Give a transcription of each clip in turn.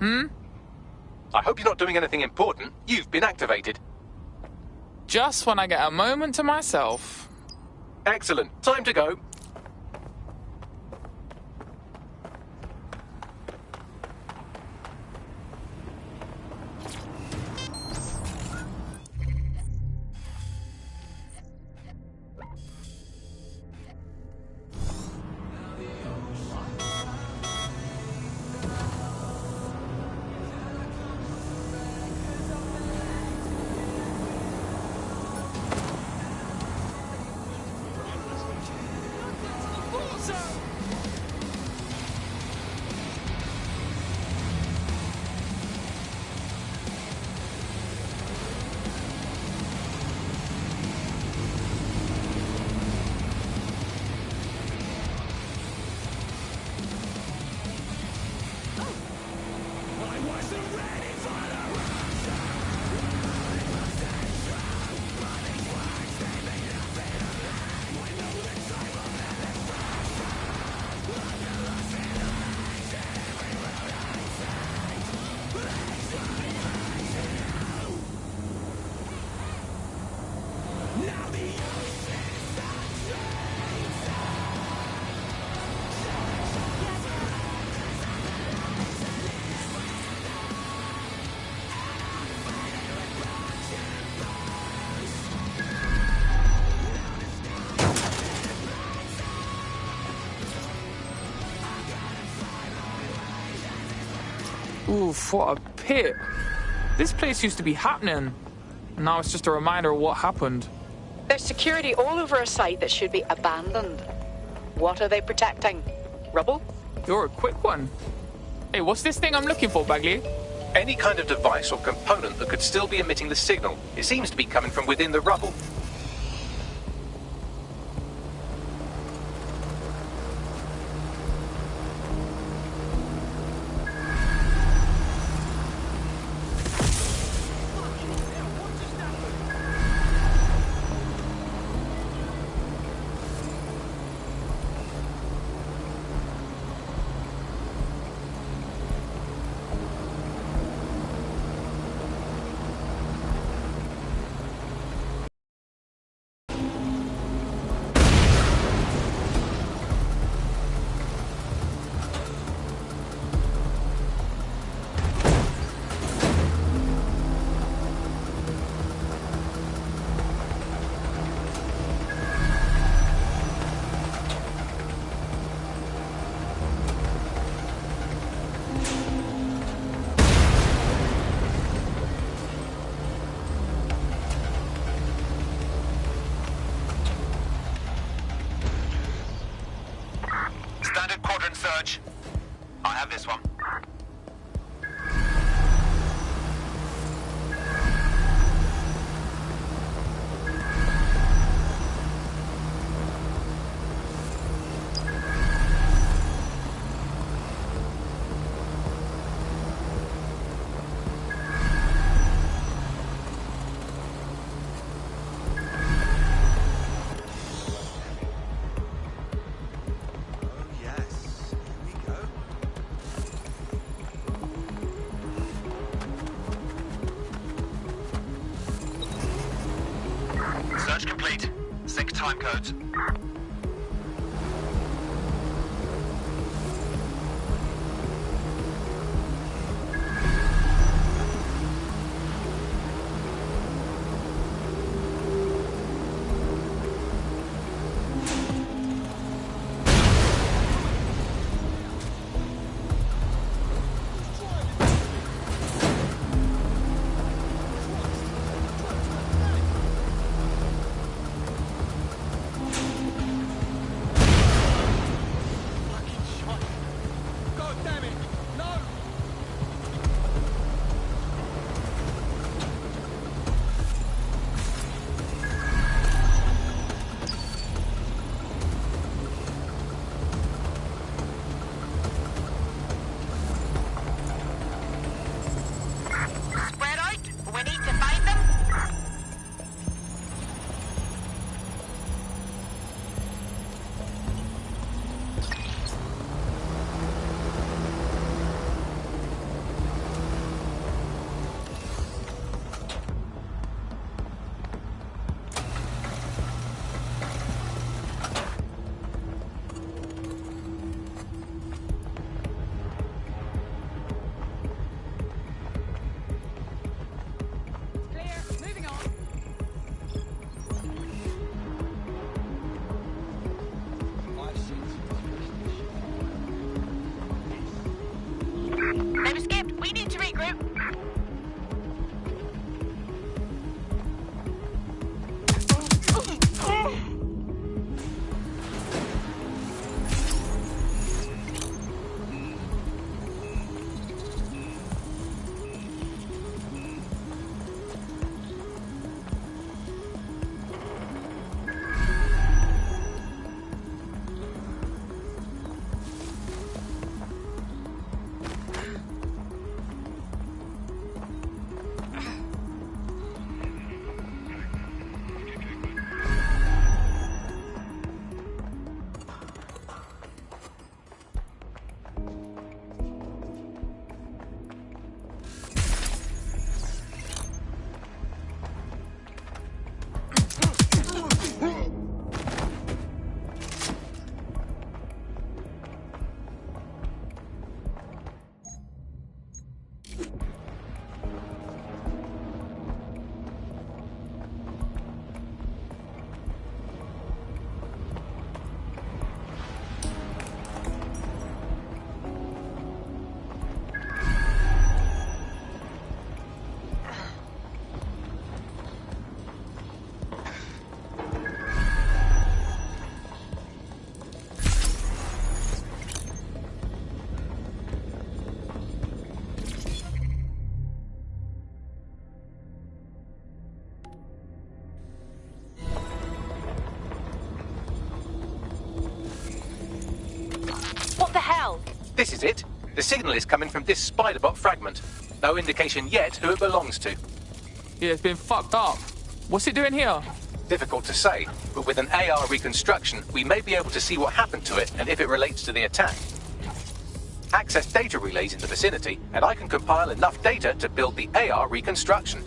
I hope you're not doing anything important. You've been activated. Just when I get a moment to myself. Excellent. Time to go. Oof, what a pit. This place used to be happening. Now it's just a reminder of what happened. There's security all over a site that should be abandoned. What are they protecting? Rubble? You're a quick one. Hey, what's this thing I'm looking for, Bagley? Any kind of device or component that could still be emitting the signal. It seems to be coming from within the rubble. Standard quadrant search. I have this one. Search complete. Sync time codes. This is it. The signal is coming from this Spiderbot fragment. No indication yet who it belongs to. Yeah, it's been fucked up. What's it doing here? Difficult to say, but with an AR reconstruction, we may be able to see what happened to it and if it relates to the attack. Access data relays in the vicinity, and I can compile enough data to build the AR reconstruction.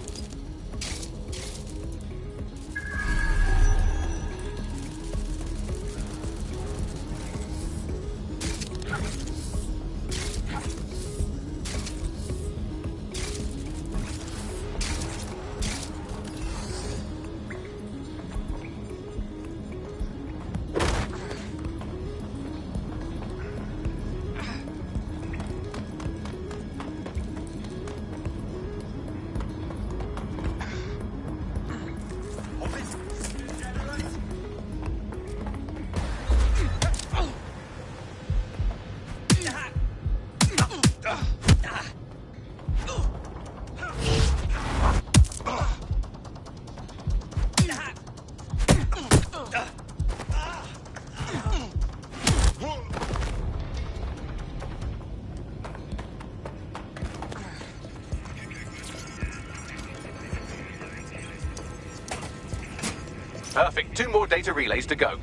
Perfect. 2 more data relays to go.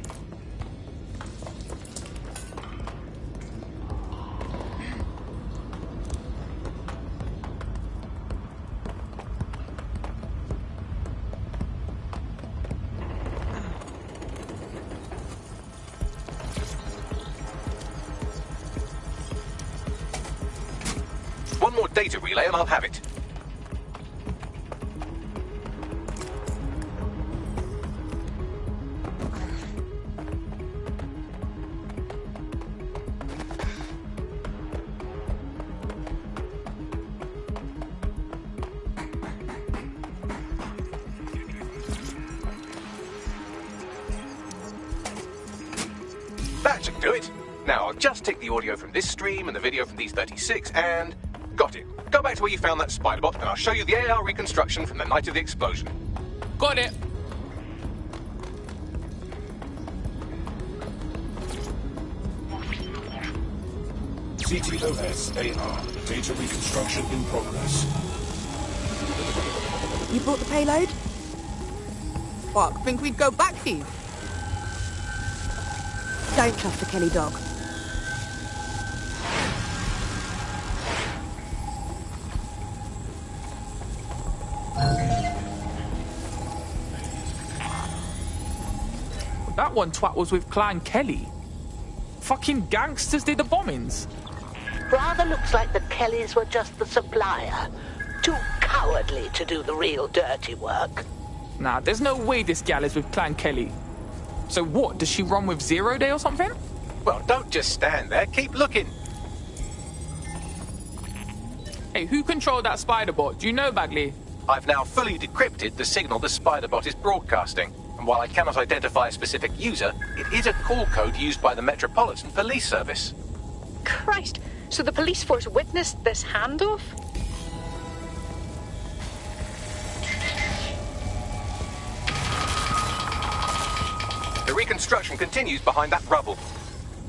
One more data relay and I'll have it. That should do it. Now, I'll just take the audio from this stream and the video from these 36 and... got it. Go back to where you found that Spiderbot and I'll show you the AR reconstruction from the night of the explosion. Got it. CTOS AR. Data reconstruction in progress. You brought the payload? Fuck, think we'd go back here? Don't trust the Kelly dog. That one twat was with Clan Kelly. Fucking gangsters did the bombings. Rather looks like the Kellys were just the supplier. Too cowardly to do the real dirty work. Nah, there's no way this gal is with Clan Kelly. So what, does she run with Zero Day or something? Well, don't just stand there. Keep looking. Hey, who controlled that Spiderbot? Do you know, Bagley? I've now fully decrypted the signal the Spiderbot is broadcasting. And while I cannot identify a specific user, it is a call code used by the Metropolitan Police Service. Christ, so the police force witnessed this handoff? The reconstruction continues behind that rubble.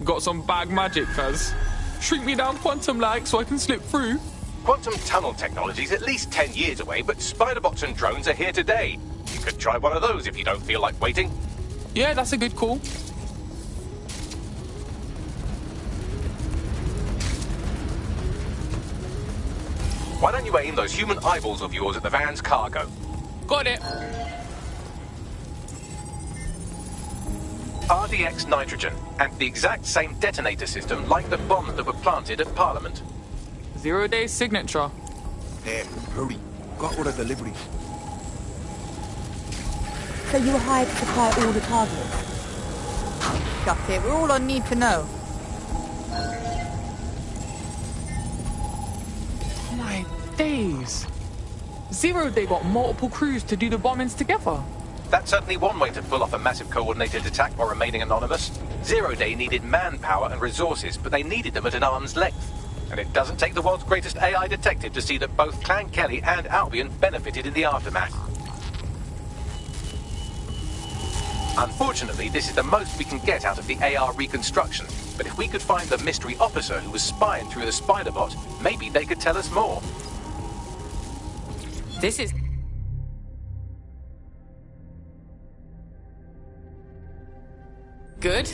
Got some bag magic, cuz. Shrink me down quantum-like so I can slip through. Quantum tunnel technology is at least 10 years away, but Spiderbots and drones are here today. You could try one of those if you don't feel like waiting. Yeah, that's a good call. Why don't you aim those human eyeballs of yours at the van's cargo? Got it. RDX nitrogen, and the exact same detonator system like the bombs that were planted at Parliament. 0 Day signature. Damn, hurry. Got all the deliveries. So you were hired to supply all the targets? That's it, we're all I need to know. My days. 0 Day got multiple crews to do the bombings together. That's certainly one way to pull off a massive coordinated attack while remaining anonymous. 0 Day needed manpower and resources, but they needed them at an arm's length. And it doesn't take the world's greatest AI detective to see that both Clan Kelly and Albion benefited in the aftermath. Unfortunately, this is the most we can get out of the AR reconstruction. But if we could find the mystery officer who was spying through the Spider-Bot, maybe they could tell us more. This is... good.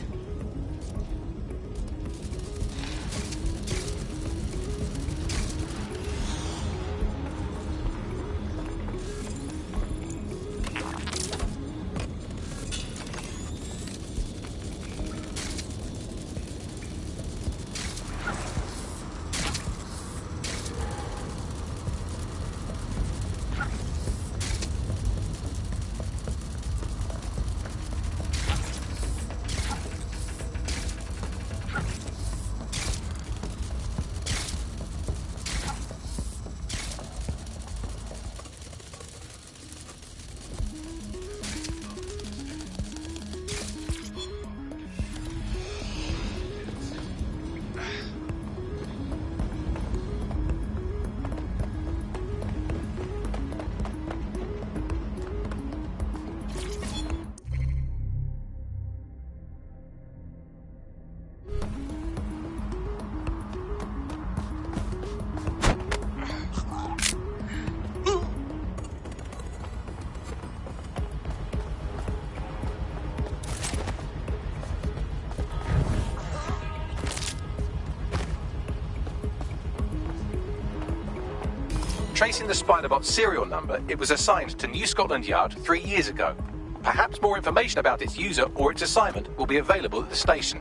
Tracing the Spider-Bot's serial number, it was assigned to New Scotland Yard 3 years ago. Perhaps more information about its user or its assignment will be available at the station.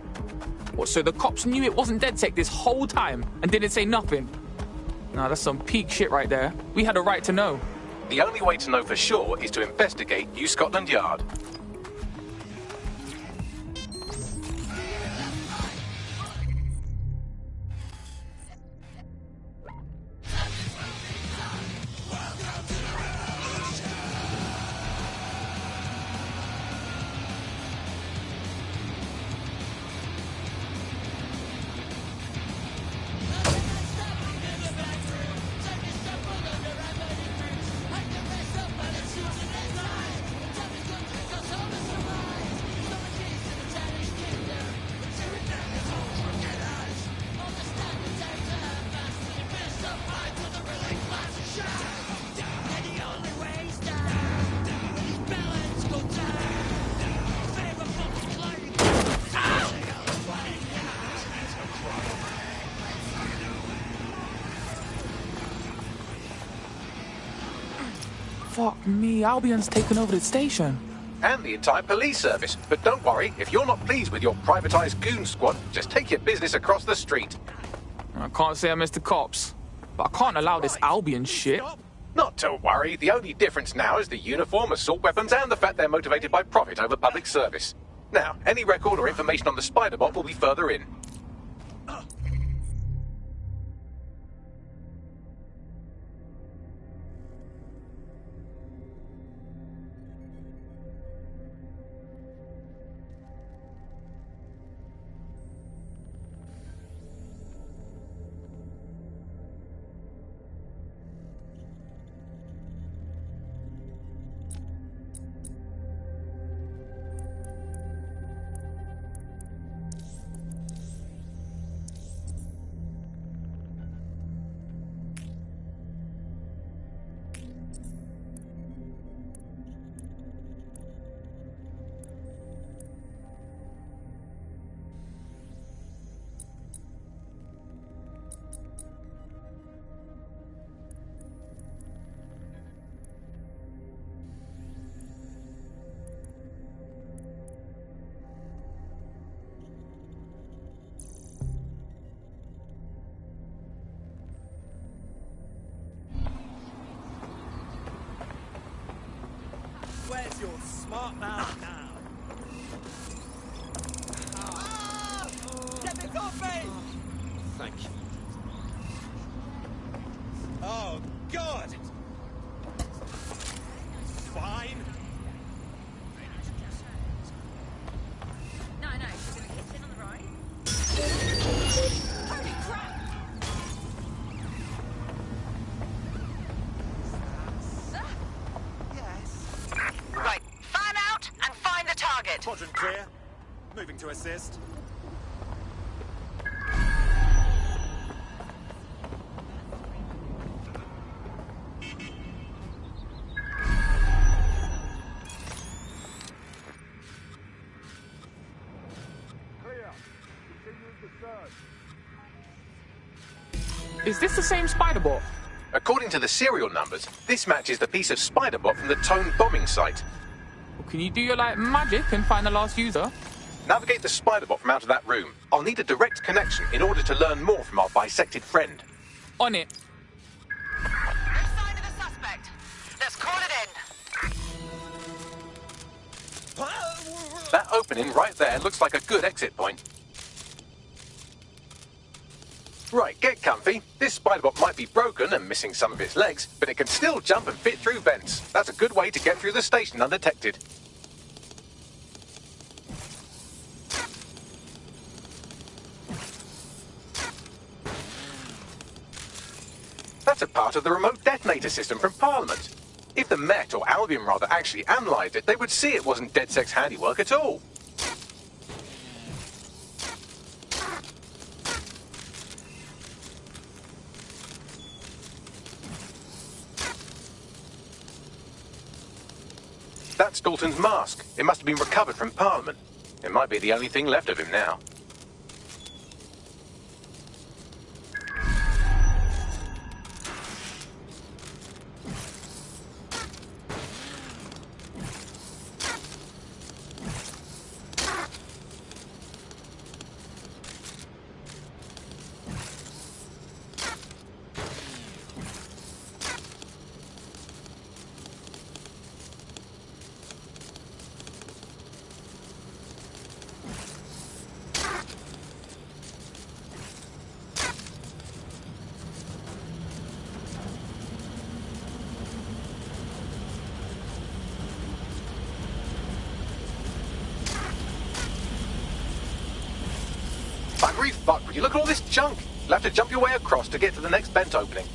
What, so the cops knew it wasn't DedSec this whole time and didn't say nothing? Nah, that's some peak shit right there. We had a right to know. The only way to know for sure is to investigate New Scotland Yard. Fuck me, Albion's taken over the station. And the entire police service. But don't worry, if you're not pleased with your privatized goon squad, just take your business across the street. I can't say I miss the cops, but I can't allow this Albion shit. Not to worry, the only difference now is the uniform, assault weapons, and the fact they're motivated by profit over public service. Now, any record or information on the Spider-Bot will be further in. Where's your smart mouth now? Get me coffee! Thank you. Oh, God! Fine. No, she's gonna hit in on the right. Holy crap! Right, fan out and find the target. Quadrant clear. Moving to assist. Is this the same spider bot? According to the serial numbers, this matches the piece of spider bot from the Tone bombing site. Well, can you do your like magic and find the last user? Navigate the spider bot from out of that room. I'll need a direct connection in order to learn more from our bisected friend. On it. No sign of the suspect. Let's call it in. That opening right there looks like a good exit point. Right, get comfy. This spider bot might be broken and missing some of its legs, but it can still jump and fit through vents. That's a good way to get through the station undetected. That's a part of the remote detonator system from Parliament. If the Met, or Albion rather, actually analysed it, they would see it wasn't DedSec's handiwork at all. That's Dalton's mask. It must have been recovered from Parliament. It might be the only thing left of him now. Buggery fuck, would you look at all this junk? You'll have to jump your way across to get to the next vent opening.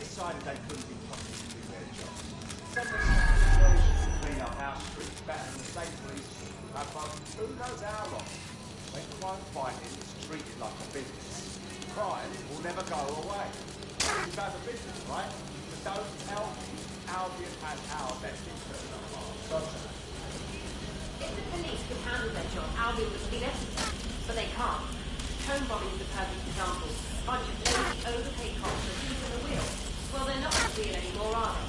Decided they couldn't be trusted to do their job. Some of the clean up our streets better than the state police. But who knows how long? When crime fighting is treated like a business, crime will never go away. It's about the business, right? But don't tell me Albion has our best interests at heart. If the police could handle their job, Albion would be necessary. But they can't. Tone bombing is the perfect example. A bunch of lazy, overpaid cops are keeping the wheel. Well, they're not real anymore, are they?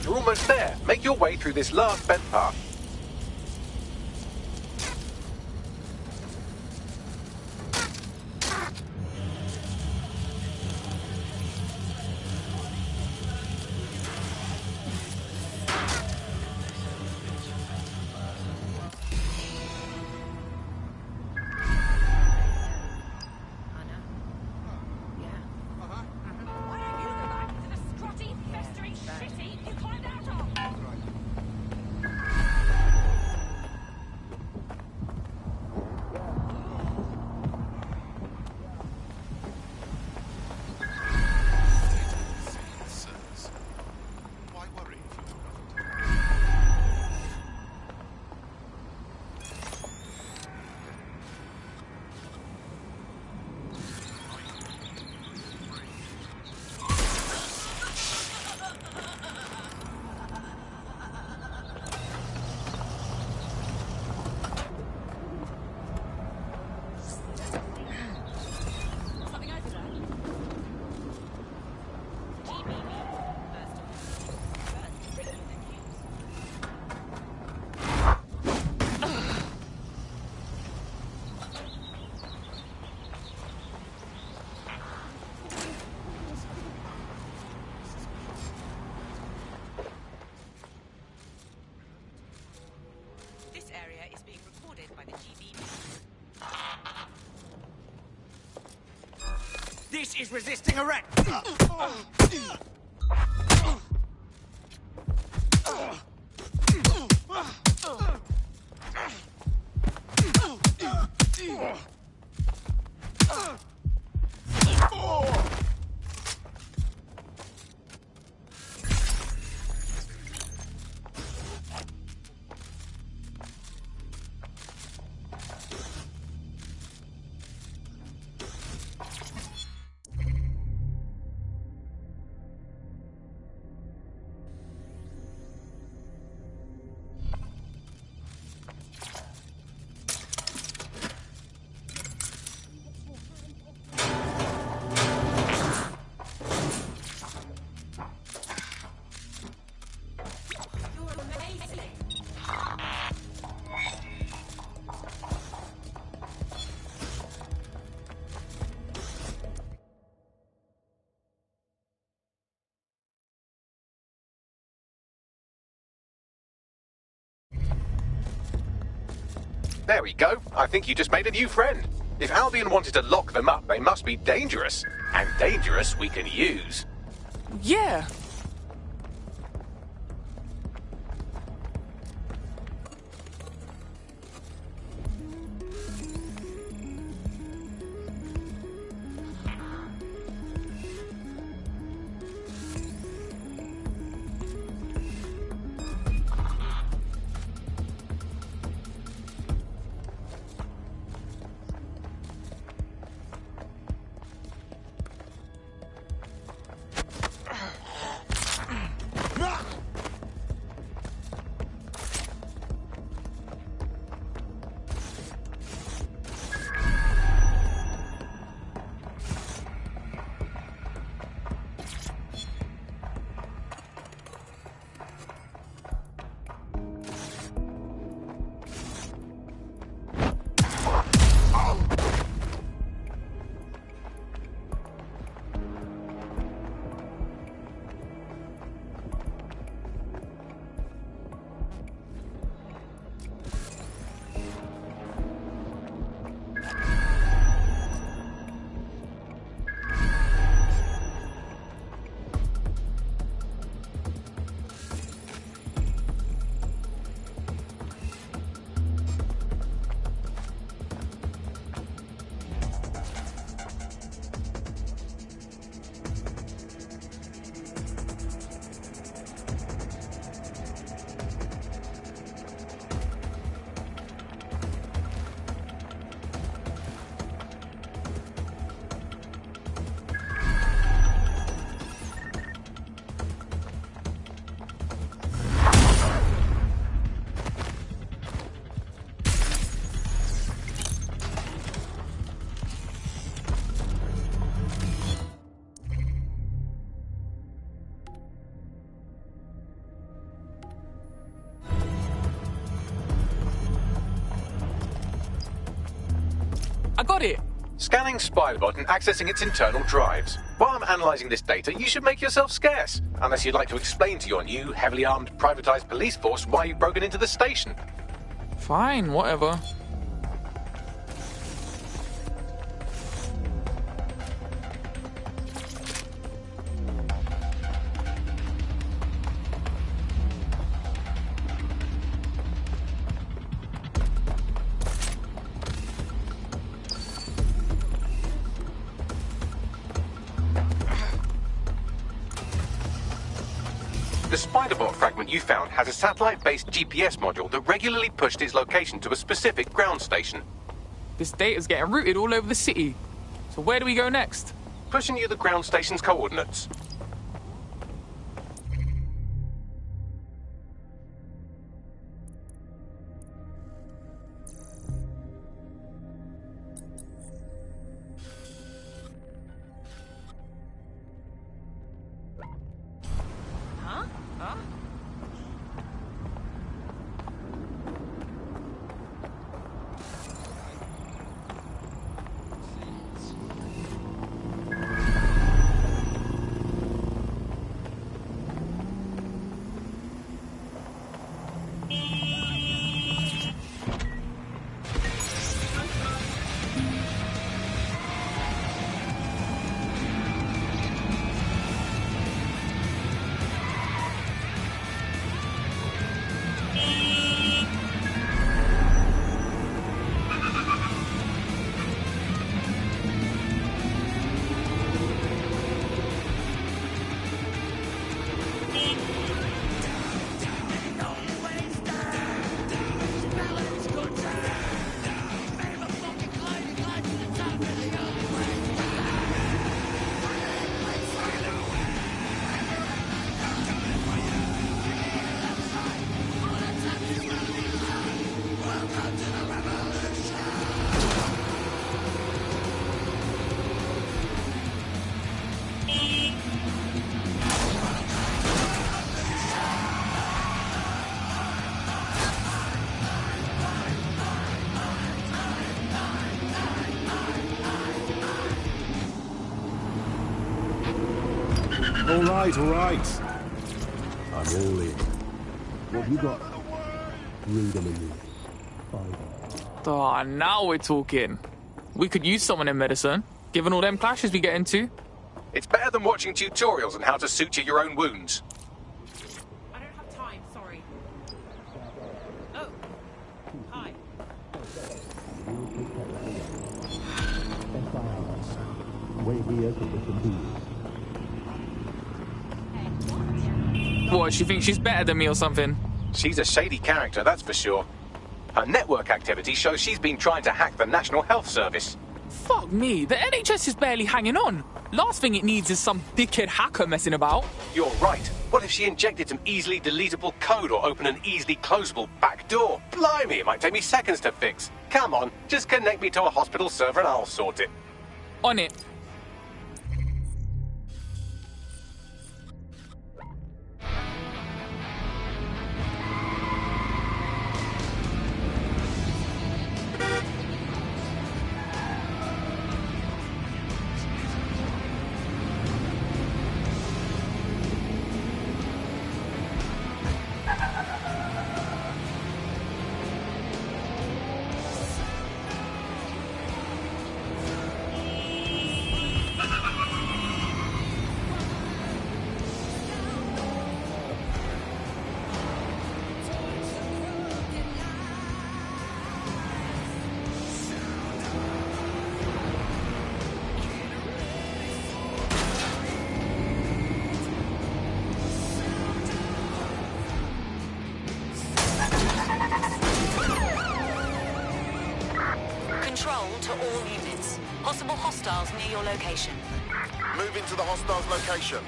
You're almost there. Make your way through this last vent path. This is resisting arrest. There we go. I think you just made a new friend. If Albion wanted to lock them up, they must be dangerous. And dangerous we can use. Yeah. I got it! Scanning Spybot and accessing its internal drives. While I'm analysing this data, you should make yourself scarce. Unless you'd like to explain to your new, heavily armed, privatised police force why you've broken into the station. Fine, whatever. The Spiderbot fragment you found has a satellite-based GPS module that regularly pushed its location to a specific ground station. This data's getting routed all over the city. So where do we go next? Pushing you the ground station's coordinates. All right, all right. I'm all in. What have you got? Read them in. Oh, now we're talking. We could use someone in medicine, given all them clashes we get into. It's better than watching tutorials on how to suture your own wounds. I don't have time, sorry. Oh. Hi. Wait here to listen to you. What, she thinks she's better than me or something? She's a shady character, that's for sure. Her network activity shows she's been trying to hack the National Health Service. Fuck me, the NHS is barely hanging on. Last thing it needs is some dickhead hacker messing about. You're right. What if she injected some easily deletable code or opened an easily closable back door? Blimey, it might take me seconds to fix. Come on, just connect me to a hospital server and I'll sort it. On it. Control to all units. Possible hostiles near your location. Moving to the hostiles' location.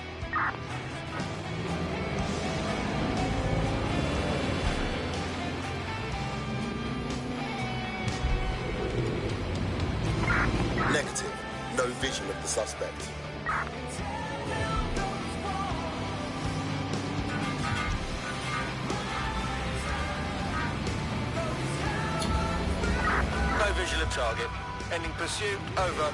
Negative. No vision of the suspect. No visual of target. Ending pursuit. Over.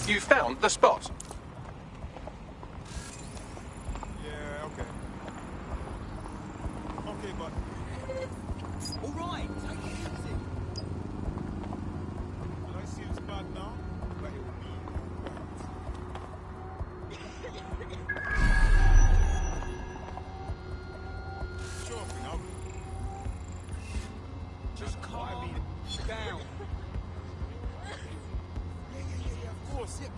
You found the spot. Yeah, okay. Okay, but... All right, take it easy. I see it's bad now, but it will be sure thing, I'll... Just calm down. Yeah, of course, yeah.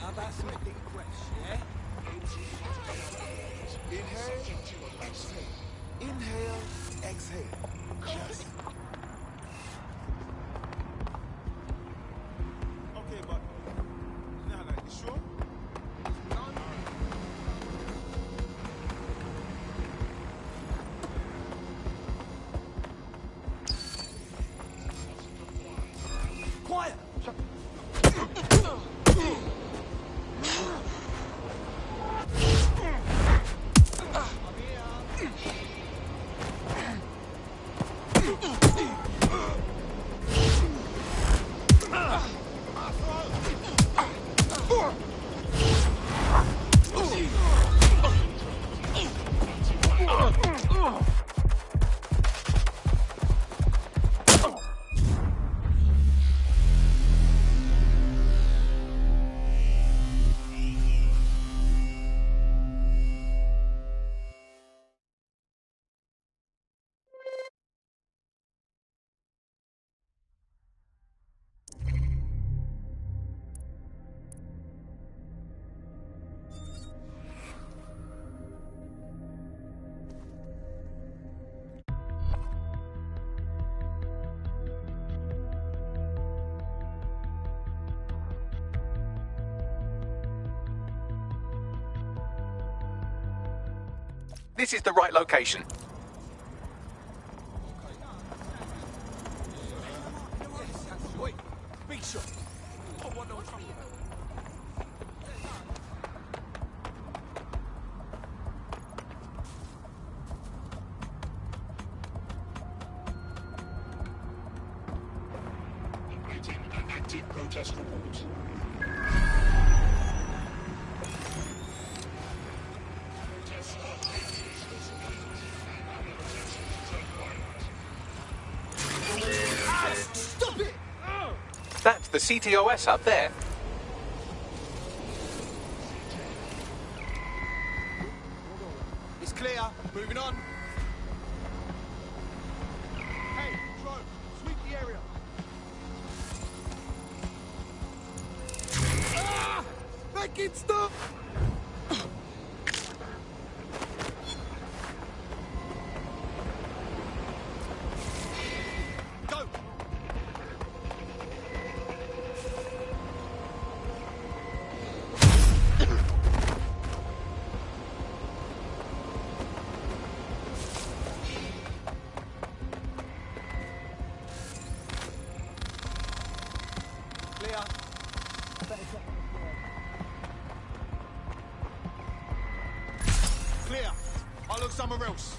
How about some big fresh, yeah? Inhale, exhale. Inhale, exhale. Yes. Okay, but... Nah, you sure? Quiet! This is the right location. Protest reports. Stop it! That's the CTOS up there. It's clear. Moving on. Hey, drone, sweep the area. Ah! Making stuff! Go! Clear. Clear. I'll look somewhere else.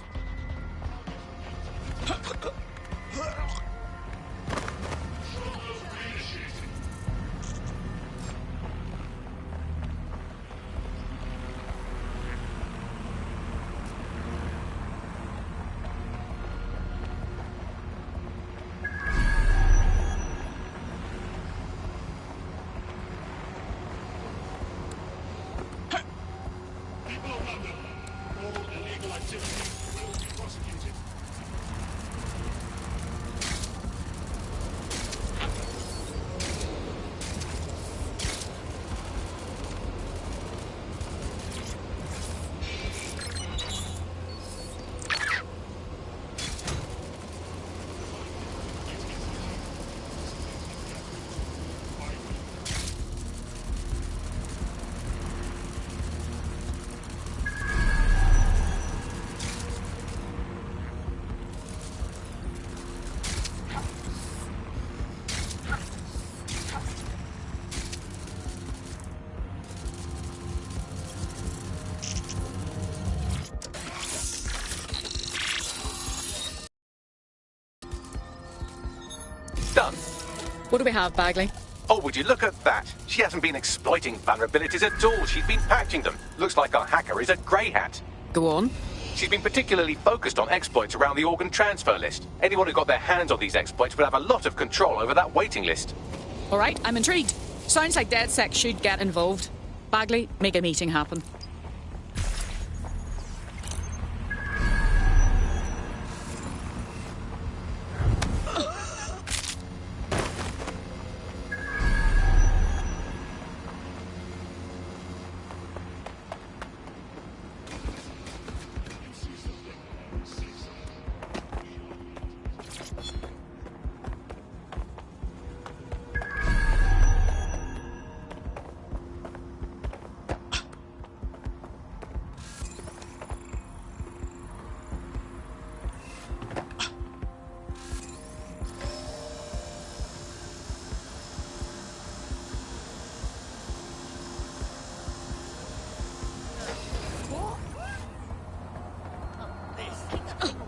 Done. What do we have, Bagley? Oh, would you look at that? She hasn't been exploiting vulnerabilities at all. She's been patching them. Looks like our hacker is a grey hat. Go on. She's been particularly focused on exploits around the organ transfer list. Anyone who got their hands on these exploits will have a lot of control over that waiting list. All right, I'm intrigued. Sounds like DedSec should get involved. Bagley, make a meeting happen.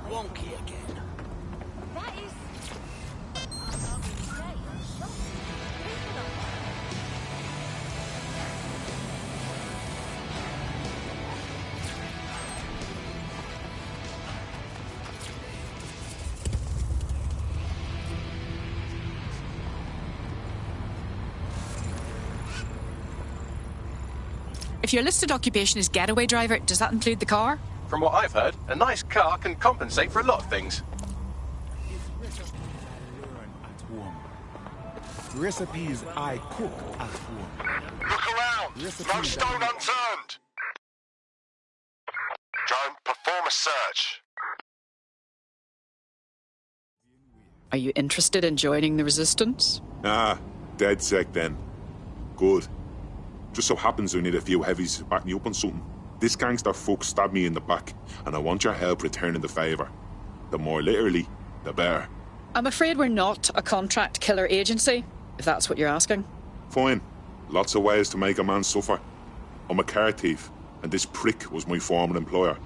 Wonky again. That is... If your listed occupation is getaway driver, does that include the car? From what I've heard, a nice car can compensate for a lot of things. Recipes I cook at home. Look around. No stone unturned. Drone, perform a search. Are you interested in joining the Resistance? Ah, DedSec then. Good. Just so happens we need a few heavies to back me up on something. This gangster fuck stabbed me in the back, and I want your help returning the favour. The more literally, the better. I'm afraid we're not a contract killer agency, if that's what you're asking. Fine. Lots of ways to make a man suffer. I'm a car thief, and this prick was my former employer.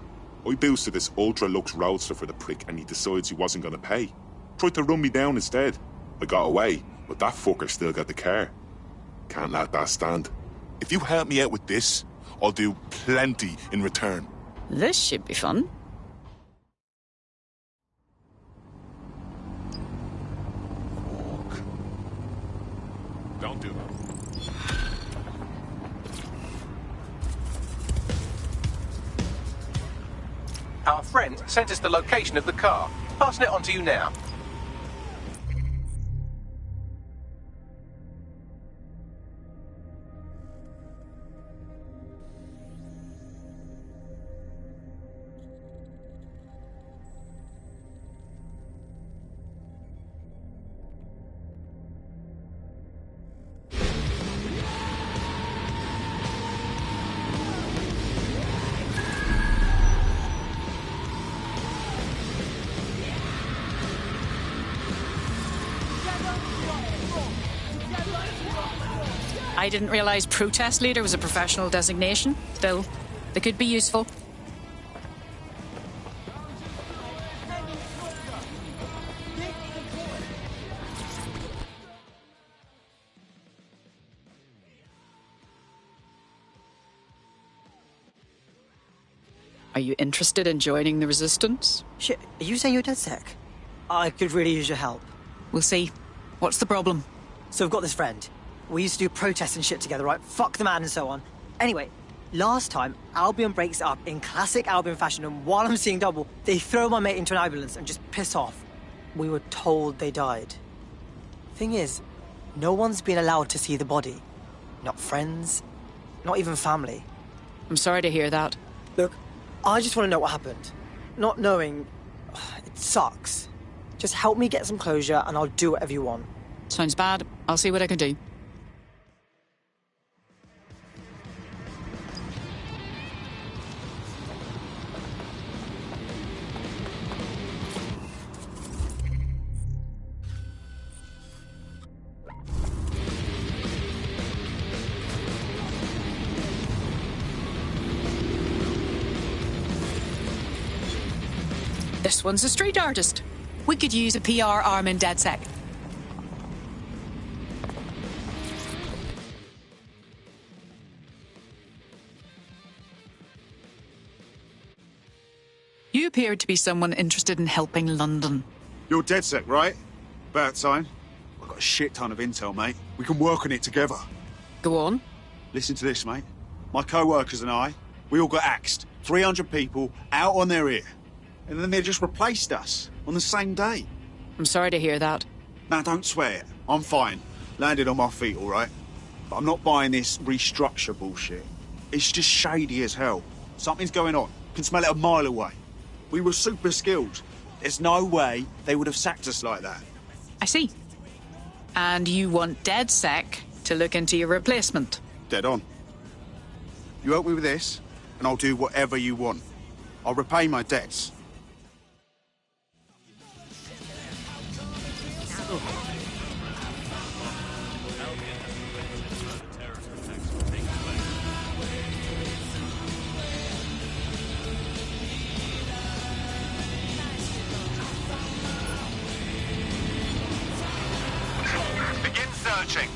I boosted this ultra-lux roadster for the prick, and he decides he wasn't going to pay. Tried to run me down instead. I got away, but that fucker still got the car. Can't let that stand. If you help me out with this, I'll do plenty in return. This should be fun. Don't do that. Our friend sent us the location of the car. Passing it on to you now. I didn't realise protest leader was a professional designation. Still, they could be useful. Are you interested in joining the resistance? Shit, are you saying you're DedSec? I could really use your help. We'll see. What's the problem? So I've got this friend. We used to do protests and shit together, right? Fuck the man and so on. Anyway, last time, Albion breaks up in classic Albion fashion, and while I'm seeing double, they throw my mate into an ambulance and just piss off. We were told they died. Thing is, no one's been allowed to see the body. Not friends, not even family. I'm sorry to hear that. Look, I just want to know what happened. Not knowing, it sucks. Just help me get some closure and I'll do whatever you want. Sounds bad. I'll see what I can do. This one's a street artist. We could use a PR arm in DedSec. You appeared to be someone interested in helping London. You're DedSec, right? About time. I've got a shit ton of intel, mate. We can work on it together. Go on. Listen to this, mate. My co-workers and I, we all got axed. 300 people out on their ear. And then they just replaced us on the same day. I'm sorry to hear that. Now, don't swear. I'm fine. Landed on my feet, all right? But I'm not buying this restructure bullshit. It's just shady as hell. Something's going on. Can smell it a mile away. We were super skilled. There's no way they would have sacked us like that. I see. And you want DedSec to look into your replacement? Dead on. You help me with this, and I'll do whatever you want. I'll repay my debts. Begin searching.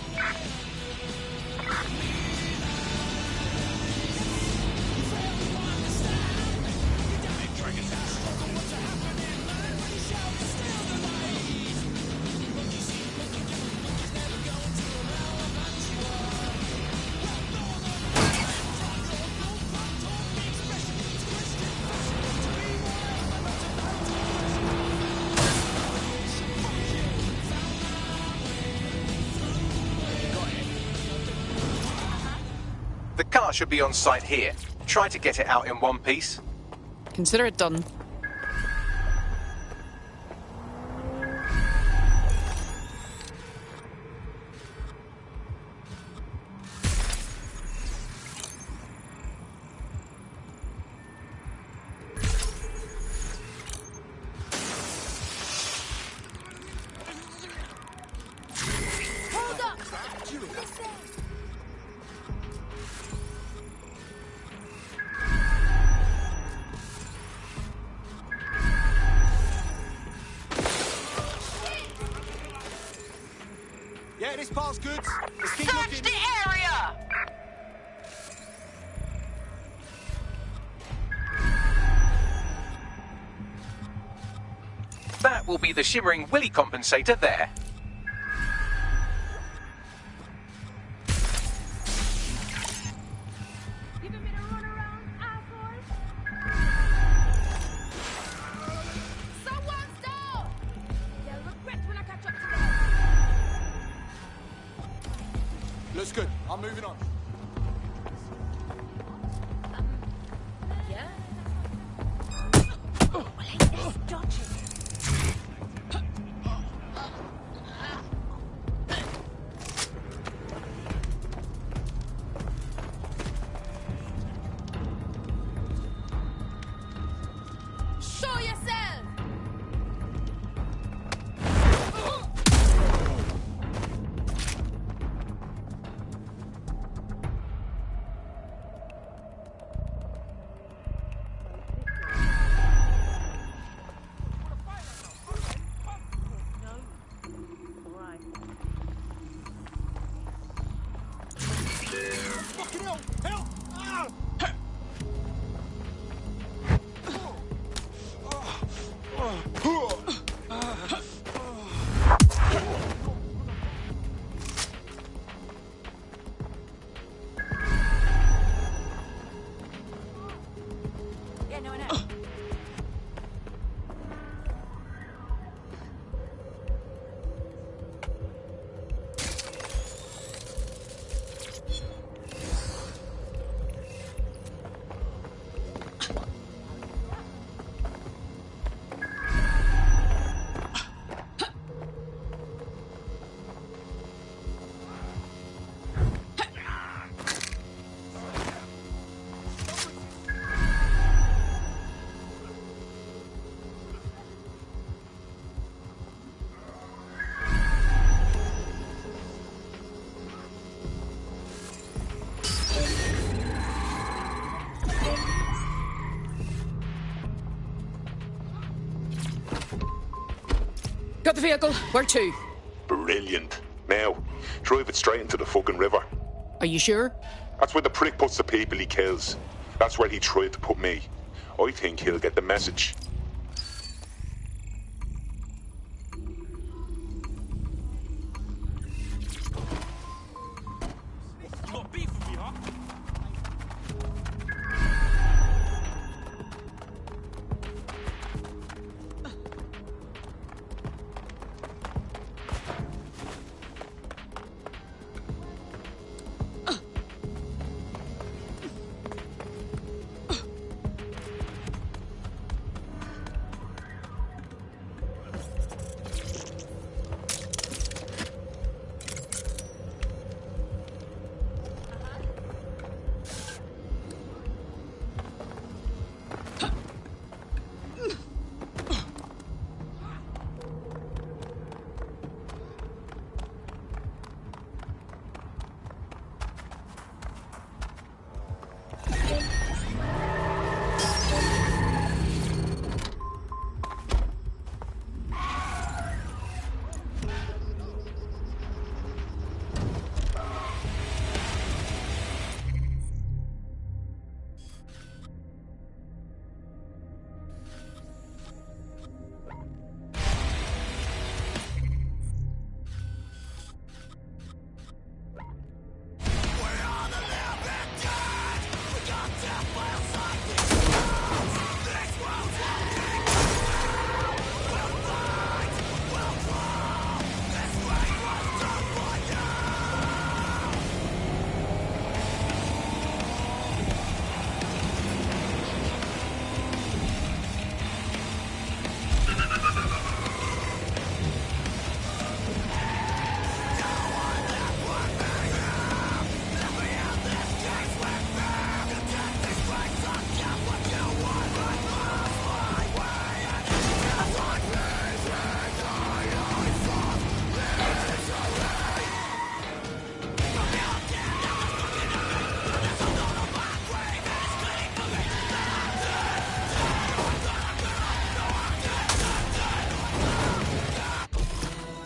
The car should be on site here. Try to get it out in one piece. Consider it done. Yeah, this part's good. Let's keep Search looking. the area! That will be the shimmering willy compensator there. Looks good. I'm moving on. Show yourself! Fucking hell! Help! Ah! Yeah, no, I know. Got the vehicle. Where to? Brilliant. Now, drive it straight into the fucking river. Are you sure? That's where the prick puts the people he kills. That's where he tried to put me. I think he'll get the message. You got beef with me, huh?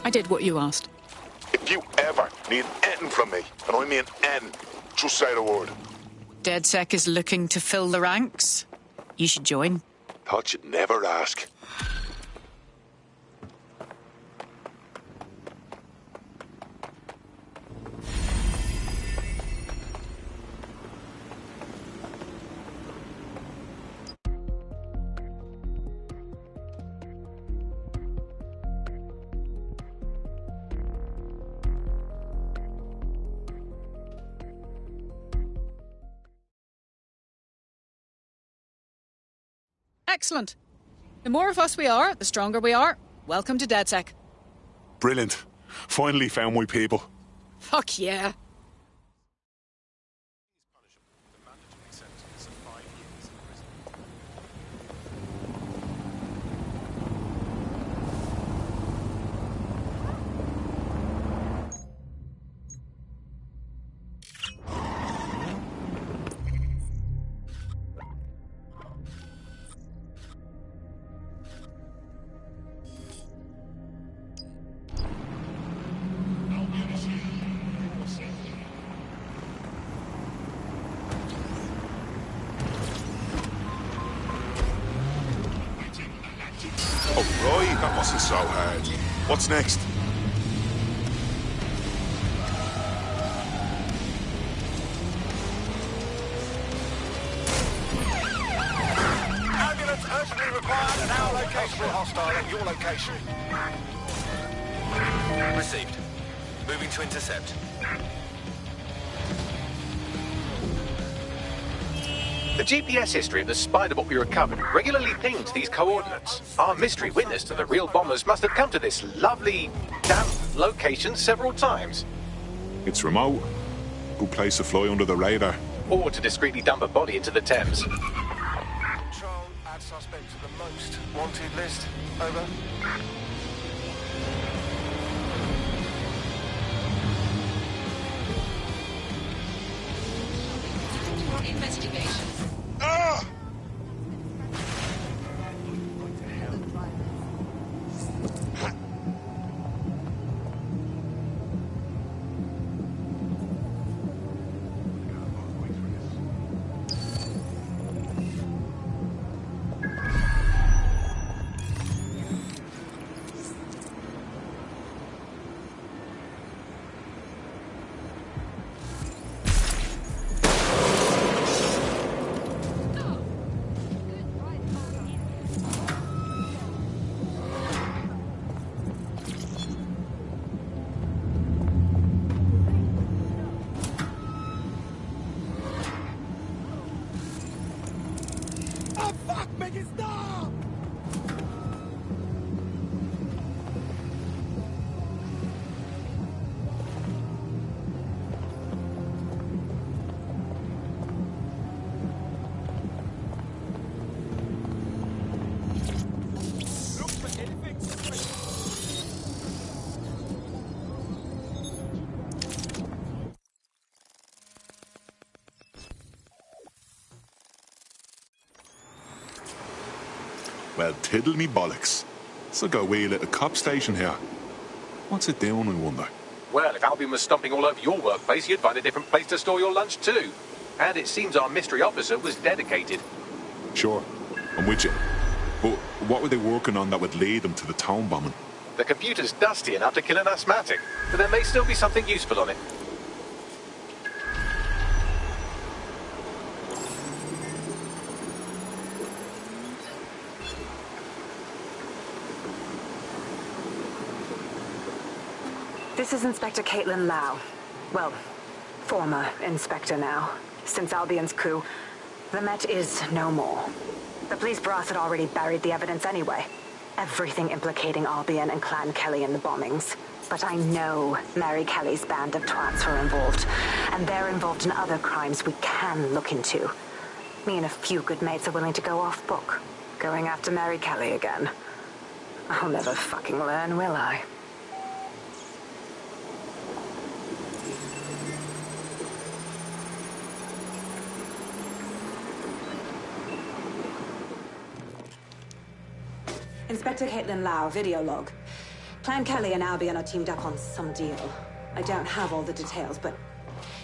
I did what you asked. If you ever need anything from me, and I mean N, just say the word. DedSec is looking to fill the ranks. You should join. Thought you'd never ask. Excellent. The more of us we are, the stronger we are. Welcome to DedSec. Brilliant. Finally found my people. Fuck yeah. Oh, right, that wasn't so hard. What's next? Ambulance urgently required at our location. Hostile at your location. Received. Moving to intercept. The GPS history of the Spider-Bot we recovered regularly pings these coordinates. Our mystery witness to the real bombers must have come to this lovely, damp location several times. It's remote. Good place to fly under the radar. Or to discreetly dump a body into the Thames. Control, add suspect to the most wanted list. Over. Investigation. Ah! Well, tiddle me bollocks. So got a wee little cop station here. What's it doing, I wonder? Well, if Albion was stomping all over your workplace, you'd find a different place to store your lunch too. And it seems our mystery officer was dedicated. Sure, I'm with you. But what were they working on that would lead them to the town bombing? The computer's dusty enough to kill an asthmatic, but there may still be something useful on it. This is Inspector Caitlin Lau. Well, former inspector now. Since Albion's coup, the Met is no more. The police brass had already buried the evidence anyway. Everything implicating Albion and Clan Kelly in the bombings. But I know Mary Kelly's band of twats were involved, and they're involved in other crimes we can look into. Me and a few good mates are willing to go off book, going after Mary Kelly again. I'll never fucking learn, will I? Inspector Caitlin Lau, video log. Clan Kelly and Albion are teamed up on some deal. I don't have all the details, but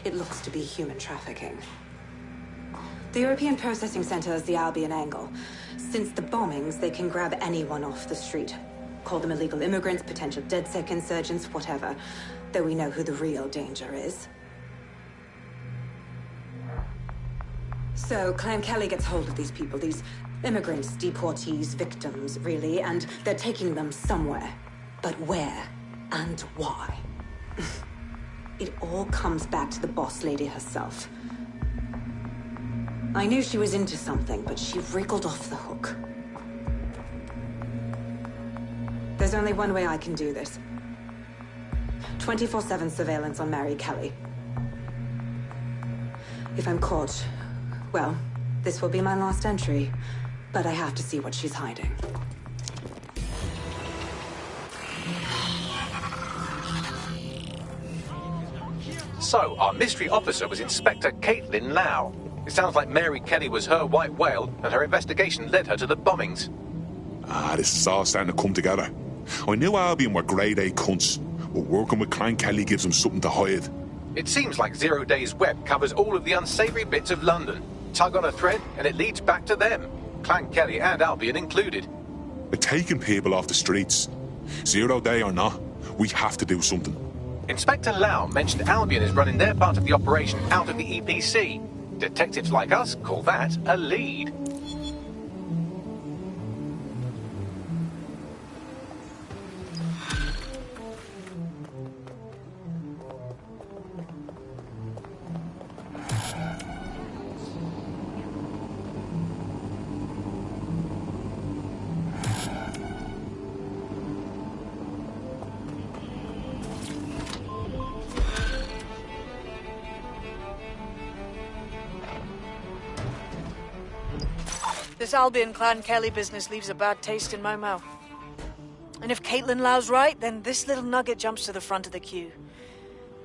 it looks to be human trafficking. The European Processing Center is the Albion angle. Since the bombings, they can grab anyone off the street. Call them illegal immigrants, potential DedSec insurgents, whatever. Though we know who the real danger is. So, Clan Kelly gets hold of these people, these immigrants, deportees, victims, really, and they're taking them somewhere. But where and why? It all comes back to the boss lady herself. I knew she was into something, but she wriggled off the hook. There's only one way I can do this. 24/7 surveillance on Mary Kelly. If I'm caught, well, this will be my last entry, but I have to see what she's hiding. So, our mystery officer was Inspector Caitlin Lau. It sounds like Mary Kelly was her white whale, and her investigation led her to the bombings. This is all starting to come together. I knew Albion were grade A cunts, but working with Clan Kelly gives them something to hide. It seems like Zero Days Web covers all of the unsavory bits of London. Tug on a thread, and it leads back to them. Clan Kelly and Albion included. They're taking people off the streets. 0 day or not, we have to do something. Inspector Lau mentioned Albion is running their part of the operation out of the EPC. Detectives like us call that a lead. This Albion Clan Kelly business leaves a bad taste in my mouth. And if Caitlin Lau's right, then this little nugget jumps to the front of the queue.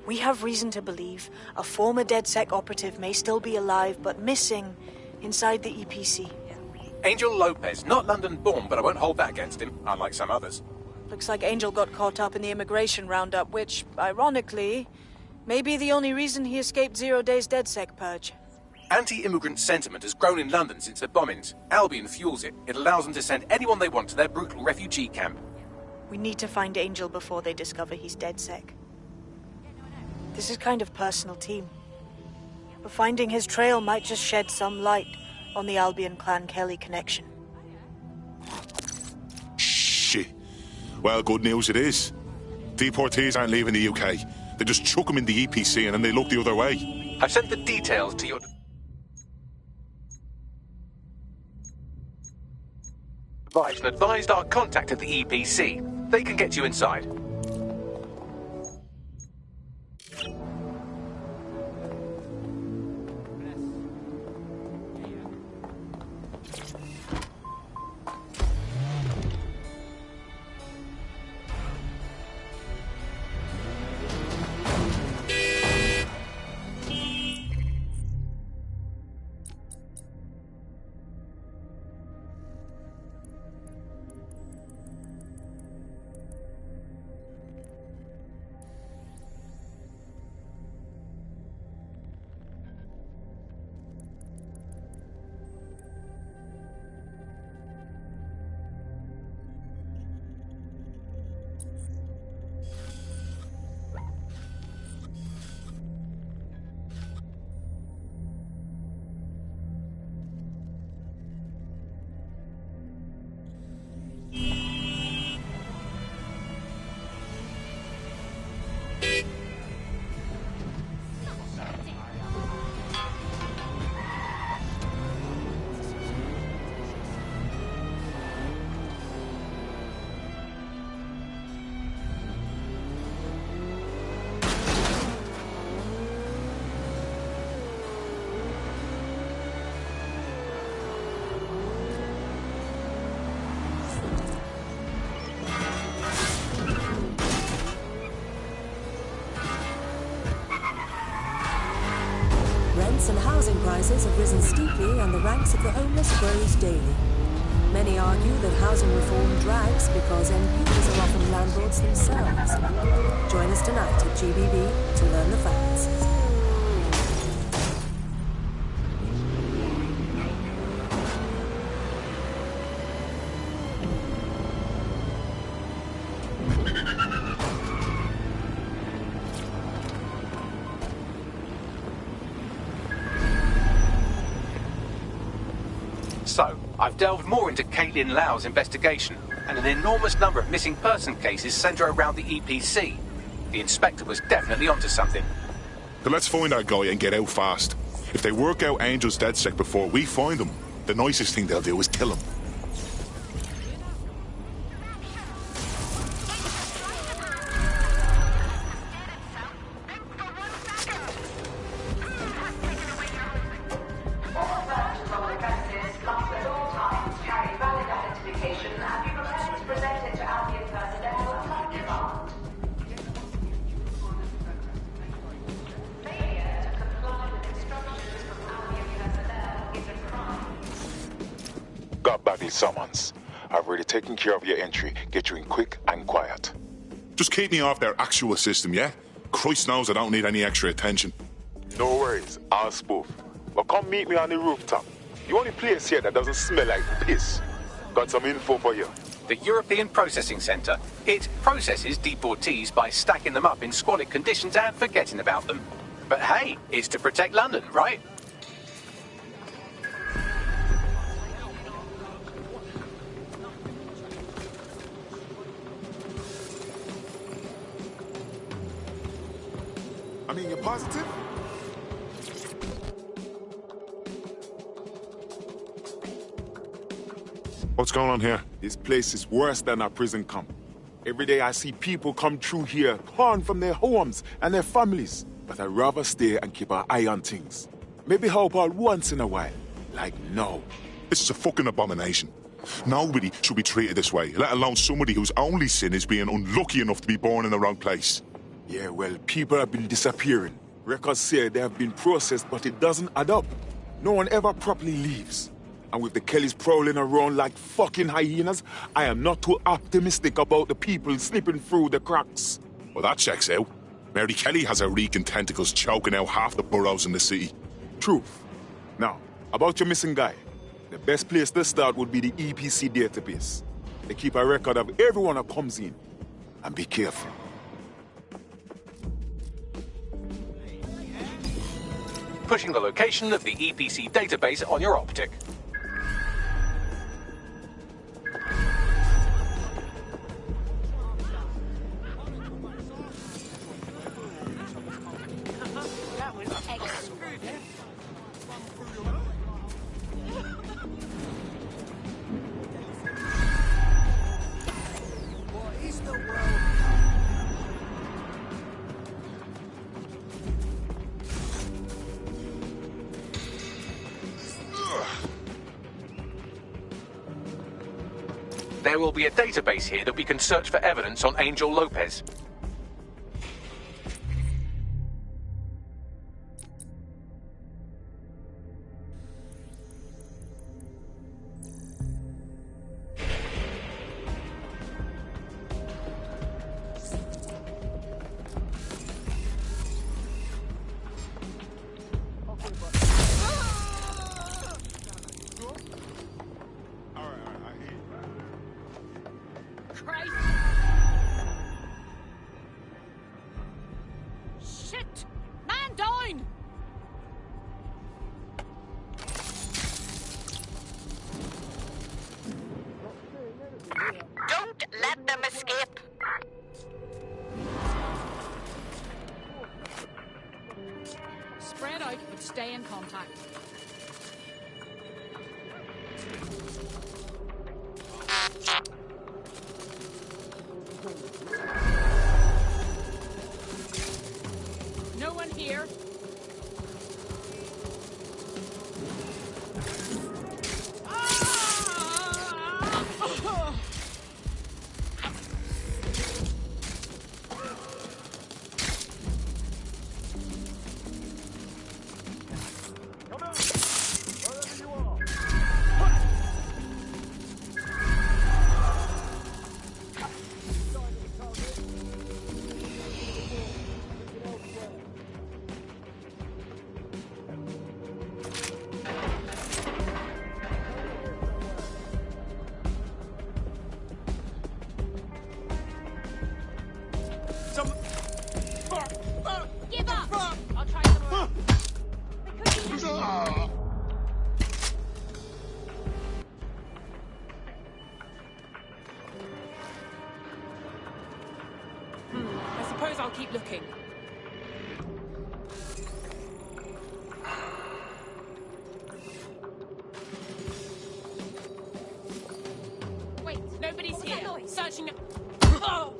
We have reason to believe a former DedSec operative may still be alive, but missing inside the EPC. Angel Lopez, not London-born, but I won't hold that against him, unlike some others. Looks like Angel got caught up in the immigration roundup, which, ironically, may be the only reason he escaped 0 Days DedSec purge. Anti-immigrant sentiment has grown in London since the bombings. Albion fuels it. It allows them to send anyone they want to their brutal refugee camp. We need to find Angel before they discover he's DedSec. This is kind of personal team. But finding his trail might just shed some light on the Albion Clan Kelly connection. Shit. Well, good news it is. Deportees aren't leaving the UK. They just chuck them in the EPC and then they look the other way. I've sent the details to your... and advised our contact at the EPC. They can get you inside. Rents and housing prices have risen steeply and the ranks of the homeless grows daily. Many argue that housing reform drags because MPs are often landlords themselves. Join us tonight at GBB to learn the facts. So, I've delved more into Caitlin Lau's investigation, and an enormous number of missing person cases centre around the EPC. The inspector was definitely onto something. So let's find our guy and get out fast. If they work out Angel's DedSec before we find him, the nicest thing they'll do is kill him. Got back the summons. I've already taken care of your entry. Get you in quick and quiet. Just keep me off their actual system, yeah? Christ knows I don't need any extra attention. No worries, I'll spoof. But come meet me on the rooftop. The only place here that doesn't smell like piss. Got some info for you. The European Processing Centre. It processes deportees by stacking them up in squalid conditions and forgetting about them. But hey, it's to protect London, right? I mean, you're positive? What's going on here? This place is worse than a prison camp. Every day I see people come through here, torn from their homes and their families. But I'd rather stay and keep an eye on things. Maybe help out once in a while. Like now. This is a fucking abomination. Nobody should be treated this way, let alone somebody whose only sin is being unlucky enough to be born in the wrong place. Yeah, well, people have been disappearing. Records say they have been processed, but it doesn't add up. No one ever properly leaves. And with the Kellys prowling around like fucking hyenas, I am not too optimistic about the people slipping through the cracks. Well, that checks out. Mary Kelly has her reeking tentacles choking out half the boroughs in the city. Truth. Now, about your missing guy. The best place to start would be the EPC database. They keep a record of everyone that comes in. And be careful. Pushing the location of the EPC database on your optic. There will be a database here that we can search for evidence on Angel Lopez. Shit! Man down! Don't let them escape. Spread out, but stay in contact. No one here. suppose I'll keep looking. Wait, nobody's here. Searching. Oh.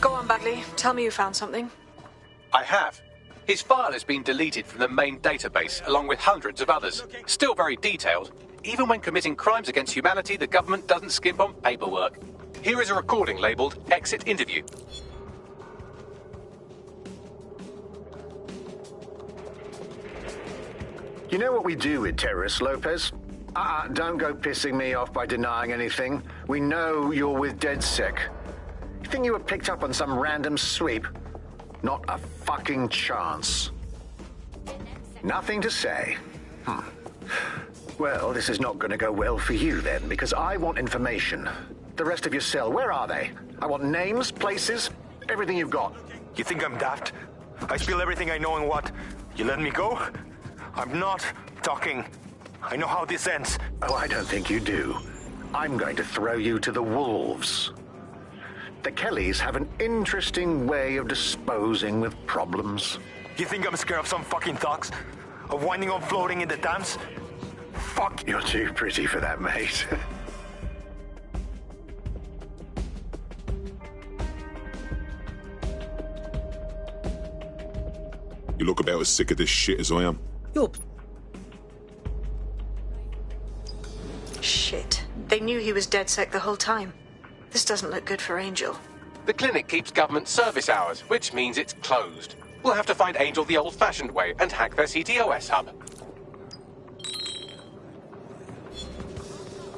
Go on, Bagley. Tell me you found something. I have. His file has been deleted from the main database, along with hundreds of others. Still very detailed. Even when committing crimes against humanity, the government doesn't skimp on paperwork. Here is a recording labelled Exit Interview. You know what we do with terrorists, Lopez? Don't go pissing me off by denying anything. We know you're with DedSec. You think you were picked up on some random sweep? Not a fucking chance. Nothing to say. Well, this is not going to go well for you then, because I want information. The rest of your cell, where are they? I want names, places, everything you've got. You think I'm daft? I spill everything I know and what? You let me go? I'm not talking. I know how this ends. Oh, I don't think you do. I'm going to throw you to the wolves. The Kellys have an interesting way of disposing with problems. You think I'm scared of some fucking thugs? Of winding up floating in the Thames? Fuck! You're too pretty for that, mate. You look about as sick of this shit as I am. Shit. They knew he was DedSec the whole time. This doesn't look good for Angel. The clinic keeps government service hours, which means it's closed. We'll have to find Angel the old-fashioned way and hack their CTOS hub.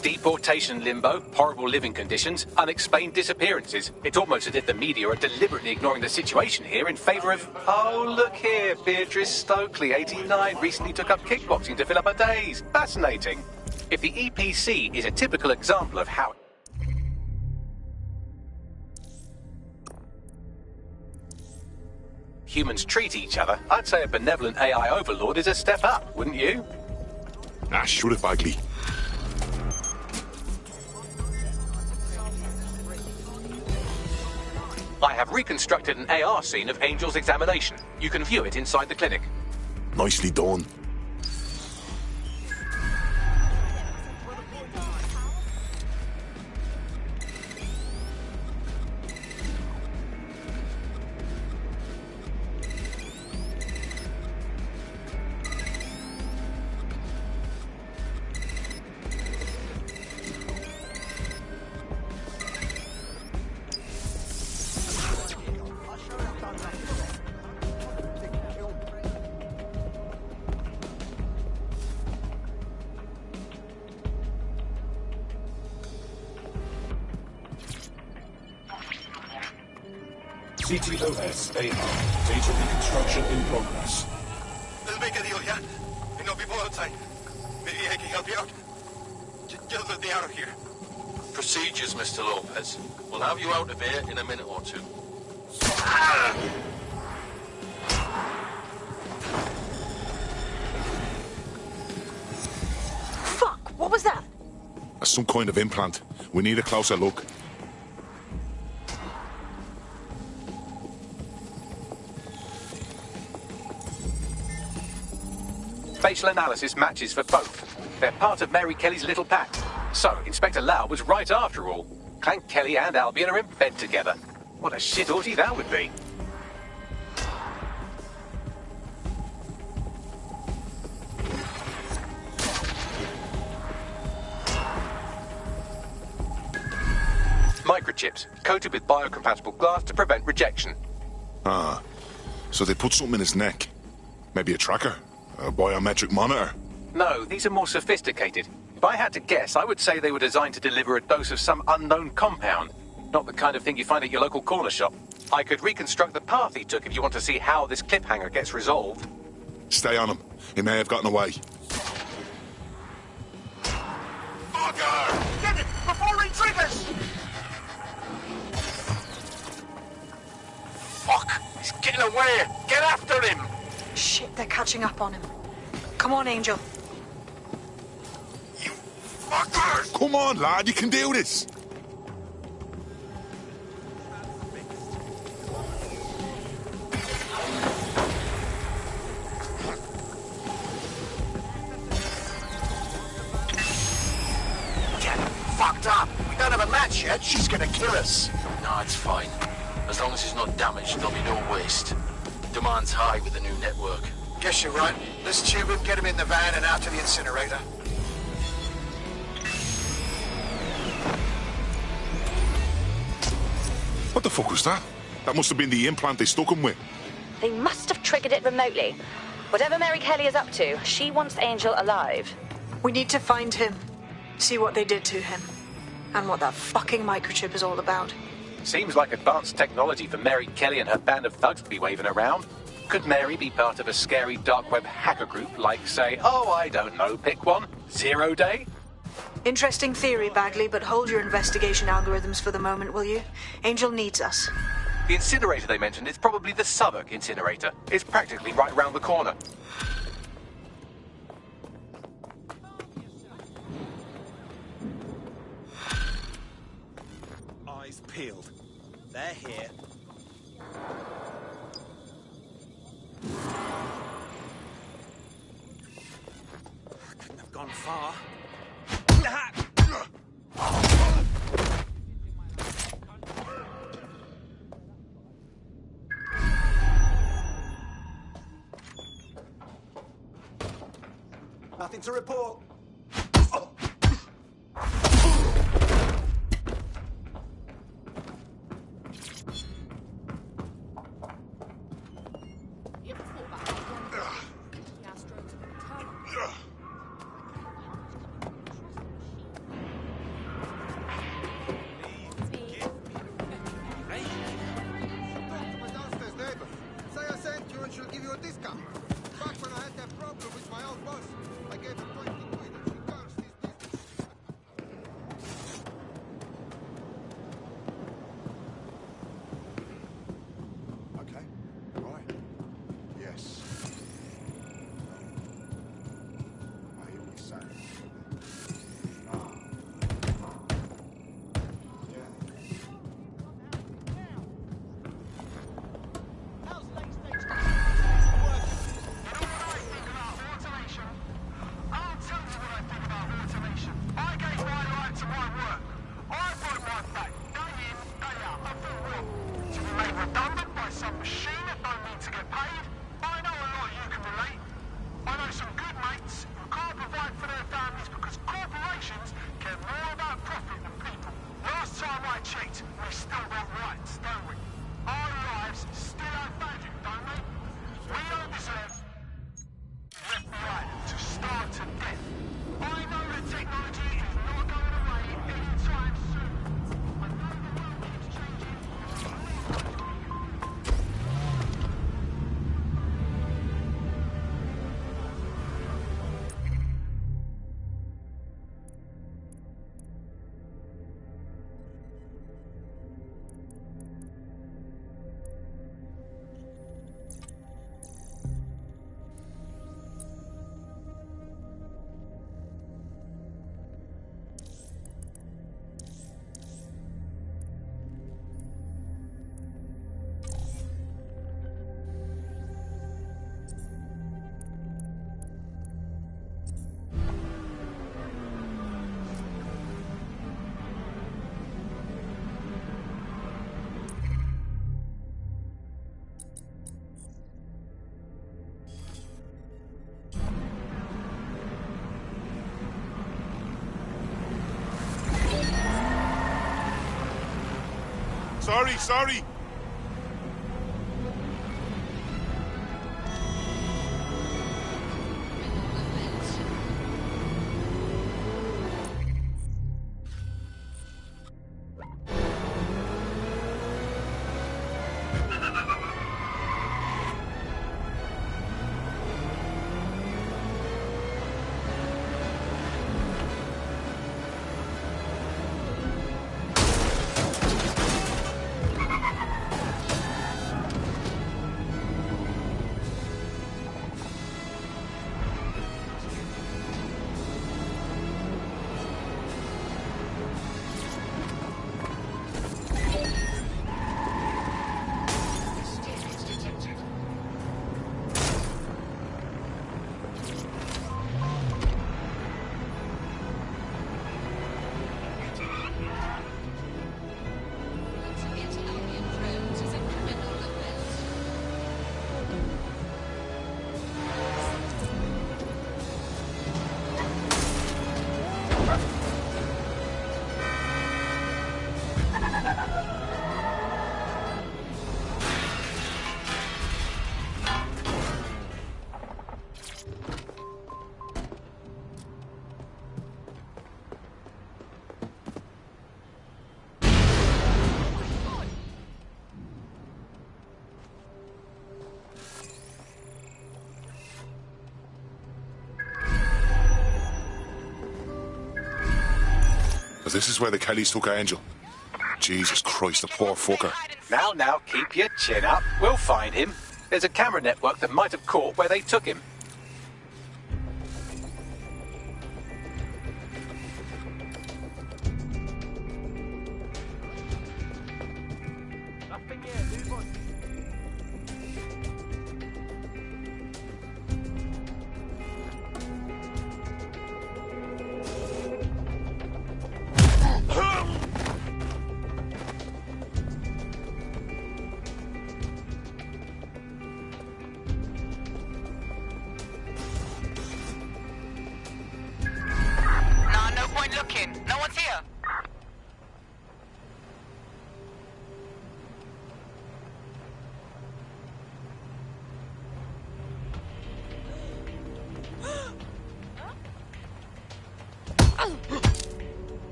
Deportation limbo, horrible living conditions, unexplained disappearances. It's almost as if the media are deliberately ignoring the situation here in favour of... Oh, look here, Beatrice Stokely, 89, recently took up kickboxing to fill up her days. Fascinating. If the EPC is a typical example of how... humans treat each other, I'd say a benevolent AI overlord is a step up, wouldn't you? Shoot it, Bagley. I have reconstructed an AR scene of Angel's examination. You can view it inside the clinic. Nicely done. CTOS AR. Data reconstruction in progress. Let's make a deal, yeah? I know people outside. Maybe I can help you out. Just let me out of here. Procedures, Mr. Lopez. We'll have you out of here in a minute or two. Fuck! What was that? A Some kind of implant. We need a closer look. Facial analysis matches for both. They're part of Mary Kelly's little pack. So, Inspector Lau was right after all. Clank Kelly and Albion are in bed together. What a shit orgy that would be. Microchips, coated with biocompatible glass to prevent rejection. Ah, so they put something in his neck. Maybe a tracker? A biometric monitor? No, these are more sophisticated. If I had to guess, I would say they were designed to deliver a dose of some unknown compound. Not the kind of thing you find at your local corner shop. I could reconstruct the path he took if you want to see how this cliffhanger gets resolved. Stay on him. He may have gotten away. Fucker! Get it before he triggers! Fuck! He's getting away! Get after him! Shit, they're catching up on him. Come on, Angel. Fuckers! Come on, lad, you can do this! Get fucked up! We don't have a match yet. She's gonna kill us. No, it's fine. As long as he's not damaged, there'll be no waste. Demand's high with the new network. Guess you're right. Let's tube him, get him in the van and out to the incinerator. What the fuck was that? That must have been the implant they stuck him with. They must have triggered it remotely. Whatever Mary Kelly is up to, she wants Angel alive. We need to find him. See what they did to him. And what that fucking microchip is all about. Seems like advanced technology for Mary Kelly and her band of thugs to be waving around. Could Mary be part of a scary dark web hacker group like, say, oh, I don't know, pick one, 0 Day? Interesting theory, Bagley, but hold your investigation algorithms for the moment, will you? Angel needs us. The incinerator they mentioned is probably the Southwark incinerator. It's practically right round the corner. Eyes peeled. They're here. Couldn't have gone far. Nothing to report. Sorry. This is where the Kellys took Angel. Jesus Christ, the poor fucker. Now, keep your chin up. We'll find him. There's a camera network that might have caught where they took him.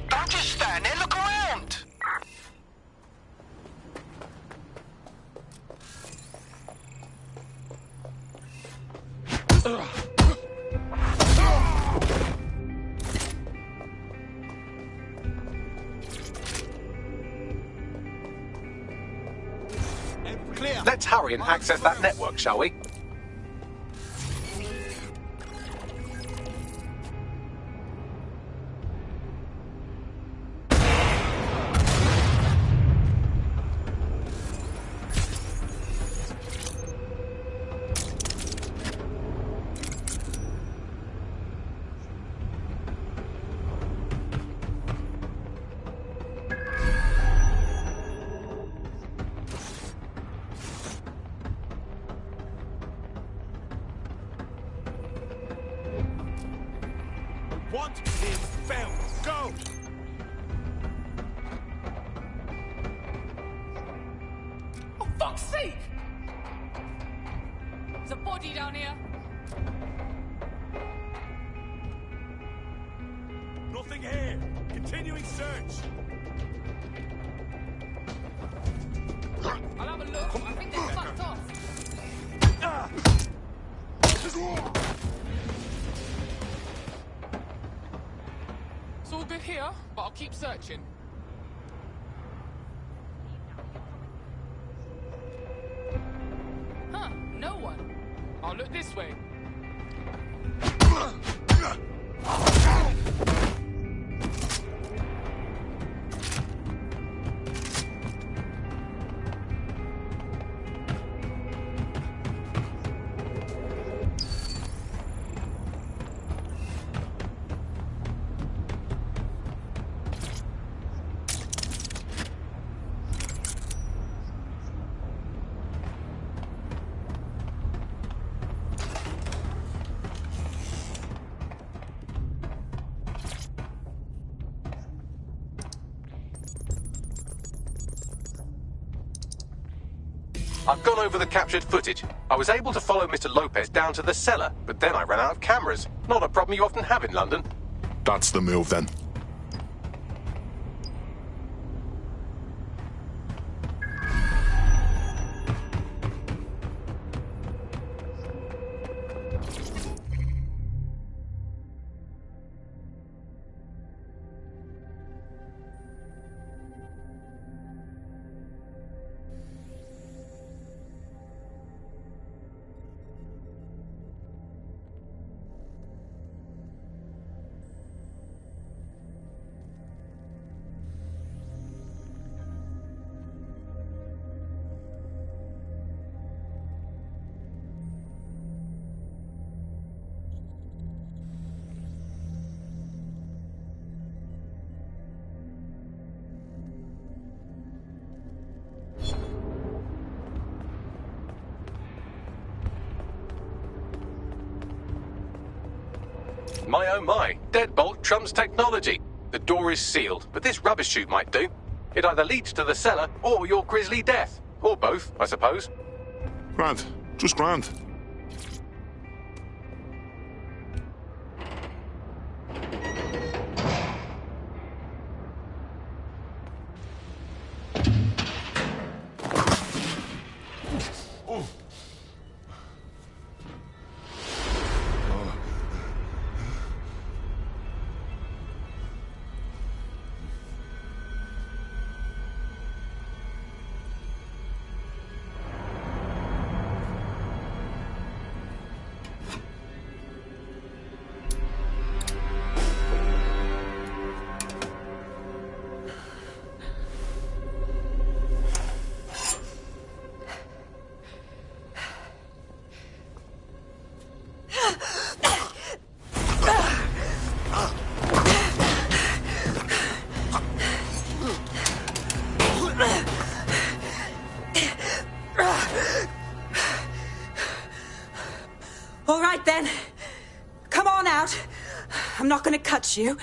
Don't just stand there, look around! Let's hurry and access that network, shall we? Want him found. Go! Oh, fuck's sake! There's a body down here. Nothing here. Continuing search. I'll have a look. I think they're fucked off. good here, but I'll keep searching. Huh, no one. I'll look this way. I've gone over the captured footage. I was able to follow Mr. Lopez down to the cellar, but then I ran out of cameras. Not a problem you often have in London. That's the move, then. My oh my, deadbolt trumps technology. The door is sealed, but this rubbish chute might do. It either leads to the cellar or your grisly death. Or both, I suppose. Grand. Just grand. All right, then. Come on out. I'm not going to cut you.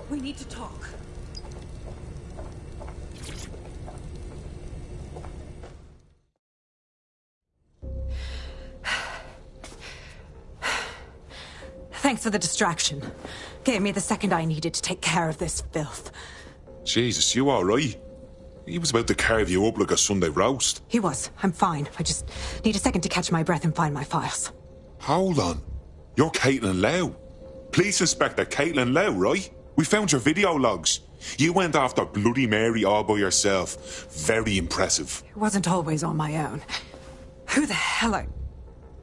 We need to talk. Thanks for the distraction. Gave me the second I needed to take care of this filth. Jesus, you all right? He was about to carve you up like a Sunday roast. He was. I'm fine. I just need a second to catch my breath and find my files. Hold on. You're Caitlin Lau. Police Inspector Caitlin Lau, right? We found your video logs. You went after Bloody Mary all by yourself. Very impressive. It wasn't always on my own. Who the hell are...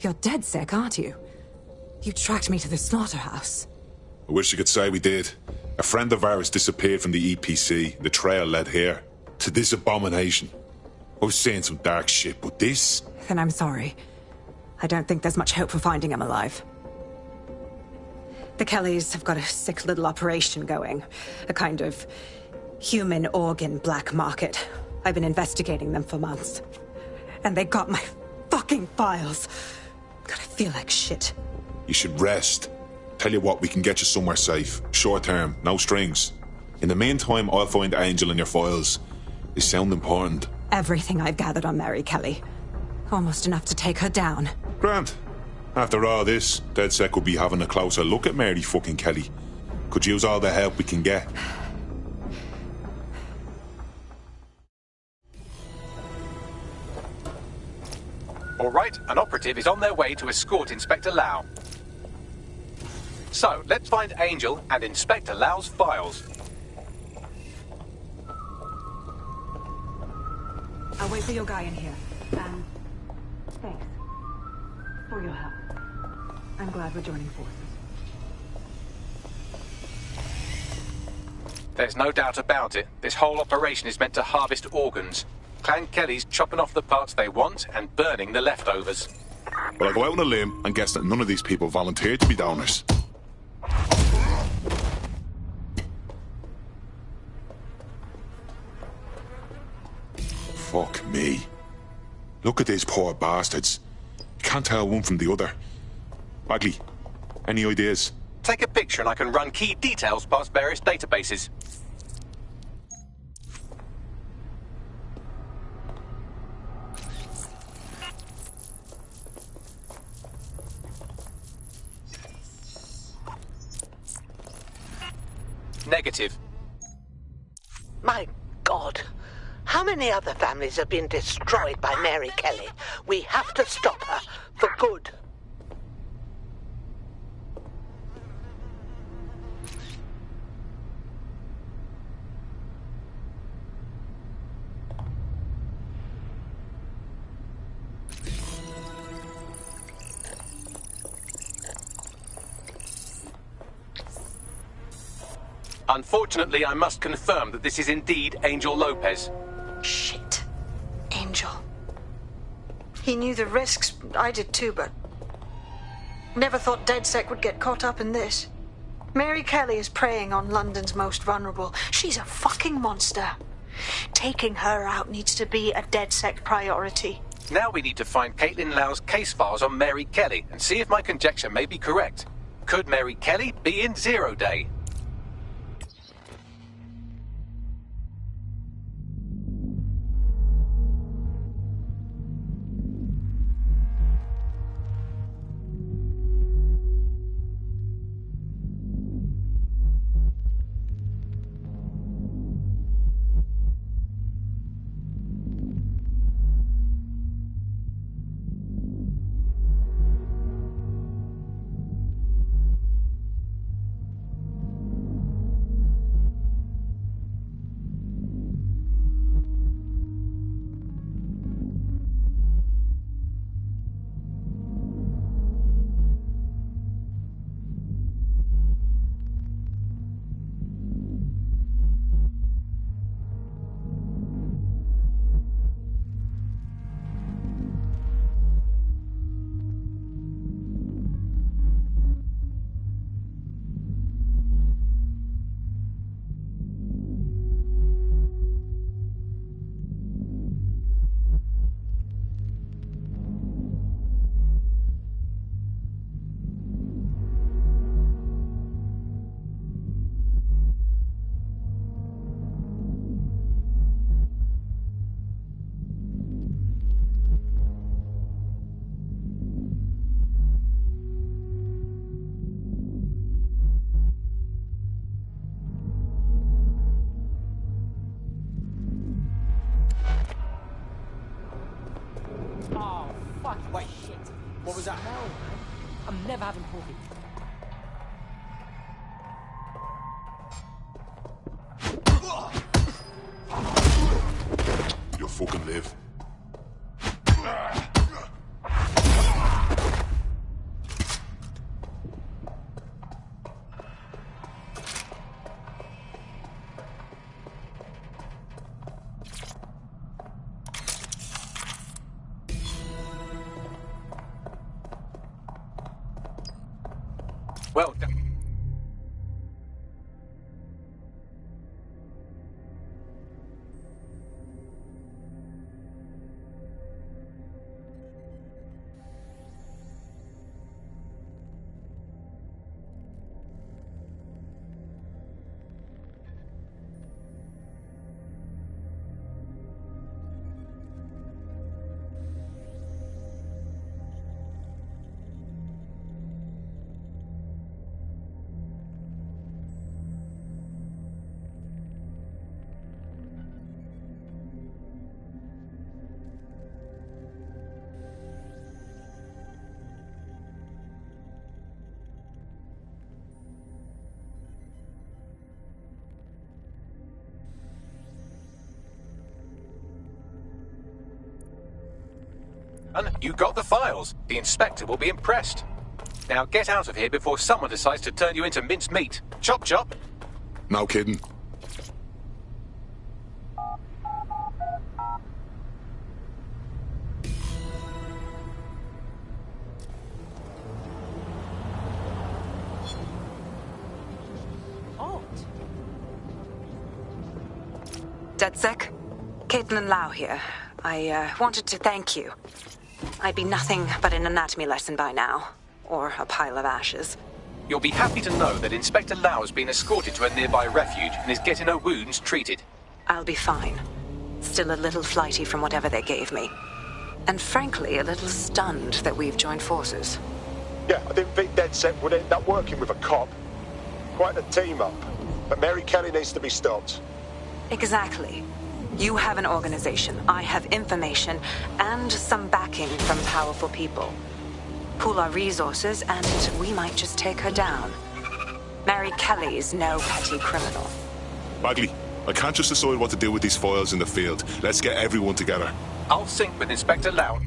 You're dead sick, aren't you? You tracked me to the slaughterhouse. I wish you could say we did. A friend of ours disappeared from the EPC. The trail led here. To this abomination. I was saying some dark shit, but this... Then I'm sorry. I don't think there's much hope for finding him alive. The Kellys have got a sick little operation going. A kind of human organ black market. I've been investigating them for months. And they got my fucking files. God, I feel like shit. You should rest. Tell you what, we can get you somewhere safe. Short term, no strings. In the meantime, I'll find Angel in your files. They sound important. Everything I've gathered on Mary Kelly. Almost enough to take her down. Grant. After all this, DedSec will be having a closer look at Mary fucking Kelly. Could use all the help we can get. All right, an operative is on their way to escort Inspector Lau. So, let's find Angel and Inspector Lau's files. I'll wait for your guy in here. And thanks for your help. I'm glad we're joining forces. There's no doubt about it. This whole operation is meant to harvest organs. Clan Kelly's chopping off the parts they want and burning the leftovers. Well, I go out on a limb and guess that none of these people volunteered to be donors. Fuck me. Look at these poor bastards. Can't tell one from the other. Bagley, any ideas? Take a picture and I can run key details past various databases. Negative. My God. How many other families have been destroyed by Mary Kelly? We have to stop her for good. Unfortunately, I must confirm that this is indeed Angel Lopez. Shit. Angel. He knew the risks. I did too, but... never thought DedSec would get caught up in this. Mary Kelly is preying on London's most vulnerable. She's a fucking monster. Taking her out needs to be a DedSec priority. Now we need to find Caitlin Lau's case files on Mary Kelly and see if my conjecture may be correct. Could Mary Kelly be in Zero Day? Wait, shit. What was that? No, man. I'm never having coffee. You'll fucking live. Well done. And you got the files. The inspector will be impressed. Now get out of here before someone decides to turn you into minced meat. Chop chop. No kidding. DedSec? Caitlin Lau here. I wanted to thank you. I'd be nothing but an anatomy lesson by now. Or a pile of ashes. You'll be happy to know that Inspector Lau has been escorted to a nearby refuge and is getting her wounds treated. I'll be fine. Still a little flighty from whatever they gave me. And frankly, a little stunned that we've joined forces. Yeah, I didn't think DedSec would end up working with a cop. Quite a team-up. But Mary Kelly needs to be stopped. Exactly. You have an organization, I have information, and some backing from powerful people. Pool our resources, and we might just take her down. Mary Kelly's no petty criminal. Bagley, I can't just decide what to do with these files in the field. Let's get everyone together. I'll sync with Inspector Lau.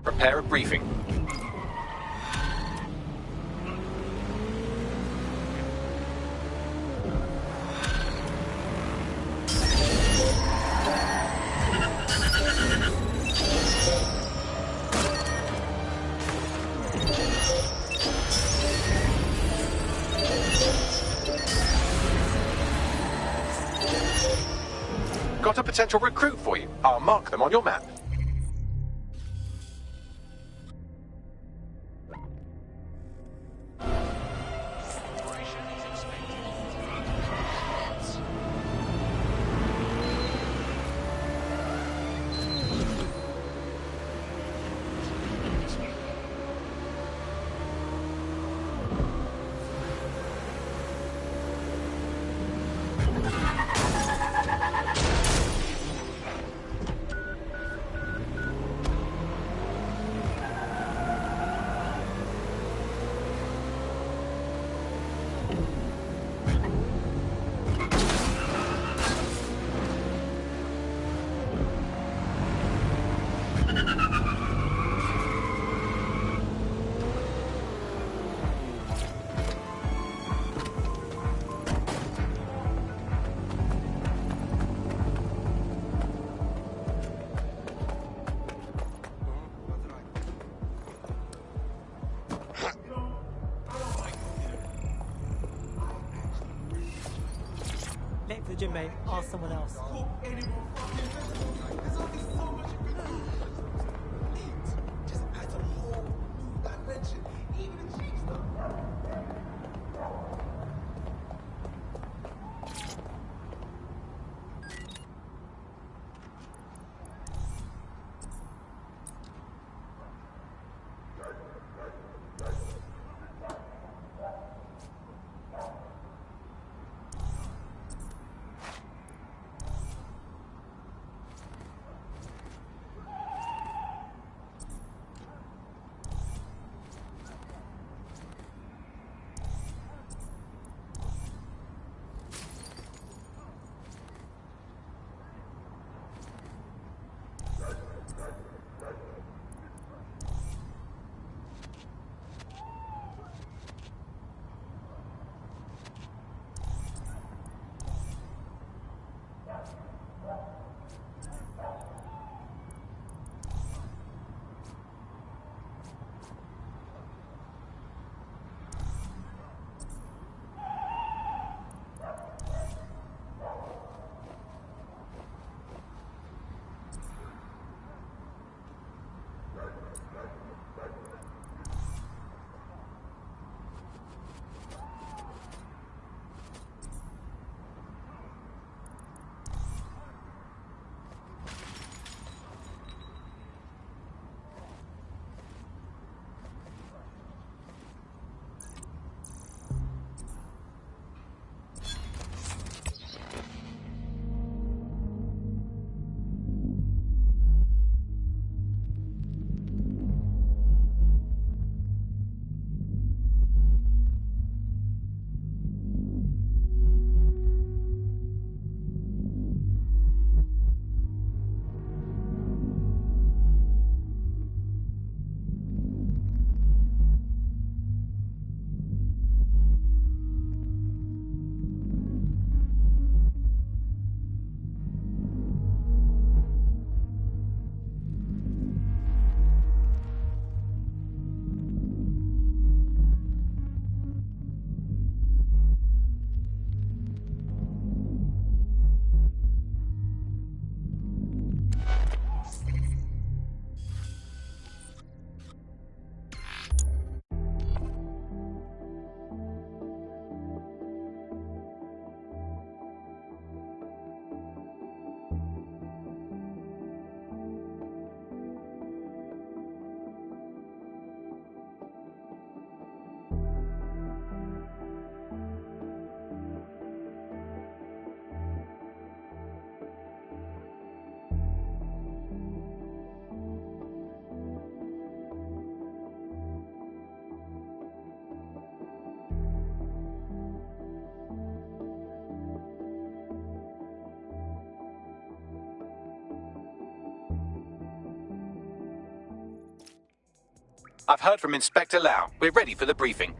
Prepare a briefing. Got a potential recruit for you. I'll mark them on your map. Late for the gym, mate. Ask someone else. I've heard from Inspector Lau. We're ready for the briefing.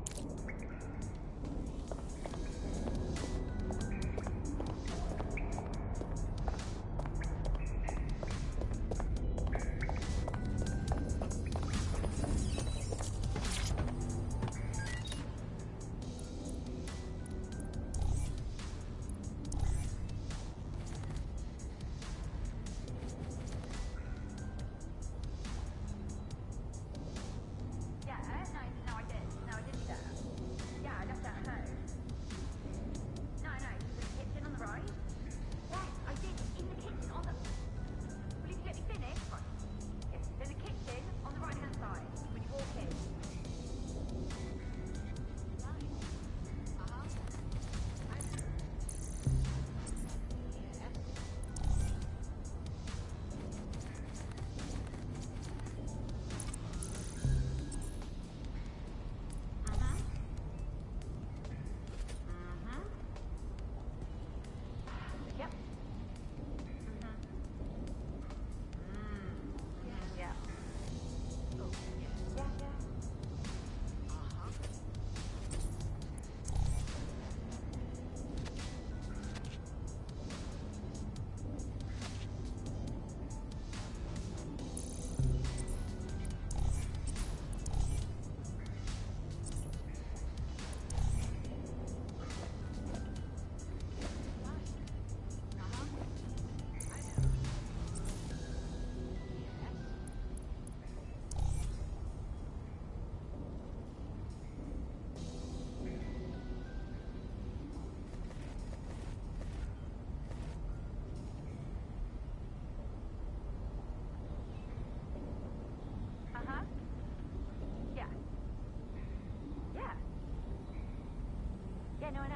Yeah, no, I know.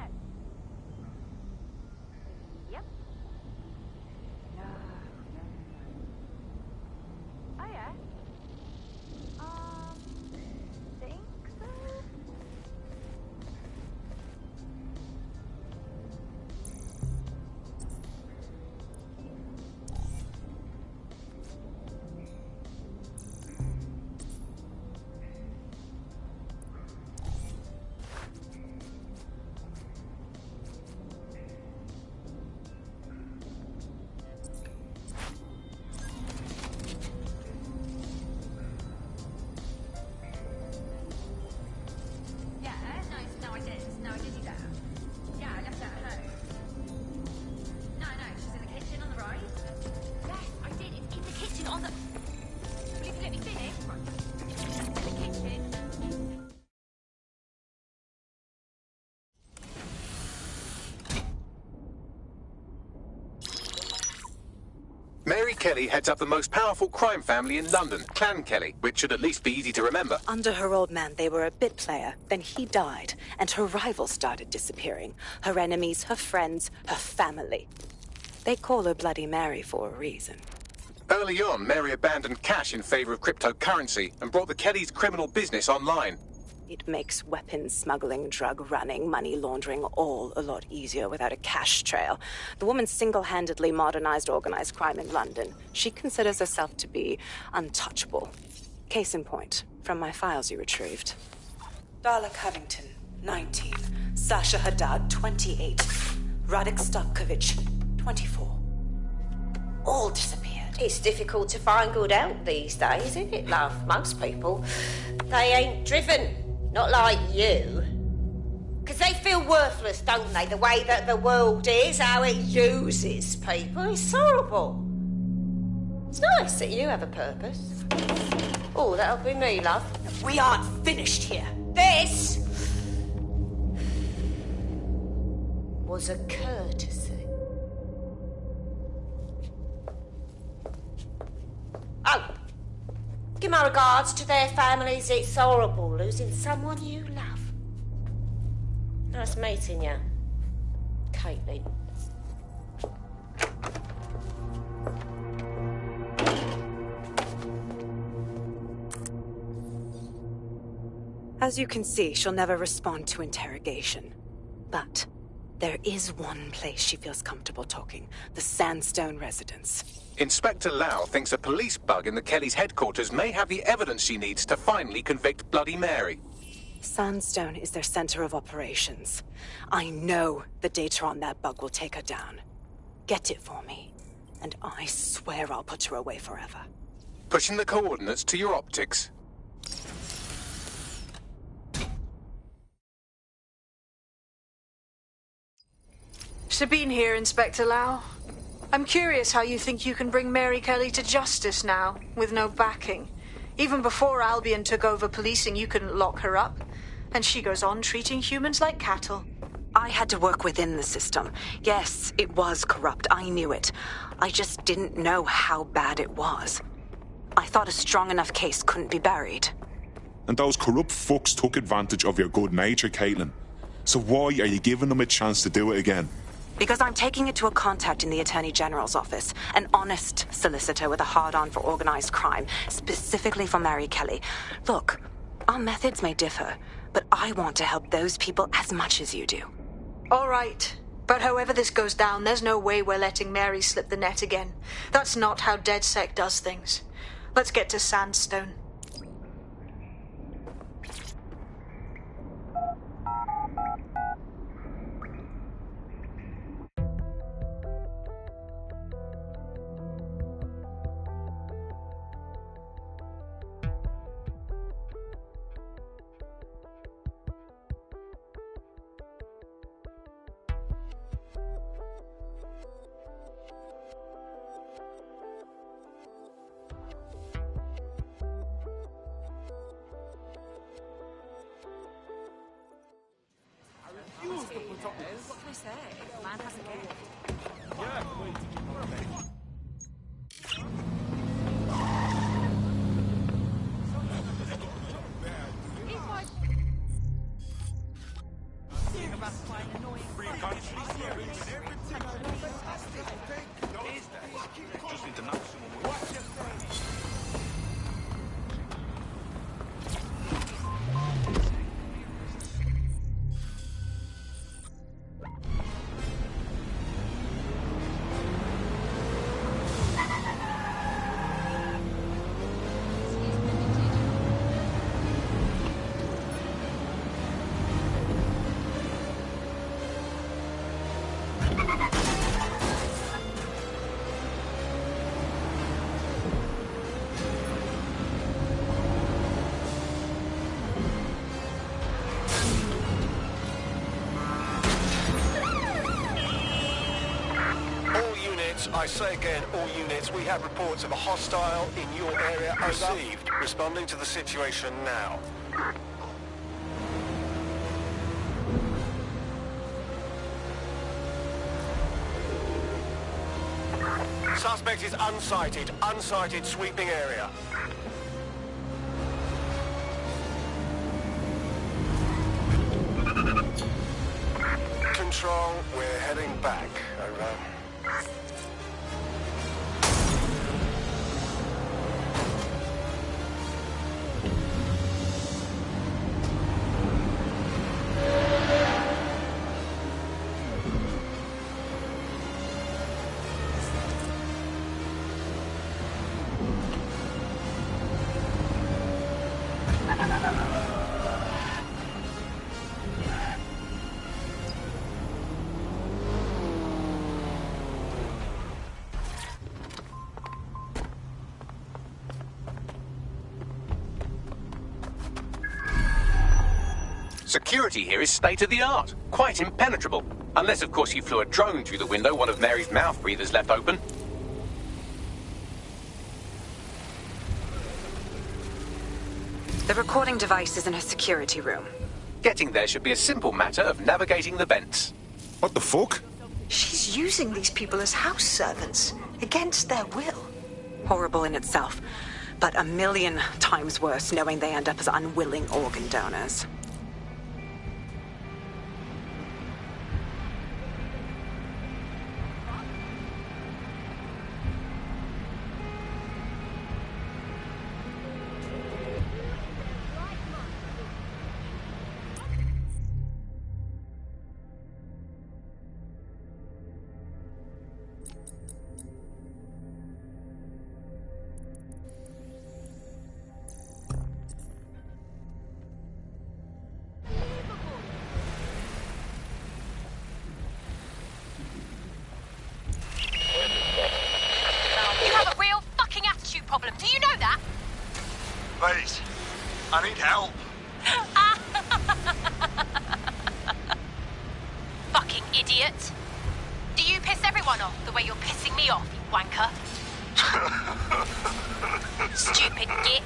Yep. Oh, yeah. Think so? Mary Kelly heads up the most powerful crime family in London, Clan Kelly, which should at least be easy to remember. Under her old man, they were a bit player. Then he died, and her rivals started disappearing. Her enemies, her friends, her family. They call her Bloody Mary for a reason. Early on, Mary abandoned cash in favor of cryptocurrency and brought the Kellys' criminal business online. It makes weapons smuggling, drug running, money laundering all a lot easier without a cash trail. The woman single-handedly modernized organized crime in London. She considers herself to be untouchable. Case in point, from my files you retrieved. Darla Covington, 19. Sasha Haddad, 28. Radek Stavkovich, 24. All disappeared. It's difficult to find good help these days, isn't it, love? Most people, they ain't driven. Not like you. Because they feel worthless, don't they? The way that the world is, how it uses people. It's horrible. It's nice that you have a purpose. Oh, that'll be me, love. We aren't finished here. This was a courtesy. Oh, give my regards to their families. It's horrible losing someone you love. Nice meeting you, Caitlin. As you can see, she'll never respond to interrogation. But There is one place she feels comfortable talking. The Sandstone residence. Inspector Lau thinks a police bug in the Kelly's headquarters may have the evidence she needs to finally convict Bloody Mary. Sandstone is their center of operations. I know the data on that bug will take her down. Get it for me, and I swear I'll put her away forever. Pushing the coordinates to your optics. Sabine here, Inspector Lau. I'm curious how you think you can bring Mary Kelly to justice now, with no backing. Even before Albion took over policing, you couldn't lock her up. And she goes on treating humans like cattle. I had to work within the system. Yes, it was corrupt. I knew it. I just didn't know how bad it was. I thought a strong enough case couldn't be buried. And those corrupt fucks took advantage of your good nature, Caitlin. So why are you giving them a chance to do it again? Because I'm taking it to a contact in the Attorney General's office. An honest solicitor with a hard-on for organized crime, specifically for Mary Kelly. Look, our methods may differ, but I want to help those people as much as you do. All right. But however this goes down, there's no way we're letting Mary slip the net again. That's not how DedSec does things. Let's get to Sandstone. What can I say? Man has a game. I say again, all units, we have reports of a hostile in your area. Received. Responding to the situation now. Suspect is unsighted. Unsighted sweeping area. Control, we're heading back. Over. Security here is state-of-the-art, quite impenetrable. Unless, of course, you flew a drone through the window one of Mary's mouth breathers left open. The recording device is in her security room. Getting there should be a simple matter of navigating the vents. What the fuck? She's using these people as house servants, against their will. Horrible in itself, but a million times worse knowing they end up as unwilling organ donors. everyone off the way you're pissing me off, you wanker. Stupid git.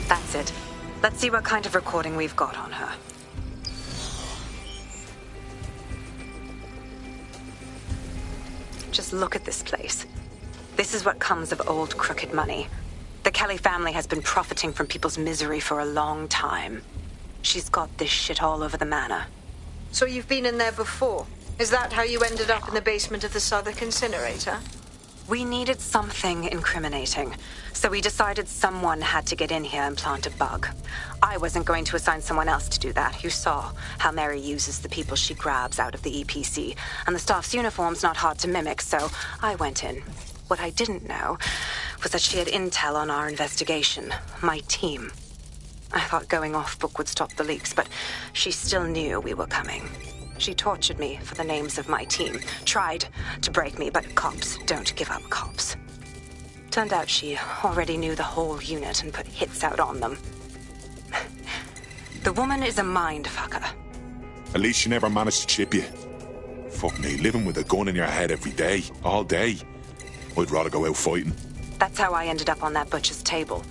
That's it. Let's see what kind of recording we've got on her. Just look at this place. This is what comes of old crooked money. The Kelly family has been profiting from people's misery for a long time. She's got this shit all over the manor. So you've been in there before? Is that how you ended up in the basement of the Southwark incinerator? We needed something incriminating, so we decided someone had to get in here and plant a bug. I wasn't going to assign someone else to do that. You saw how Mary uses the people she grabs out of the EPC, and the staff's uniform's not hard to mimic, so I went in. What I didn't know was that she had intel on our investigation, my team. I thought going off book would stop the leaks, but she still knew we were coming. She tortured me for the names of my team, tried to break me, but cops don't give up cops. Turned out she already knew the whole unit and put hits out on them. The woman is a mind-fucker. At least she never managed to chip you. Fuck me, living with a gun in your head every day, all day. I'd rather go out fighting. That's how I ended up on that butcher's table.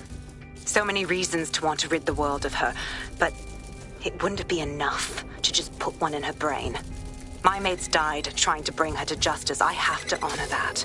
So many reasons to want to rid the world of her, but it wouldn't be enough to just put one in her brain. My mates died trying to bring her to justice. I have to honor that.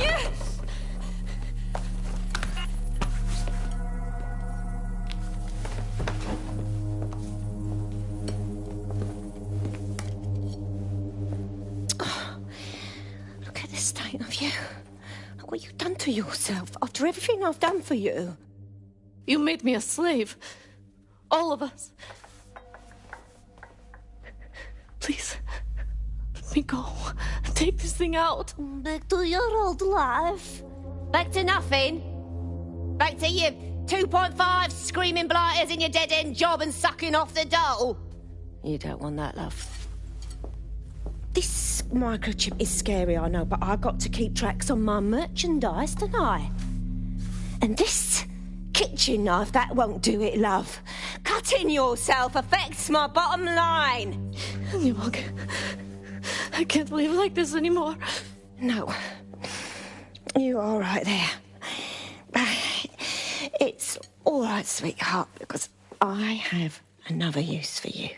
Yes! Oh, look at the state of you. Look what you've done to yourself after everything I've done for you. You made me a slave. All of us. Please, let me go. Take this thing out. Back to your old life. Back to nothing. Back to you 2.5 screaming blighters in your dead-end job and sucking off the dole. You don't want that, love. This microchip is scary, I know, but I got to keep tracks on my merchandise, don't I? And this kitchen knife, that won't do it, love. Cutting yourself affects my bottom line. I can't live like this anymore. No. You're all right there. It's all right, sweetheart, because I have another use for you.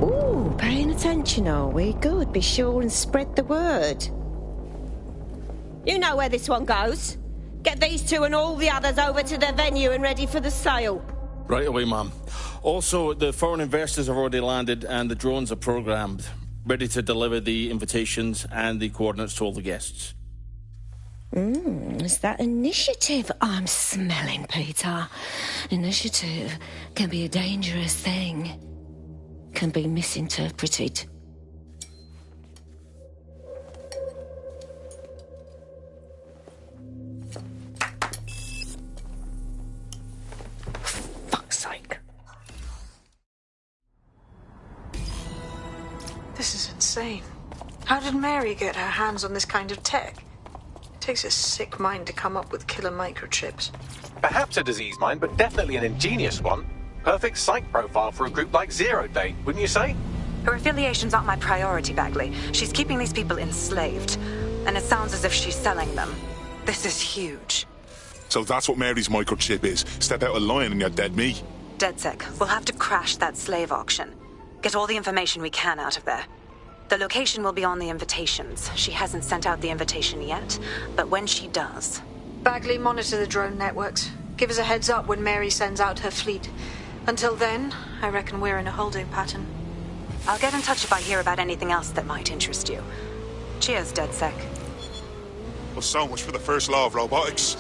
Ooh, paying attention, are we? Good. Be sure and spread the word. You know where this one goes. Get these two and all the others over to their venue and ready for the sale. Right away, Mom. Also, the foreign investors have already landed and the drones are programmed, ready to deliver the invitations and the coordinates to all the guests. It's that initiative I'm smelling, Peter. Initiative can be a dangerous thing. Can be misinterpreted. Fuck's sake. This is insane. How did Mary get her hands on this kind of tech? It takes a sick mind to come up with killer microchips. Perhaps a disease mind, but definitely an ingenious one. Perfect psych profile for a group like Zero Day, wouldn't you say? Her affiliations aren't my priority, Bagley. She's keeping these people enslaved. And it sounds as if she's selling them. This is huge. So that's what Mary's microchip is. Step out of line and you're dead meat. DedSec, we'll have to crash that slave auction. Get all the information we can out of there. The location will be on the invitations. She hasn't sent out the invitation yet, but when she does... Bagley, monitor the drone networks. Give us a heads up when Mary sends out her fleet. Until then, I reckon we're in a holding pattern. I'll get in touch if I hear about anything else that might interest you. Cheers, DedSec. Well, so much for the first law of robotics.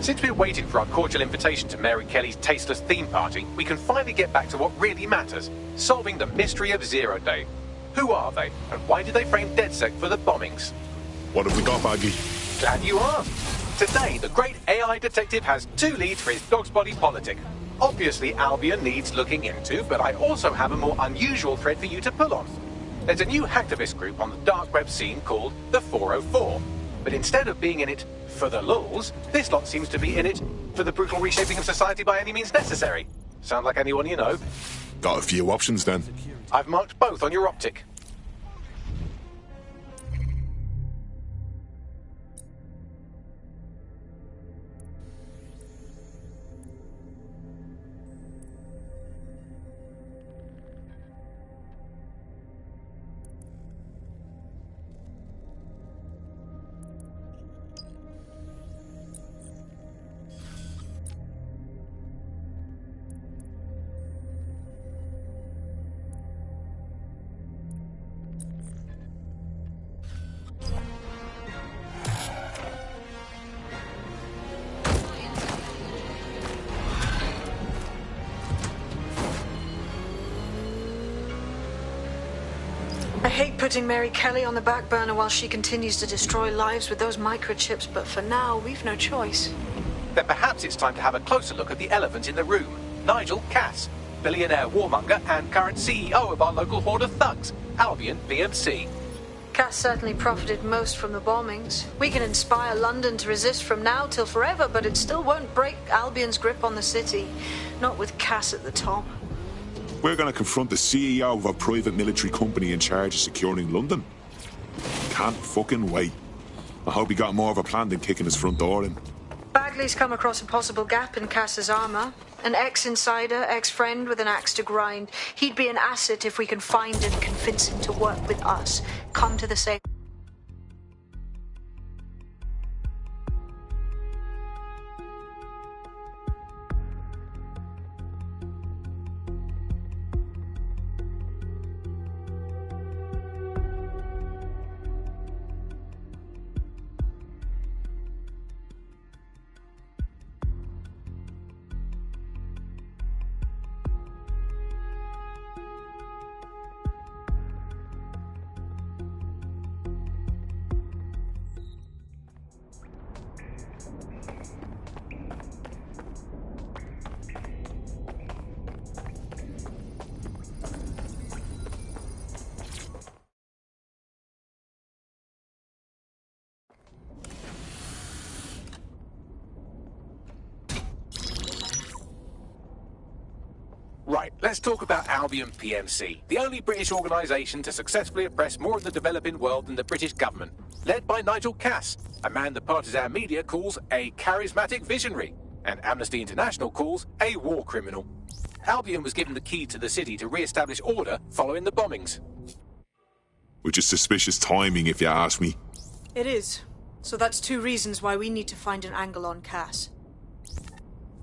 Since we're waiting for our cordial invitation to Mary Kelly's tasteless theme party, we can finally get back to what really matters, solving the mystery of Zero Day. Who are they, and why did they frame DedSec for the bombings? What have we got, Baggy? Glad you asked. Today, the great AI detective has 2 leads for his dog's body politic. Obviously, Albion needs looking into, but I also have a more unusual thread for you to pull on. There's a new hacktivist group on the dark web scene called the 404. But instead of being in it for the lulz, this lot seems to be in it for the brutal reshaping of society by any means necessary. Sound like anyone you know? Got a few options then. I've marked both on your optic. I hate putting Mary Kelly on the back burner while she continues to destroy lives with those microchips, but for now, we've no choice. Then perhaps it's time to have a closer look at the elephant in the room. Nigel Cass, billionaire warmonger and current CEO of our local horde of thugs, Albion PMC. Cass certainly profited most from the bombings. We can inspire London to resist from now till forever, but it still won't break Albion's grip on the city. Not with Cass at the top. We're going to confront the CEO of a private military company in charge of securing London. Can't fucking wait. I hope he got more of a plan than kicking his front door in. Bagley's come across a possible gap in Cass's armor. An ex-insider, ex-friend with an axe to grind. He'd be an asset if we can find and convince him to work with us. Come to the safe. Right, let's talk about Albion PMC, the only British organisation to successfully oppress more of the developing world than the British government, led by Nigel Cass, a man the partisan media calls a charismatic visionary, and Amnesty International calls a war criminal. Albion was given the key to the city to re-establish order following the bombings. Which is suspicious timing, if you ask me. It is. So that's 2 reasons why we need to find an angle on Cass.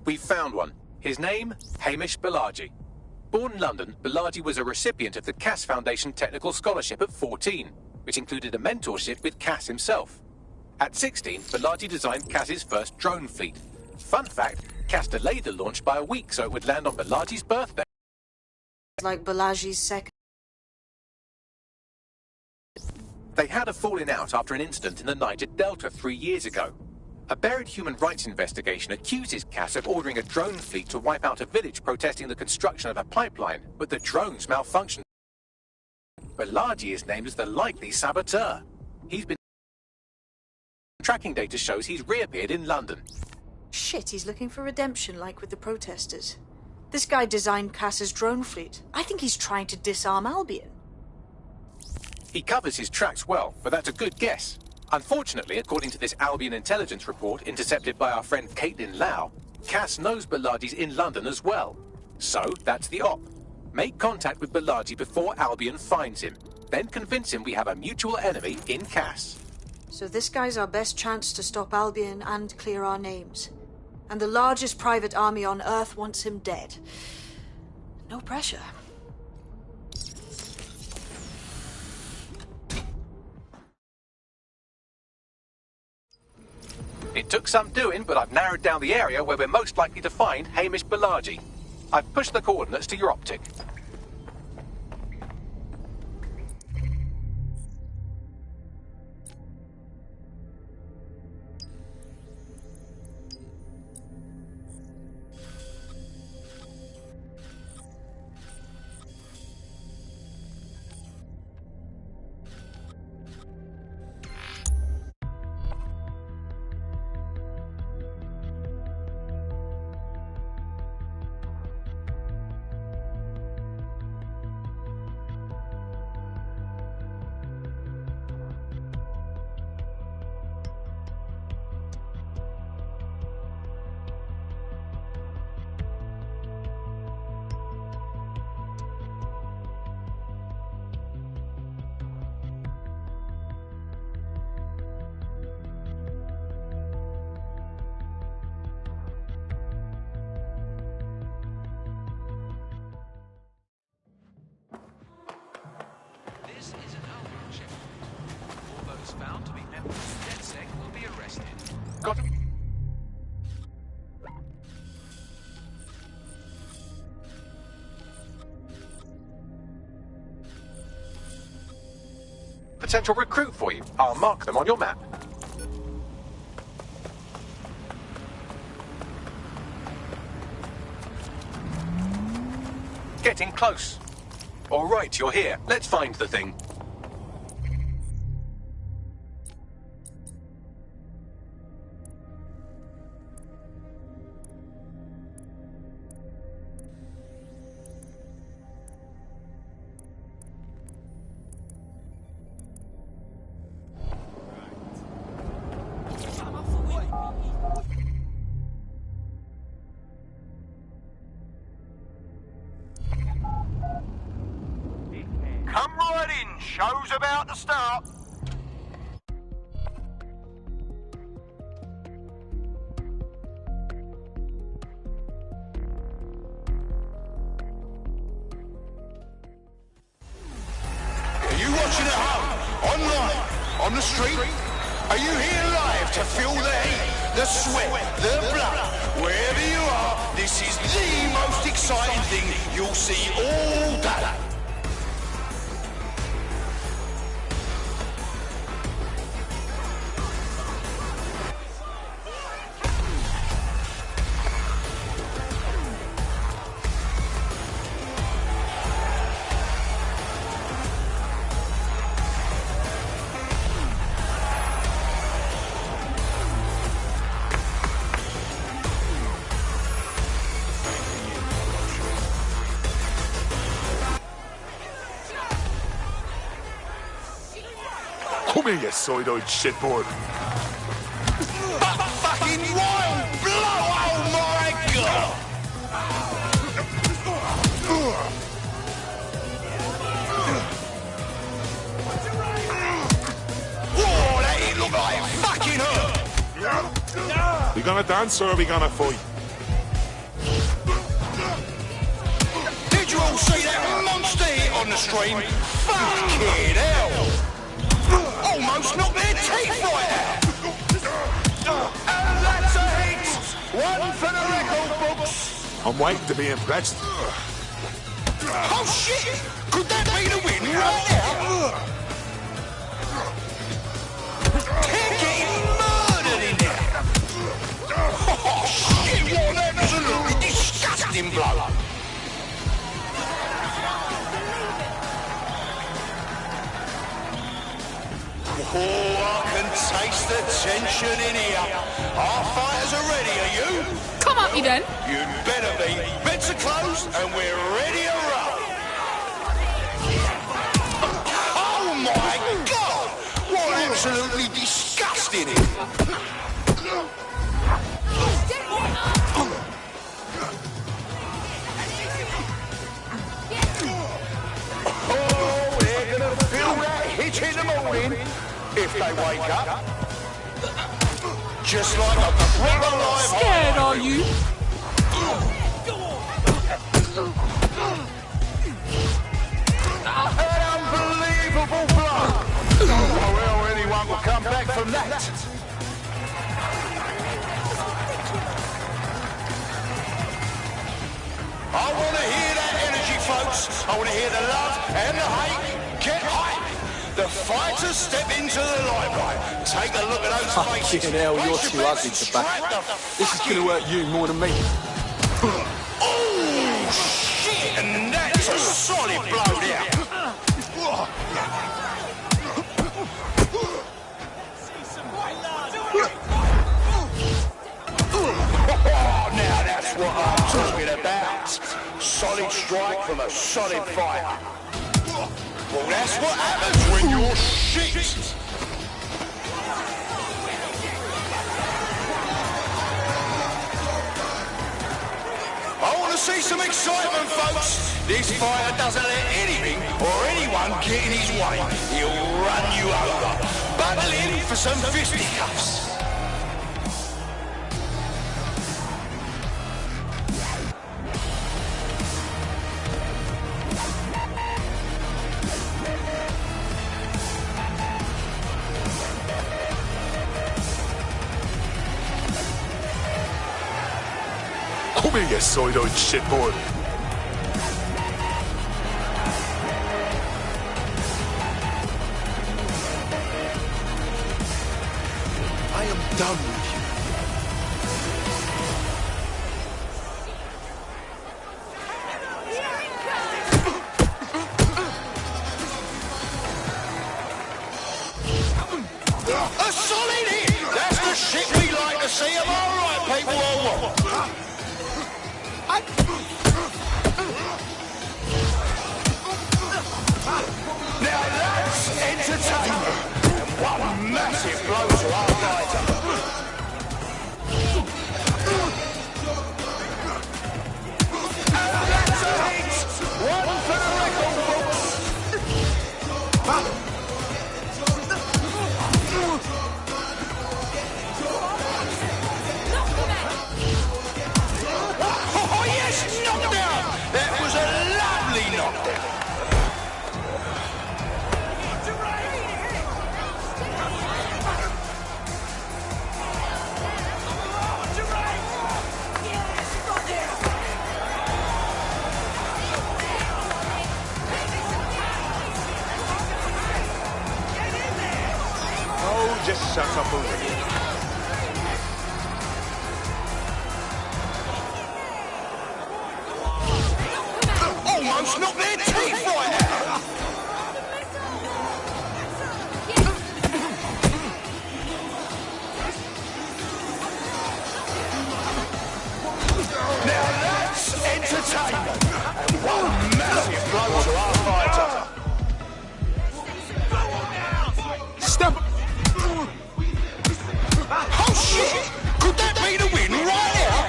We've found one. His name, Hamish Balaji. Born in London, Balaji was a recipient of the Cass Foundation Technical Scholarship at 14, which included a mentorship with Cass himself. At 16, Balaji designed Cass's first drone fleet. Fun fact, Cass delayed the launch by a week so it would land on Balaji's birthday. Like Balaji's second. They had a falling out after an incident in the Niger Delta 3 years ago. A buried human rights investigation accuses Cass of ordering a drone fleet to wipe out a village protesting the construction of a pipeline, but the drones malfunctioned. Balaji is named as the likely saboteur. He's been... Tracking data shows he's reappeared in London. Shit, he's looking for redemption like with the protesters. This guy designed Cass's drone fleet. I think he's trying to disarm Albion. He covers his tracks well, but that's a good guess. Unfortunately, according to this Albion intelligence report intercepted by our friend Caitlin Lau, Cass knows Balaji's in London as well. So, that's the op. Make contact with Balaji before Albion finds him. Then convince him we have a mutual enemy in Cass. So this guy's our best chance to stop Albion and clear our names. And the largest private army on Earth wants him dead. No pressure. It took some doing, but I've narrowed down the area where we're most likely to find Hamish Balaji. I've pushed the coordinates to your optic. Found to be members of DedSec will be arrested. Got him. Potential recruit for you. I'll mark them on your map. Getting close. All right, you're here. Let's find the thing. Come right in, show's about to start. Are you watching at home, online, on the street? Are you here live to feel the heat, the sweat, the blood? Wherever you are, this is the most exciting thing you'll see all day. Come here, you side-eyed shitboard. Fucking wild blow, oh my god! gonna dance or are we gonna fight? Did you all see that monster hit on the stream? Fucking hell! Almost knocked their teeth right out! And that's a hit! One for the record books! I'm waiting to be impressed. Oh shit! Could that be the win right now? They're getting murdered in there! Oh shit, what an absolutely disgusting blow! Oh, I can taste the tension in here. Our fighters are ready, are you? Come at me then. You'd better be. Beds are closed and we're ready to roll. Oh my God! What absolutely disgusting! Oh, they're gonna feel that hit in the morning if they wake up. Just like a proper live. Scared, are you? An unbelievable blow! Oh, well, anyone will come back from that. I want to hear that energy, folks. I want to hear the love and the hate. Get hype. The fighters step into the limelight. Take a look at those faces. Fucking hell, you're too ugly to back. This is going to hurt you more than me. Oh, shit! And that's a solid blow down. Oh, now that's what I'm talking about. Solid strike from a solid fighter. Well, that's what happens when you're shit. I want to see some excitement, folks. This fighter doesn't let anything or anyone get in his way. He'll run you over. Buckle in for some fisticuffs. Come here, you side-eyed shitboard. I am done with you. A solid hit! That's the shit we like to see. Am I right, people, or what? Now that's entertainment. And one massive blow to our fighter. And that's a hit! One for the record books. Oh yes, knockdown! That was a lovely knockdown. Oh, just shut up already. Almost knocked their teeth right out. Now that's entertainment. And one massive blow to our fighter. Step. Oh shit! Could that be the win right now?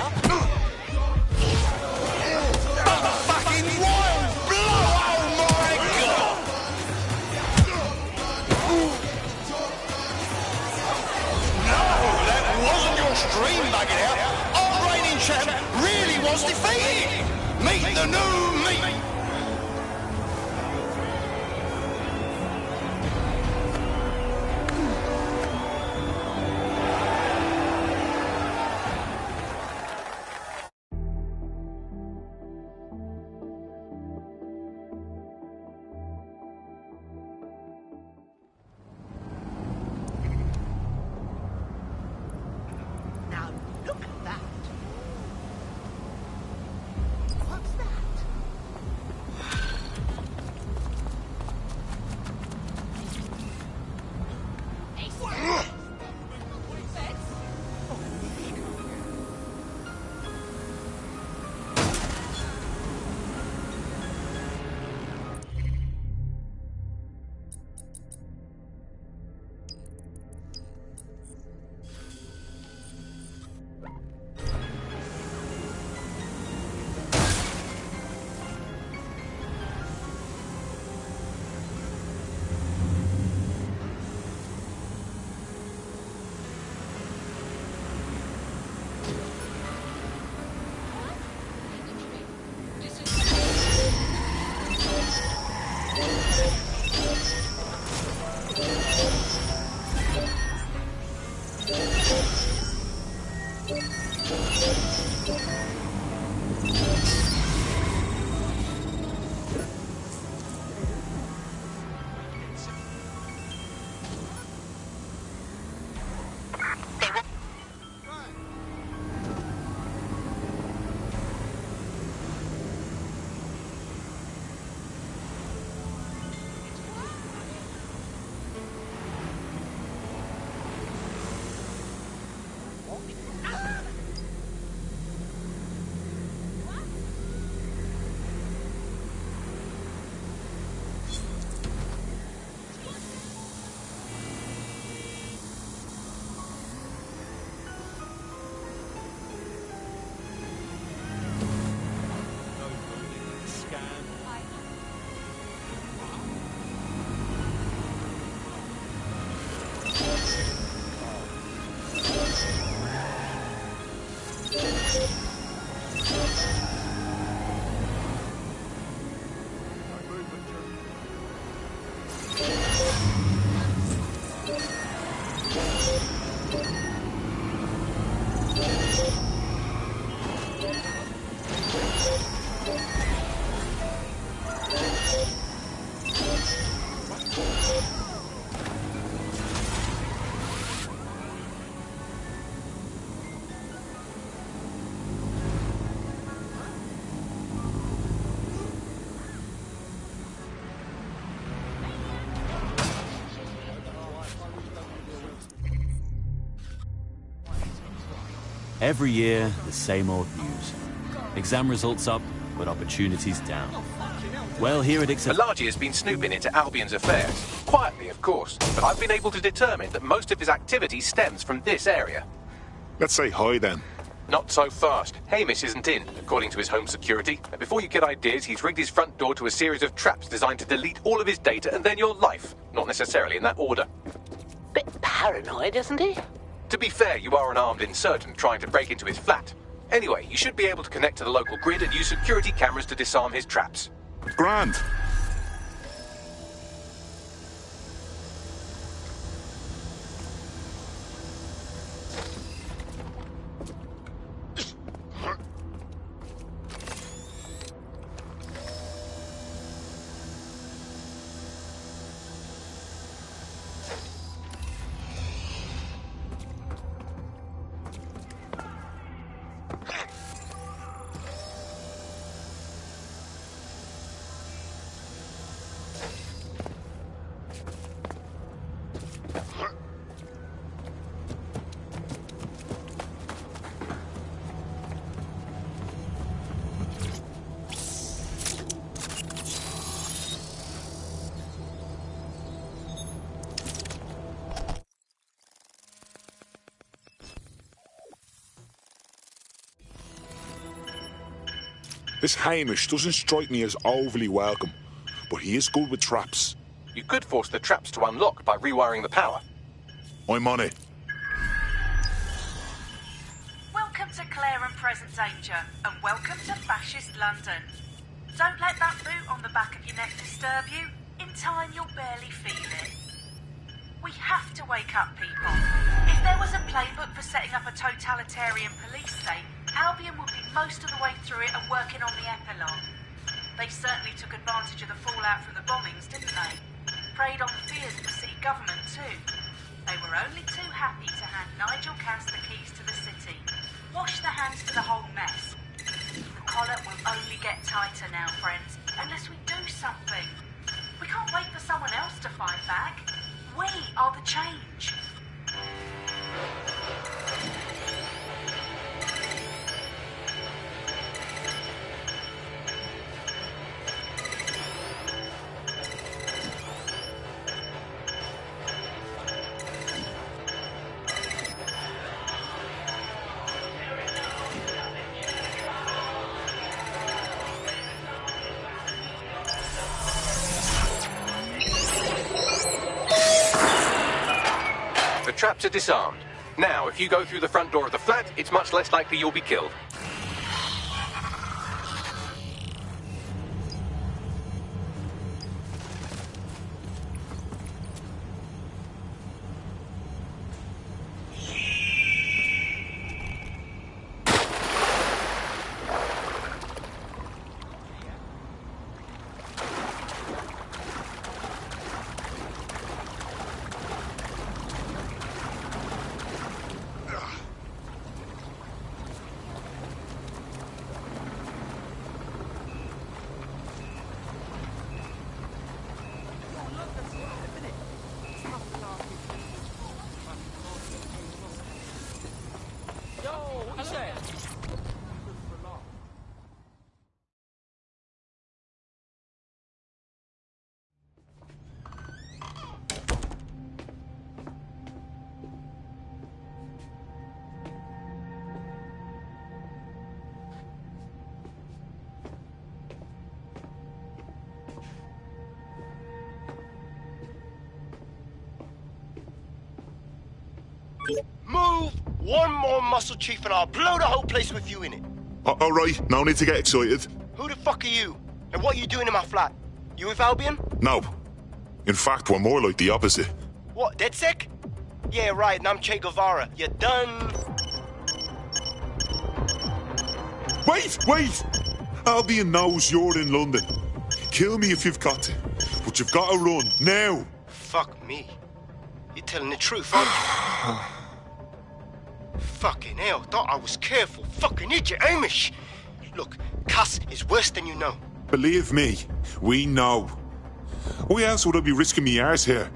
A fucking wild blow Every year, the same old news. Exam results up, but opportunities down. Well, here at Malaji has been snooping into Albion's affairs. Quietly, of course, but I've been able to determine that most of his activity stems from this area. Let's say hi then. Not so fast. Hamish isn't in, according to his home security. And before you get ideas, he's rigged his front door to a series of traps designed to delete all of his data and then your life. Not necessarily in that order. Bit paranoid, isn't he? To be fair, you are an armed insurgent trying to break into his flat. Anyway, you should be able to connect to the local grid and use security cameras to disarm his traps. Grand. This Hamish doesn't strike me as overly welcome, but he is good with traps. You could force the traps to unlock by rewiring the power. I'm on it. Welcome to Claire and Present Danger, and welcome to Fascist London. Don't let that boot on the back of your neck disturb you. In time, you'll barely feel it. We have to wake up people. If there was a playbook for setting up a totalitarian police state, Albion would be most of the way through it and working on the epilogue. They certainly took advantage of the fallout from the bombings, didn't they? Preyed on the fears of the city government too. They were only too happy to hand Nigel Cass the keys to the city. Wash their hands to the whole mess. The collar will only get tighter now, friends, unless we do something. We can't wait for someone else to fight back. We are the change. The traps are disarmed. Now, if you go through the front door of the flat, it's much less likely you'll be killed. Move one more muscle, Chief, and I'll blow the whole place with you in it. All right, no need to get excited. Who the fuck are you? And what are you doing in my flat? You with Albion? No. In fact, we're more like the opposite. What, DedSec? Yeah, right, and I'm Che Guevara. You done? Wait! Albion knows you're in London. Kill me if you've got to, but you've got to run, now. Fuck me. You're telling the truth, aren't you? Fucking hell, thought I was careful. Fucking idiot, Hamish. Look, Cass is worse than you know. Believe me, we know. Why else would I be risking me arse here?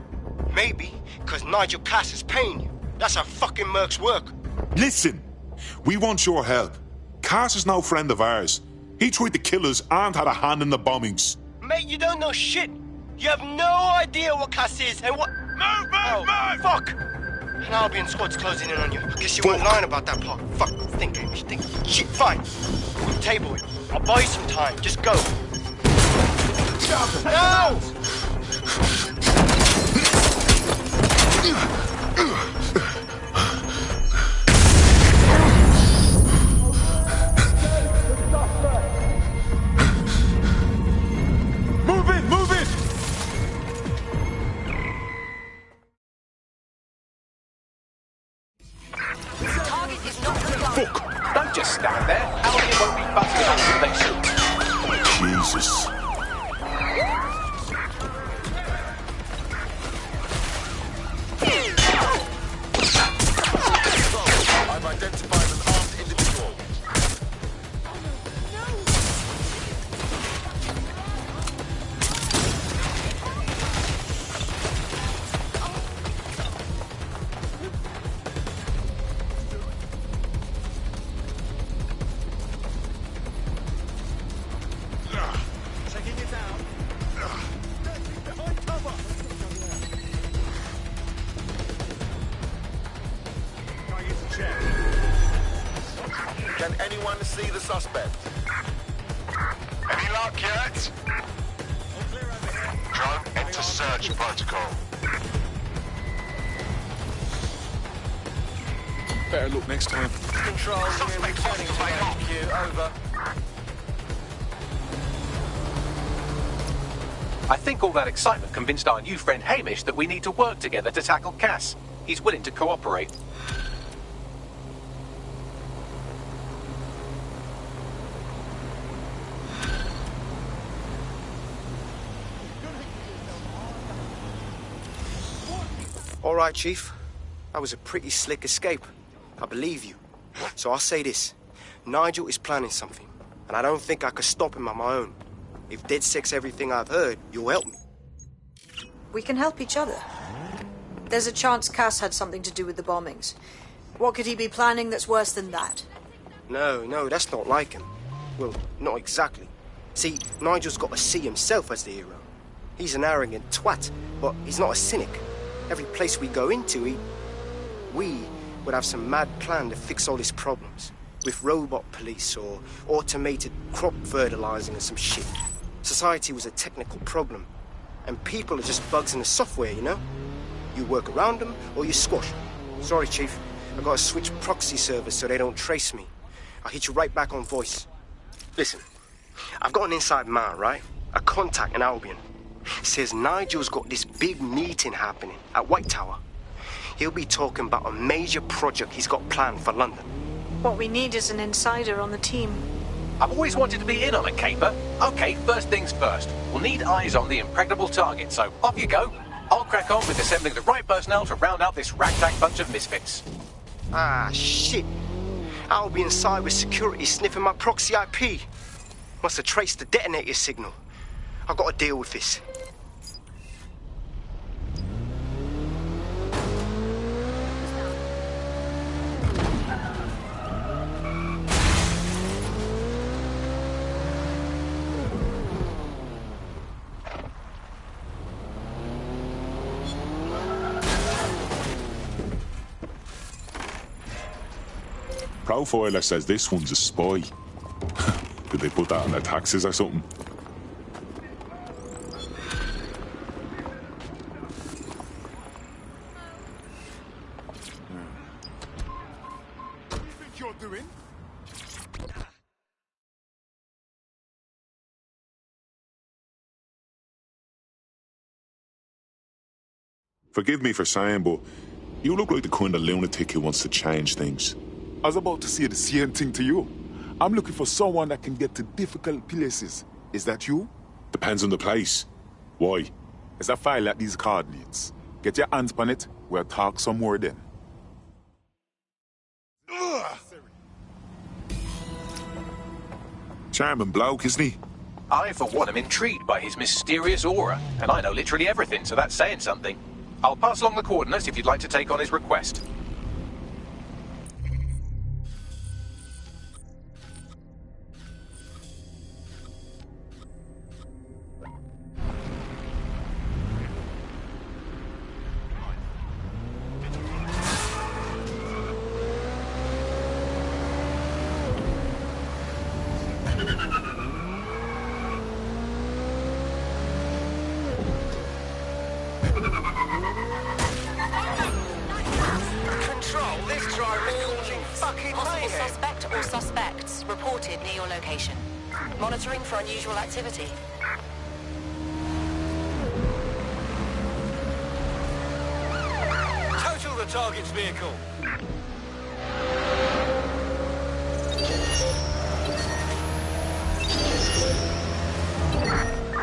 Maybe because Nigel Cass is paying you. That's how fucking mercs work. Listen, We want your help. Cass is no friend of ours. He tried to kill us and had a hand in the bombings. Mate, you don't know shit. You have no idea what Cass is and what... Move! Fuck! An Albion squad's closing in on you. I guess you weren't lying about that part. Fuck, think, Hamish, think. Shit, fine. Table it. I'll buy you some time. Just go. No! Move it! Target is not required. Fuck! Don't just stand there. Albion won't be busted until they shoot. Jesus. I've identified an armed individual. Taking it down. Behind cover. Can anyone see the suspect? Any luck yet? Drone enter search protocol. Better look next time. Control, we're returning to HQ. Over. I think all that excitement convinced our new friend Hamish that we need to work together to tackle Cass. He's willing to cooperate. All right, Chief. That was a pretty slick escape. I believe you. So I'll say this. Nigel is planning something, and I don't think I could stop him on my own. If DedSec's everything I've heard, you'll help me. We can help each other. There's a chance Cass had something to do with the bombings. What could he be planning that's worse than that? No, that's not like him. Well, not exactly. See, Nigel's got to see himself as the hero. He's an arrogant twat, but he's not a cynic. Every place we go into, we would have some mad plan to fix all his problems. With robot police or automated crop fertilizing or some shit. Society was a technical problem. And people are just bugs in the software, you know? You work around them or you squash them. Sorry, Chief. I gotta switch proxy servers so they don't trace me. I'll hit you right back on voice. Listen, I've got an inside man, right? A contact in Albion. Says Nigel's got this big meeting happening at White Tower. He'll be talking about a major project he's got planned for London. What we need is an insider on the team. I've always wanted to be in on a caper. Okay, first things first. We'll need eyes on the impregnable target, so off you go. I'll crack on with assembling the right personnel to round out this ragtag bunch of misfits. Ah, shit. Albion cyber security sniffing my proxy IP. Must have traced the detonator signal. I've got to deal with this. Profiler says this one's a spy. Did they put that on their taxes or something? Forgive me for saying, but you look like the kind of lunatic who wants to change things. I was about to say the same thing to you. I'm looking for someone that can get to difficult places. Is that you? Depends on the place. Why? There's a file at these coordinates. Get your hands on it. We'll talk some more then. Charming bloke, isn't he? I, for one, am intrigued by his mysterious aura, and I know literally everything, so that's saying something. I'll pass along the coordinates if you'd like to take on his request. Possible suspect or suspects reported near your location. Monitoring for unusual activity. Total the target's vehicle.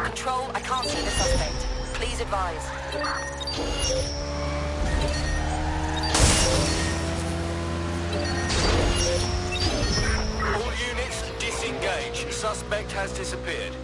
Control, I can't see the suspect. Please advise. All units, disengage. Suspect has disappeared.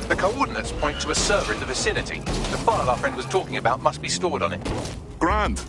The coordinates point to a server in the vicinity. The file our friend was talking about must be stored on it. Grand.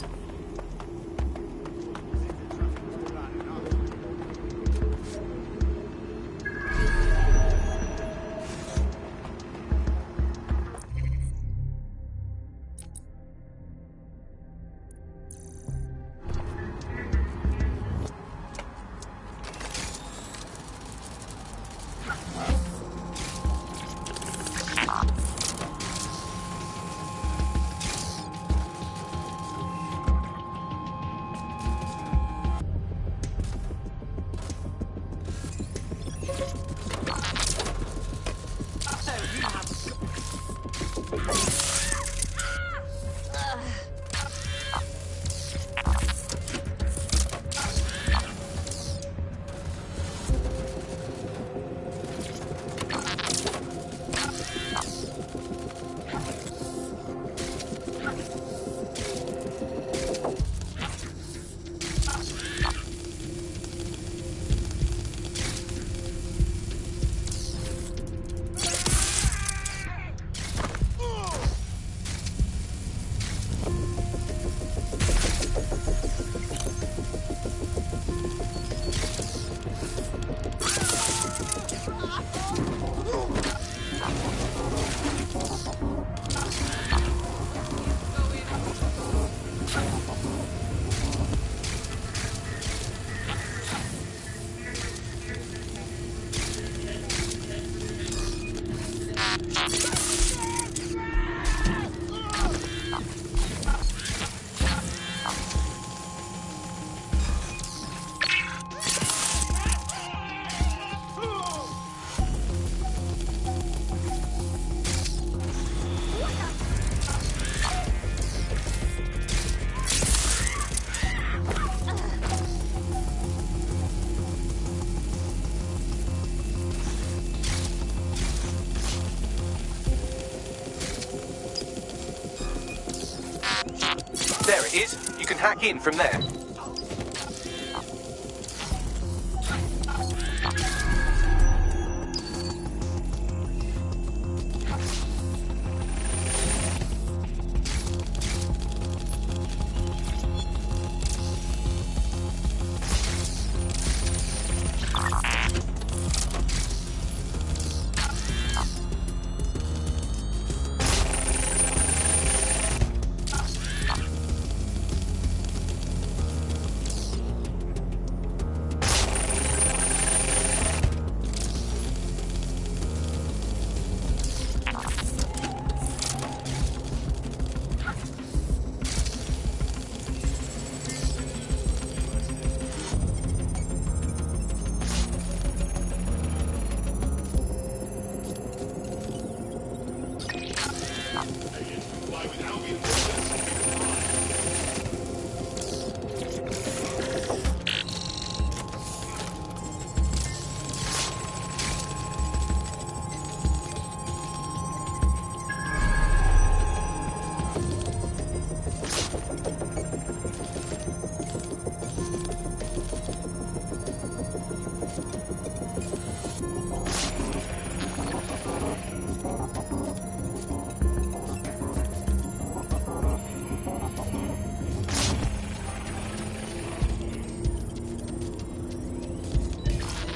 it is, you can hack in from there.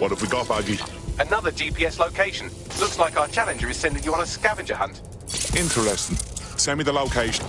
What have we got, Baggy? Another GPS location. Looks like our Challenger is sending you on a scavenger hunt. Interesting. Send me the location.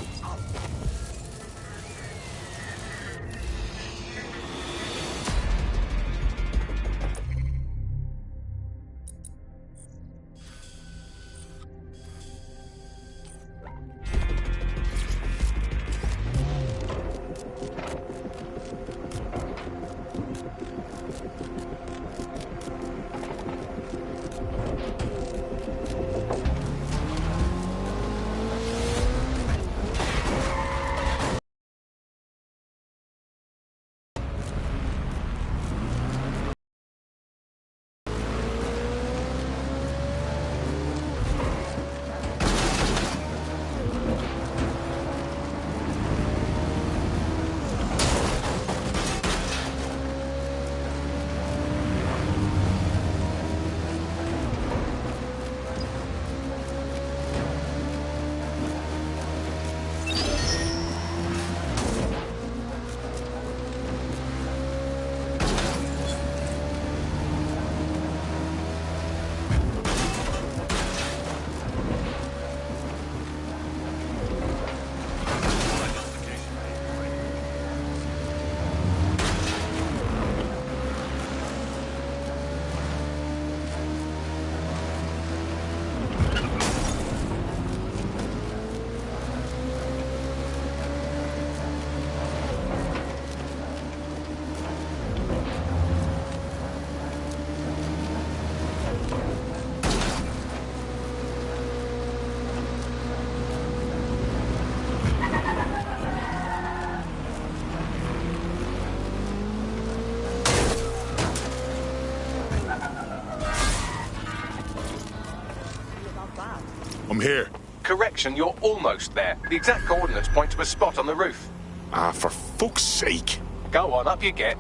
I'm here. Correction, you're almost there. The exact coordinates point to a spot on the roof. Ah, for fuck's sake. Go on, up you get.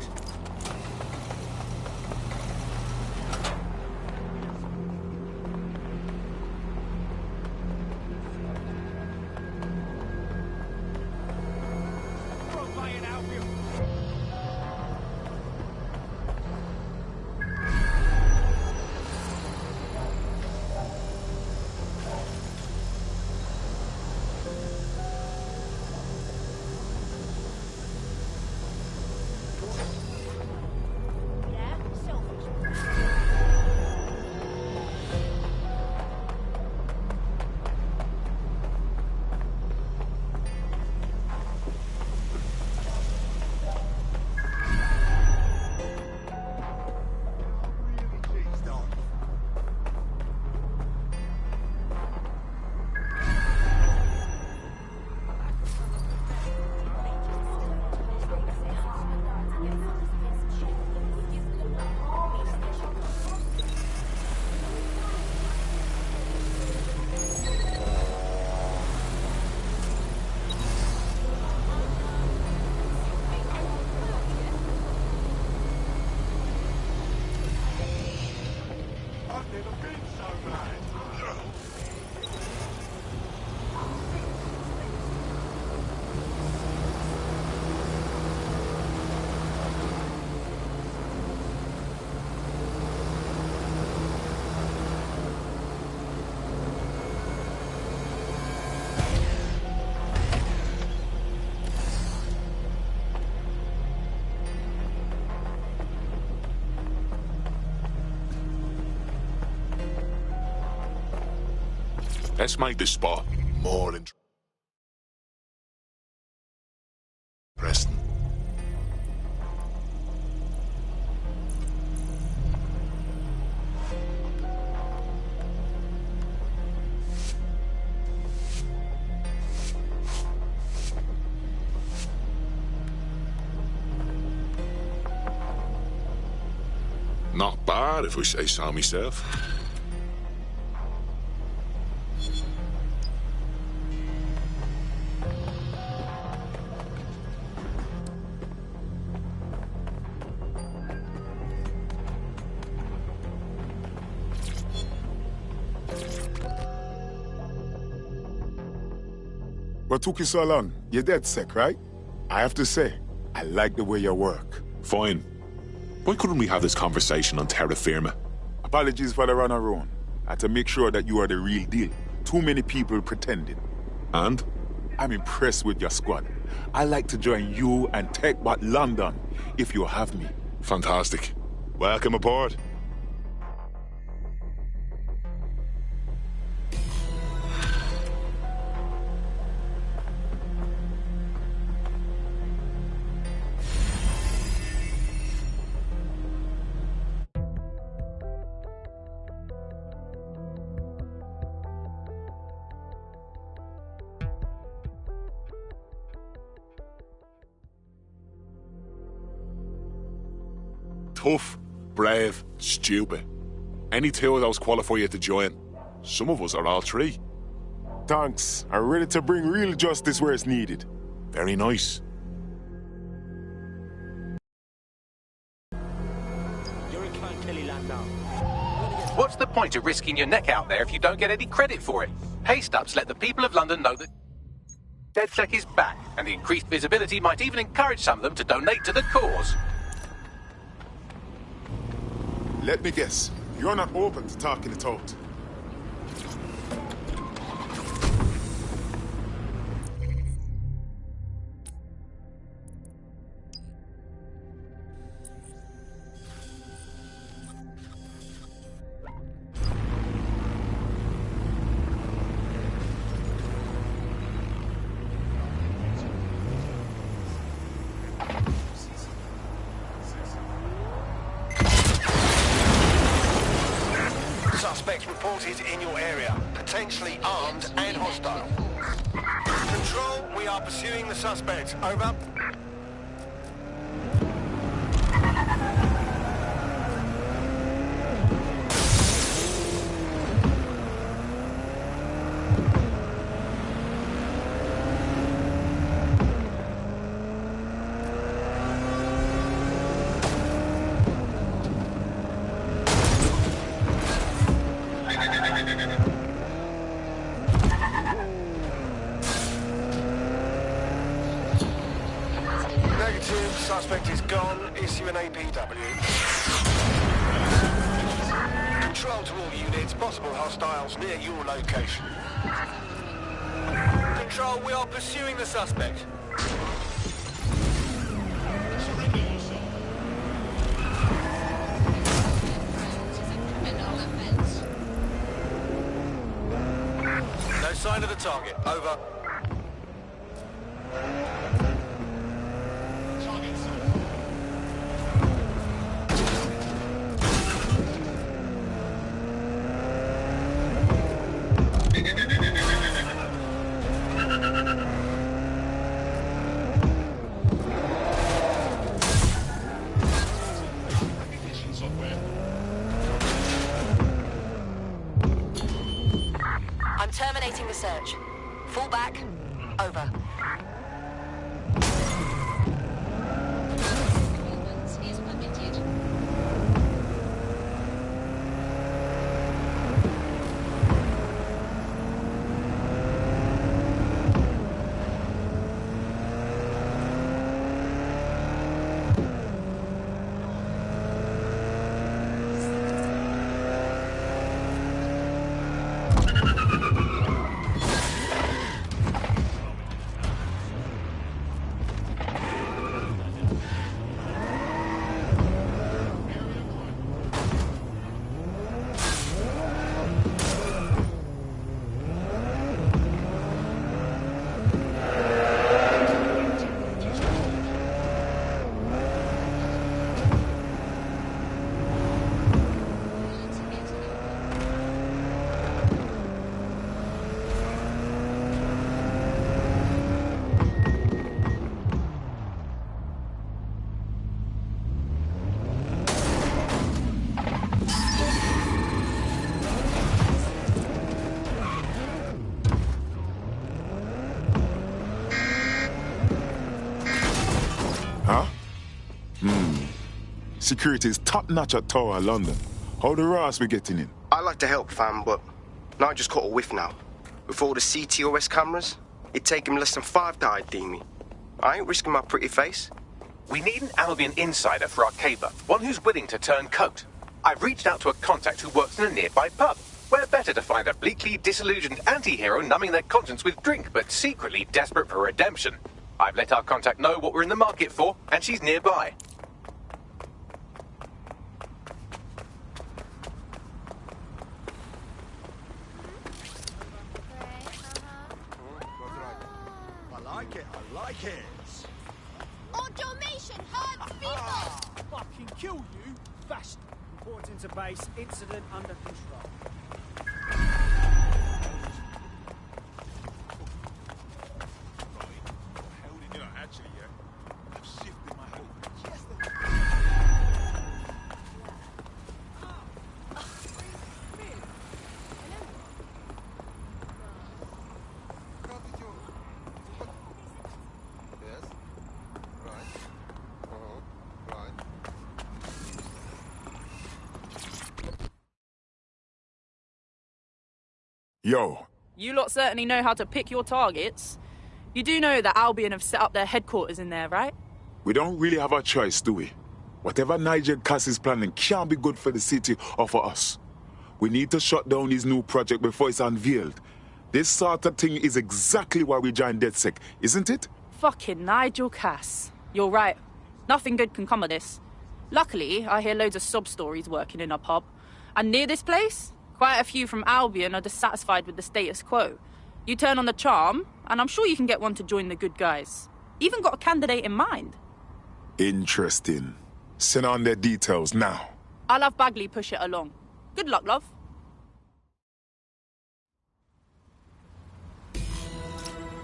Let's make this spot more interesting. Not bad, if I say so myself. What took you so long? You're dead sick, right? I have to say, I like the way you work. Fine. Why couldn't we have this conversation on terra firma? Apologies for the run around. I had to make sure that you are the real deal. Too many people pretending. And? I'm impressed with your squad. I like to join you and take back London, if you have me. Fantastic. Welcome aboard. Tough, brave, stupid. Any two of those qualify you to join. Some of us are all three. Thanks. I'm ready to bring real justice where it's needed. Very nice. You're in Clan Kelly land now. What's the point of risking your neck out there if you don't get any credit for it? Pay stubs let the people of London know that DedSec is back, and the increased visibility might even encourage some of them to donate to the cause. Let me guess. You're not open to talking it out. Suspects reported in your area, potentially armed and hostile. Control, we are pursuing the suspect. Over. Suspect is gone. Issue an APW. Control to all units. Possible hostiles near your location. Control, we are pursuing the suspect. No sign of the target. Over. I'm terminating the search. Fall back. Over. Security is top-notch at Tower London. How the Ross be getting in? I like to help, fam, but Nigel's caught a whiff now. With all the CTOS cameras, it'd take him less than 5 to ID me. I ain't risking my pretty face. We need an Albion insider for our caber, one who's willing to turn coat. I've reached out to a contact who works in a nearby pub. Where better to find a bleakly disillusioned anti-hero numbing their conscience with drink, but secretly desperate for redemption. I've let our contact know what we're in the market for, and she's nearby. I like it. Automation hurts people! Fucking kill you, fast. Reporting to base, incident under control. Yo. You lot certainly know how to pick your targets. You do know that Albion have set up their headquarters in there, right? We don't really have a choice, do we? Whatever Nigel Cass is planning can't be good for the city or for us. We need to shut down his new project before it's unveiled. This sort of thing is exactly why we joined DedSec, isn't it? Fucking Nigel Cass. You're right. Nothing good can come of this. Luckily, I hear loads of sob stories working in a pub. And near this place, quite a few from Albion are dissatisfied with the status quo. You turn on the charm, and I'm sure you can get one to join the good guys. Even got a candidate in mind. Interesting. Send on their details now. I'll have Bagley push it along. Good luck, love.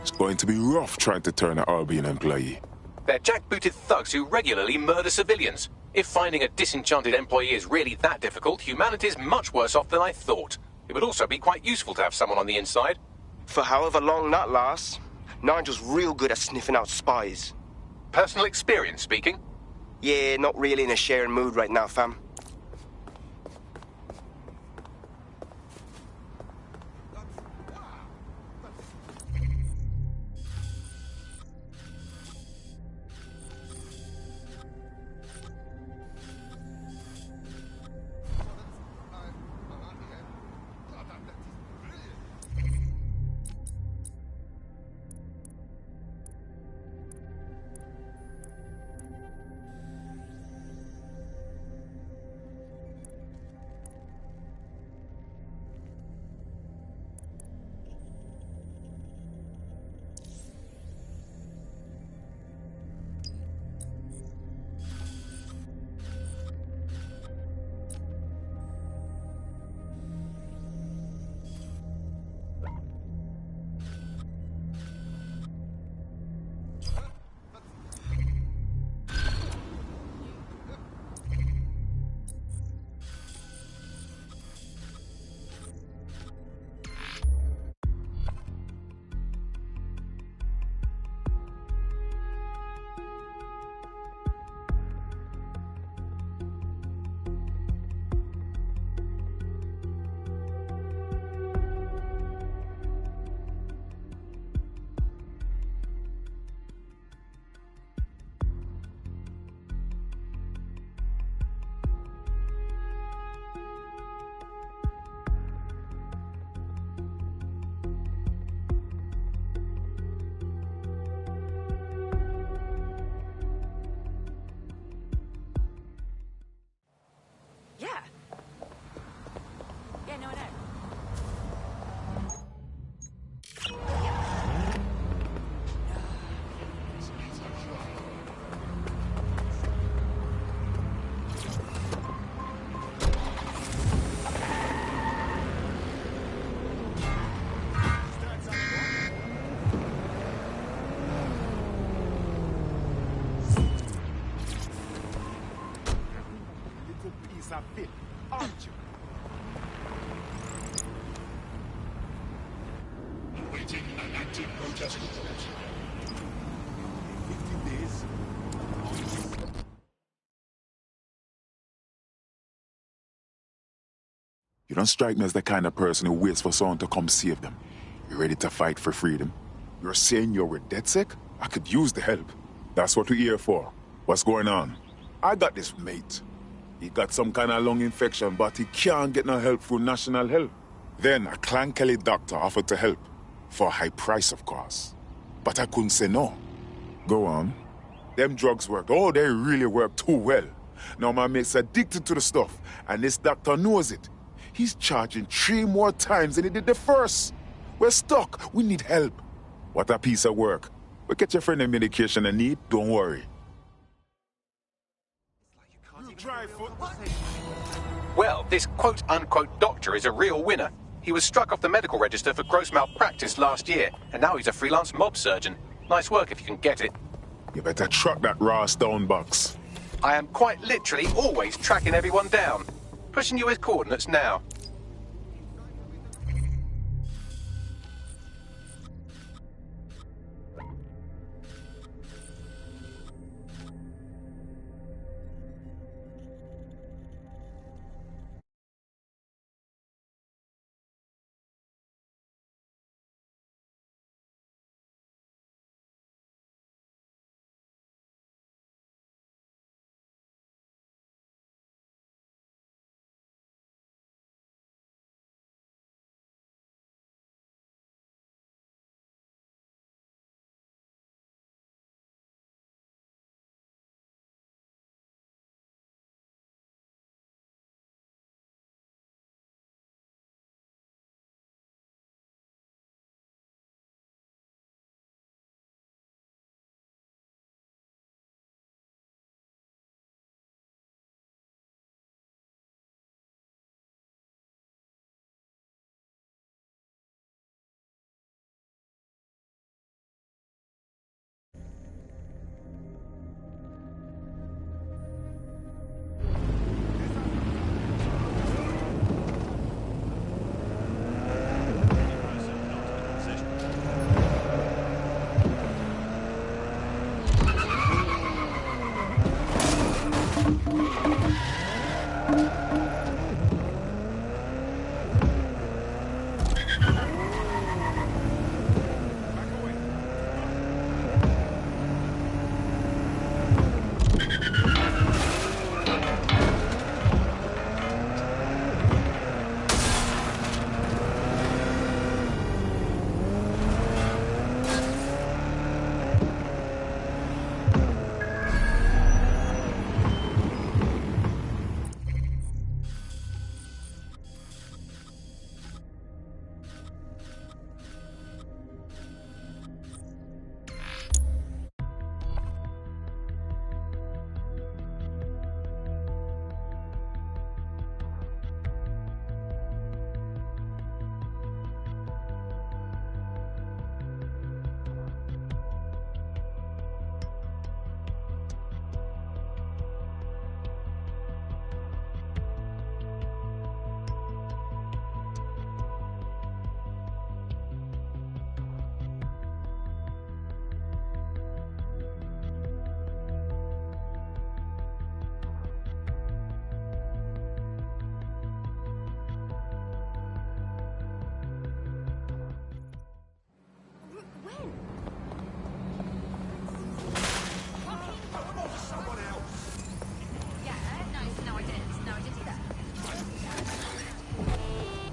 It's going to be rough trying to turn an Albion employee. They're jackbooted thugs who regularly murder civilians. If finding a disenchanted employee is really that difficult, humanity's much worse off than I thought. It would also be quite useful to have someone on the inside. For however long that lasts, Nigel's real good at sniffing out spies. Personal experience speaking? Yeah, not really in a sharing mood right now, fam. A bit, aren't you? Awaiting an active protest report. You don't strike me as the kind of person who waits for someone to come save them. You ready to fight for freedom? You're saying you're with DedSec? I could use the help. That's what we're here for. What's going on? I got this mate. He got some kind of lung infection, but he can't get no help through National Health. Then a Clan Kelly doctor offered to help. For a high price, of course. But I couldn't say no. Go on. Them drugs worked. Oh, they really work too well. Now my mate's addicted to the stuff, and this doctor knows it. He's charging 3 more times than he did the first. We're stuck. We need help. What a piece of work. We'll get your friend the medication they need. Don't worry. Well, this quote-unquote doctor is a real winner. He was struck off the medical register for gross malpractice last year, and now he's a freelance mob surgeon. Nice work if you can get it. You better truck that raw stone box. I am quite literally always tracking everyone down. Pushing you his coordinates now.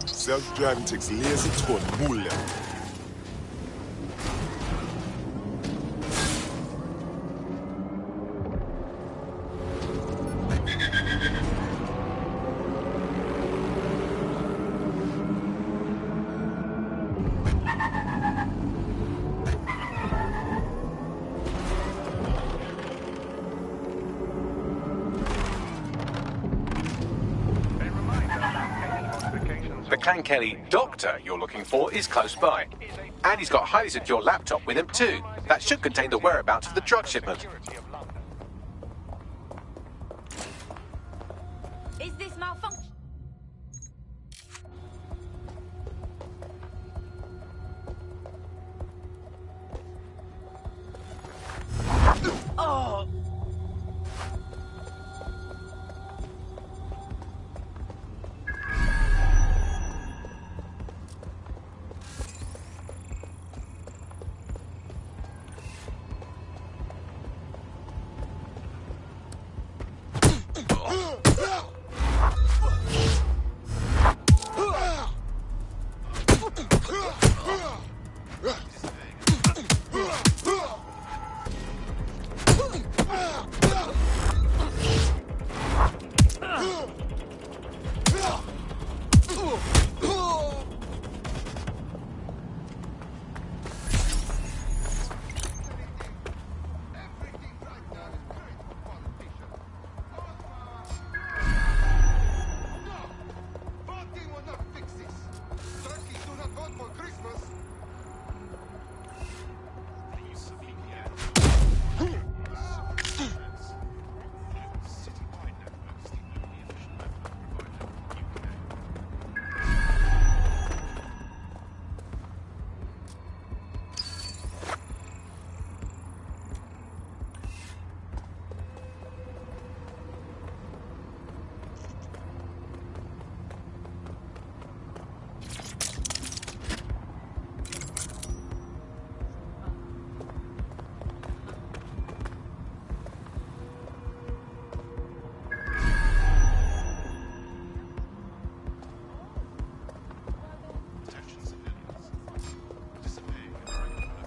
Self-driving takes lazy tone, mullah. The Clan Kelly doctor you're looking for is close by. And he's got a highly secure laptop with him too. That should contain the whereabouts of the drug shipment. Is this malfunction? Oh!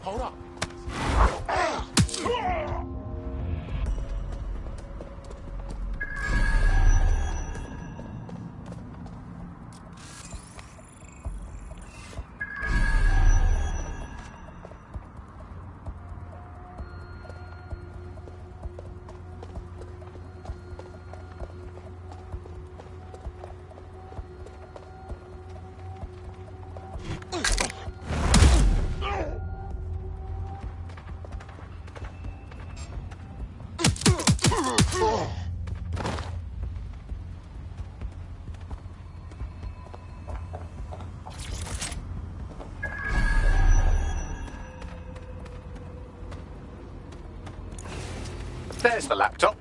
Hold up. There's the laptop.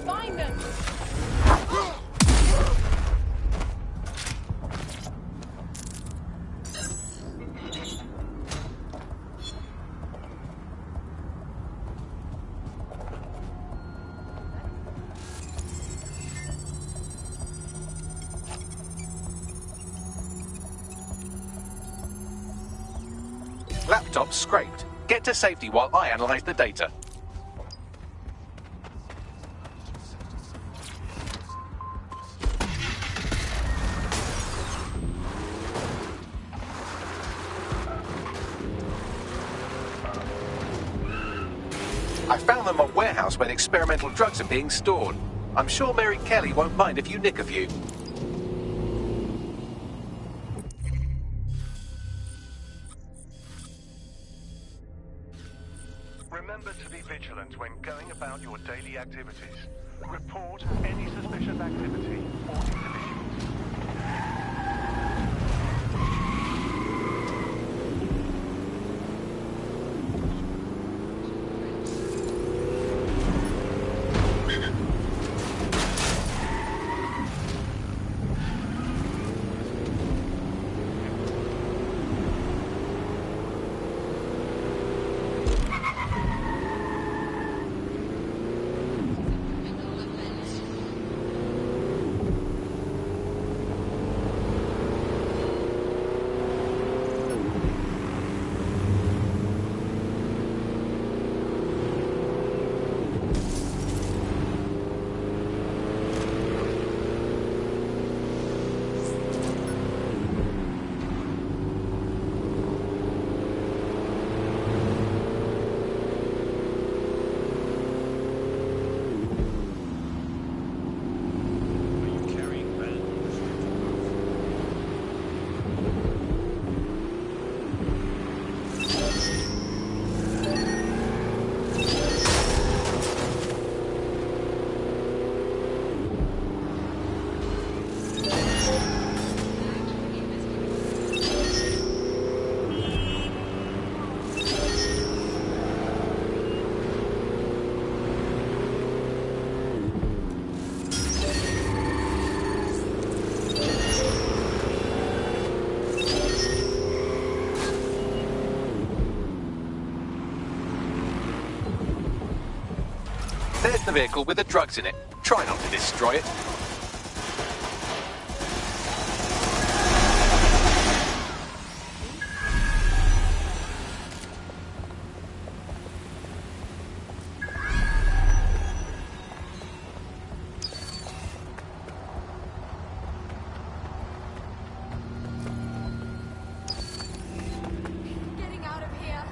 Find them! Laptop scraped. Get to safety while I analyze the data. I found them a warehouse where the experimental drugs are being stored. I'm sure Mary Kelly won't mind if you nick a few. Remember to be vigilant when going about your daily activities. Report any suspicious activity or individuals. There's the vehicle with the drugs in it. Try not to destroy it. Getting out of here.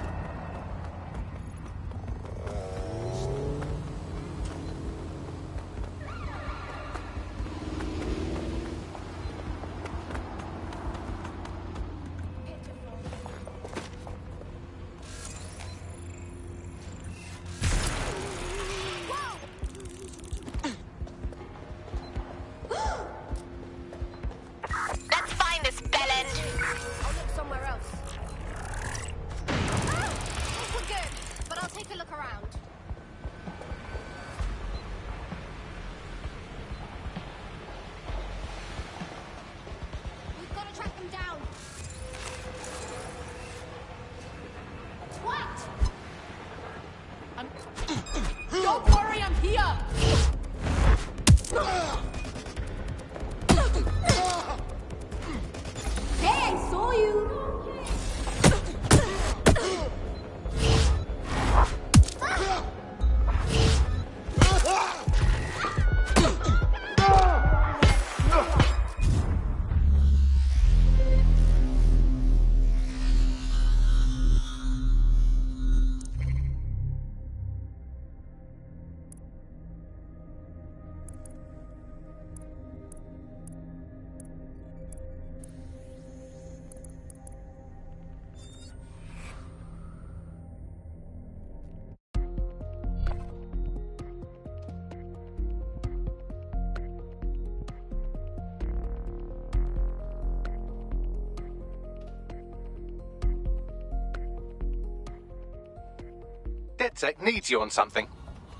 DedSec needs you on something.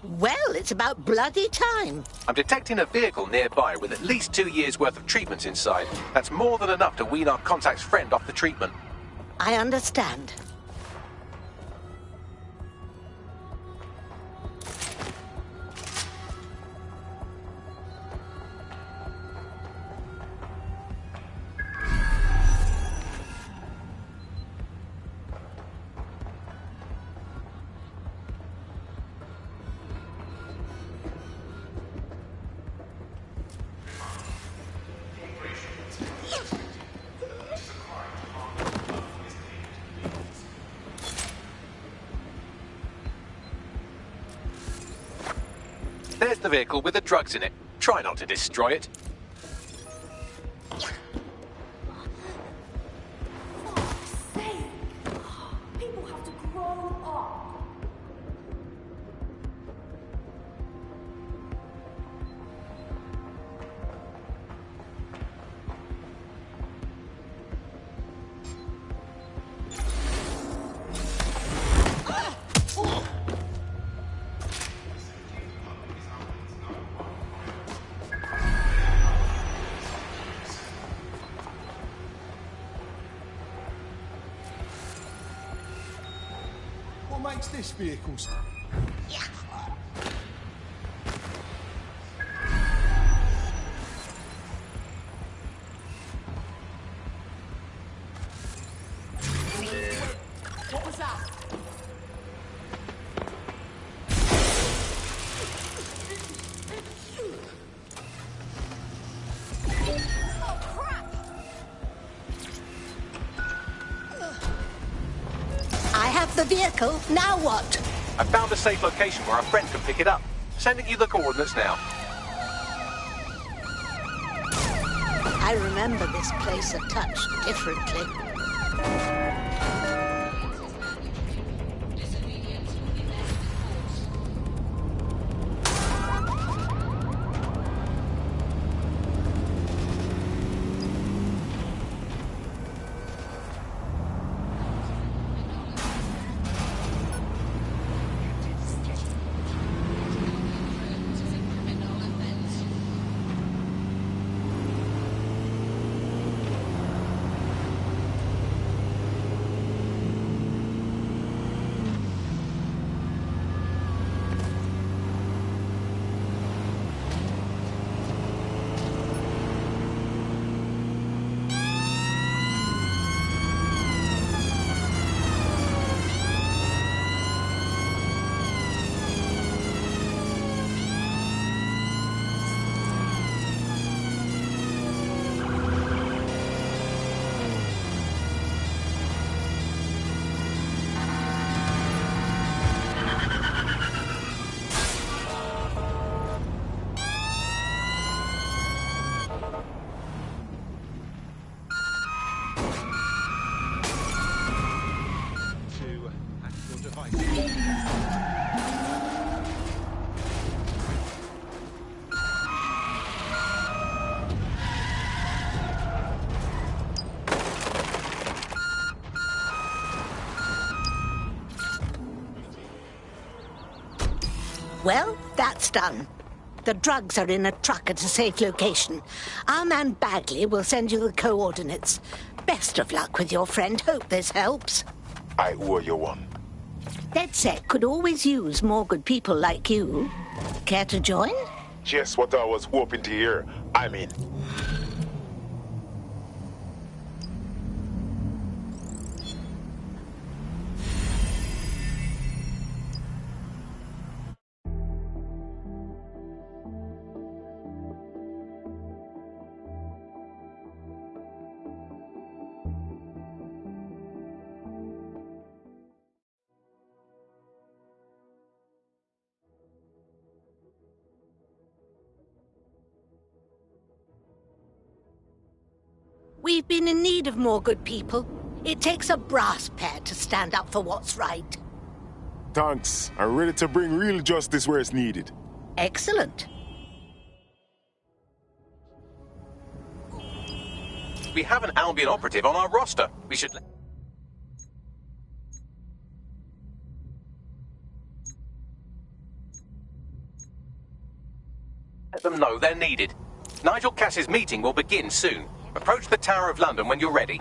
Well, it's about bloody time. I'm detecting a vehicle nearby with at least 2 years' worth of treatments inside. That's more than enough to wean our contact's friend off the treatment. I understand. There's the vehicle with the drugs in it. Try not to destroy it. People have to grow up. What makes this vehicle? What was that? Oh, crap! I have the vehicle. Now what? I found a safe location where a friend can pick it up. Sending you the coordinates now. I remember this place a touch differently. Well, that's done. The drugs are in a truck at a safe location. Our man Bagley will send you the coordinates. Best of luck with your friend. Hope this helps. I owe you one. DedSec could always use more good people like you. Care to join? Just what I was hoping to hear. I'm in. We've been in need of more good people. It takes a brass pair to stand up for what's right. Thanks. I'm ready to bring real justice where it's needed. Excellent. We have an Albion operative on our roster. We should... them know they're needed. Nigel Cass's meeting will begin soon. Approach the Tower of London when you're ready.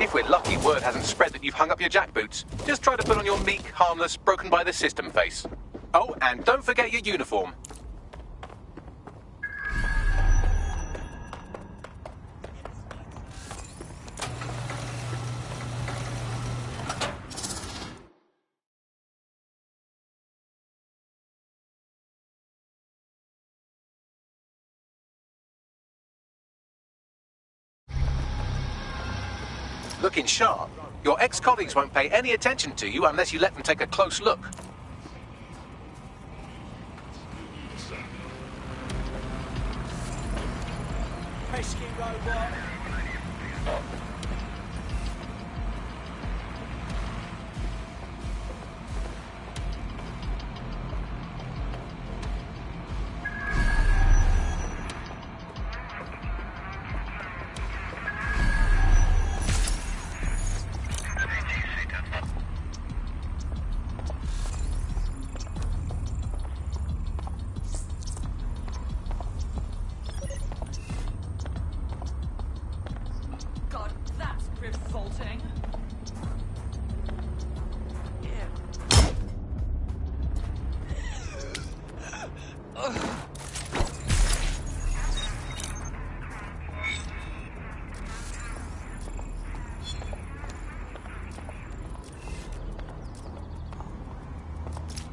If we're lucky, word hasn't spread that you've hung up your jackboots. Just try to put on your meek, harmless, broken by the system face. Oh, and don't forget your uniform. Looking sharp. Your ex-colleagues won't pay any attention to you unless you let them take a close look. Pesky robot.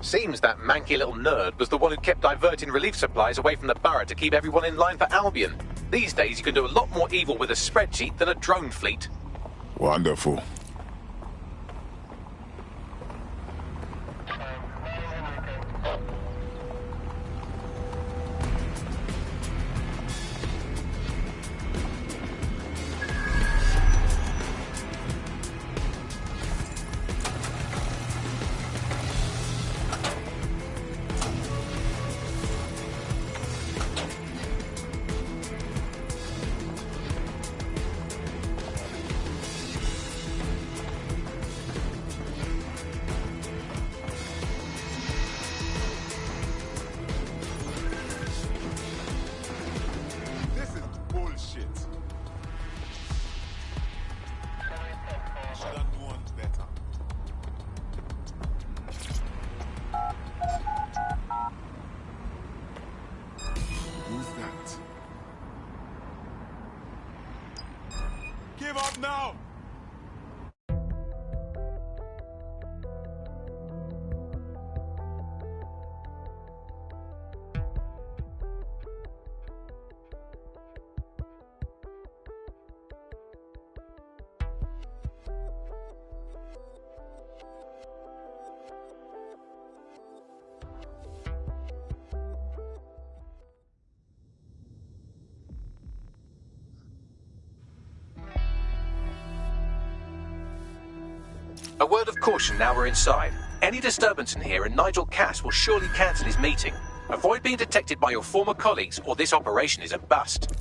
Seems that manky little nerd was the one who kept diverting relief supplies away from the borough to keep everyone in line for Albion. These days you can do a lot more evil with a spreadsheet than a drone fleet. Wonderful. A word of caution now we're inside. Any disturbance in here and Nigel Cass will surely cancel his meeting. Avoid being detected by your former colleagues or this operation is a bust.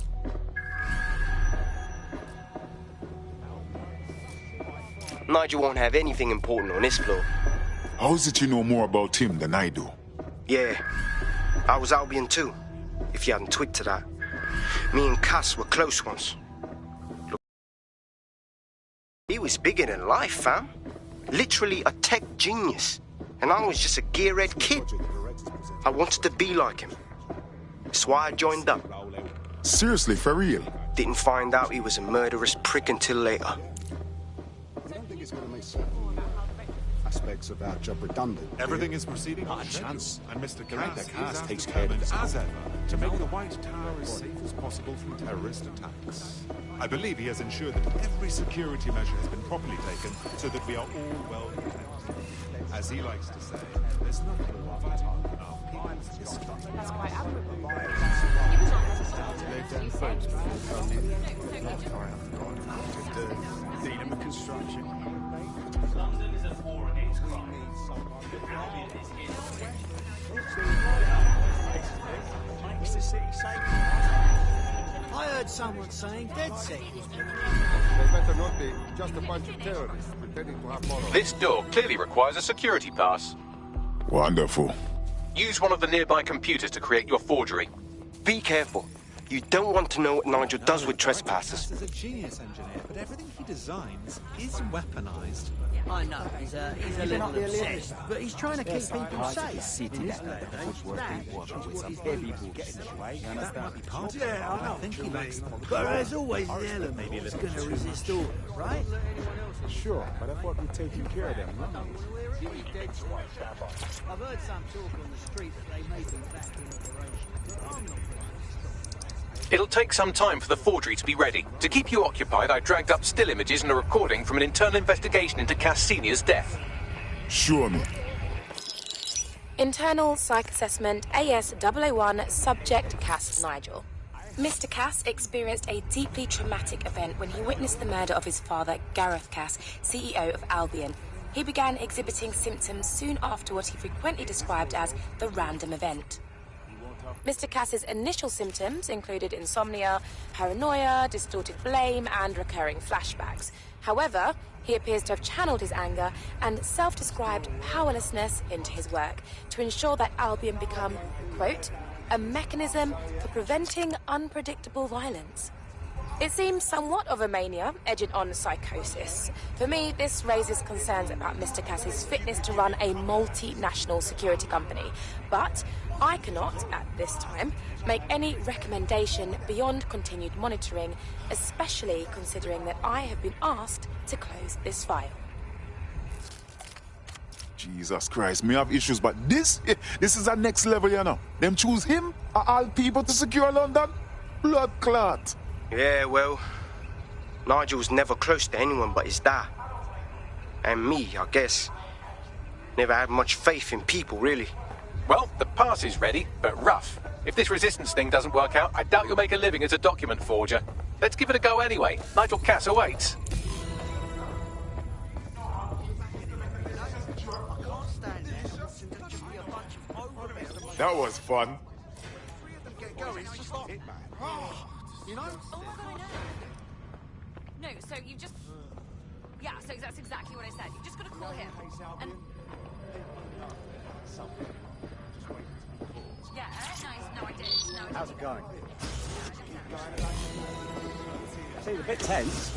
Nigel won't have anything important on this floor. How is it you know more about him than I do? Yeah, I was Albion too, if you hadn't twigged to that. Me and Cass were close once. Look, he was bigger than life, fam. Literally a tech genius. And I was just a gearhead kid. I wanted to be like him. That's why I joined up. Seriously, for real? Didn't find out he was a murderous prick until later. Aspects of our job redundant. Everything is proceeding Not a on schedule, chance. and Mr. Commander Cass Cass is takes care of determined his as own. ever to make the White Tower as safe as possible from terrorist attacks. I believe he has ensured that every security measure has been properly taken so that we are all well protected. As he likes to say, there's nothing more vital than our people's history. That's quite admirable. Laid down folks before coming in. Not far enough to God. Just dealing with construction. London is at war against crime. Makes the city safe. I heard someone saying DedSec. They better not be just a bunch of terrorists pretending to have morals. This door clearly requires a security pass. Wonderful. Use one of the nearby computers to create your forgery. Be careful. You don't want to know what Nigel does with trespassers. He's a genius engineer, but everything he designs is weaponized. I know, he's a little obsessed, but he's trying to keep people safe. That might be part of it. Yeah, I know. I think he lacks the But there's always the element that's going to resist orders, right? Sure, but I thought we'd taken care of them, no? I've heard some talk on the street that they may be back in operation. I'm not. It'll take some time for the forgery to be ready. To keep you occupied, I dragged up still images and a recording from an internal investigation into Cass Sr.'s death. Show me. Internal Psych Assessment AS-001 Subject Cass Nigel. Mr. Cass experienced a deeply traumatic event when he witnessed the murder of his father, Gareth Cass, CEO of Albion. He began exhibiting symptoms soon after what he frequently described as the random event. Mr. Cass's initial symptoms included insomnia, paranoia, distorted blame, and recurring flashbacks. However, he appears to have channeled his anger and self-described powerlessness into his work to ensure that Albion become, quote, a mechanism for preventing unpredictable violence. It seems somewhat of a mania, edging on psychosis. For me, this raises concerns about Mr. Cass's fitness to run a multinational security company. But I cannot, at this time, make any recommendation beyond continued monitoring, especially considering that I have been asked to close this file. Jesus Christ, me have issues, but this is a next level, you know. Them choose him, of all people, to secure London? Blood clot. Yeah, well, Nigel's never close to anyone but his dad. And me, I guess. Never had much faith in people, really. Well, the pass is ready, but rough. If this resistance thing doesn't work out, I doubt you'll make a living as a document forger. Let's give it a go anyway. Nigel Cass awaits. That was fun. You know? Oh my god, I know. No, so you just... Yeah, so that's exactly what I said. You've just got to call him. And... Yeah, nice. No, I did. No, I did. How's it going? Seems a bit tense.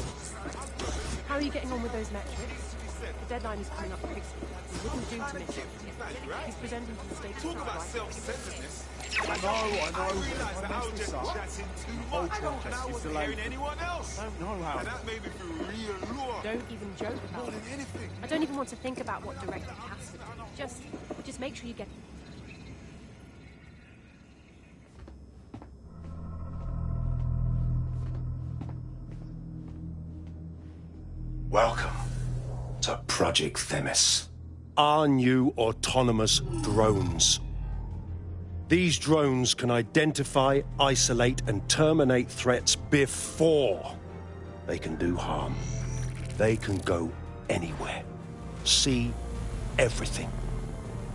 How are you getting on with those metrics? The deadline is coming up quickly. We wouldn't do to miss it. He's presenting to the state. Talk about self-centeredness. I know. Anyone else? I don't know how. And that made me feel real low. Don't even joke about it. I don't even want to think about what Director Cass would do. Just make sure you get... Welcome to Project Themis. Our new autonomous drones. These drones can identify, isolate, and terminate threats before they can do harm. They can go anywhere. see everything.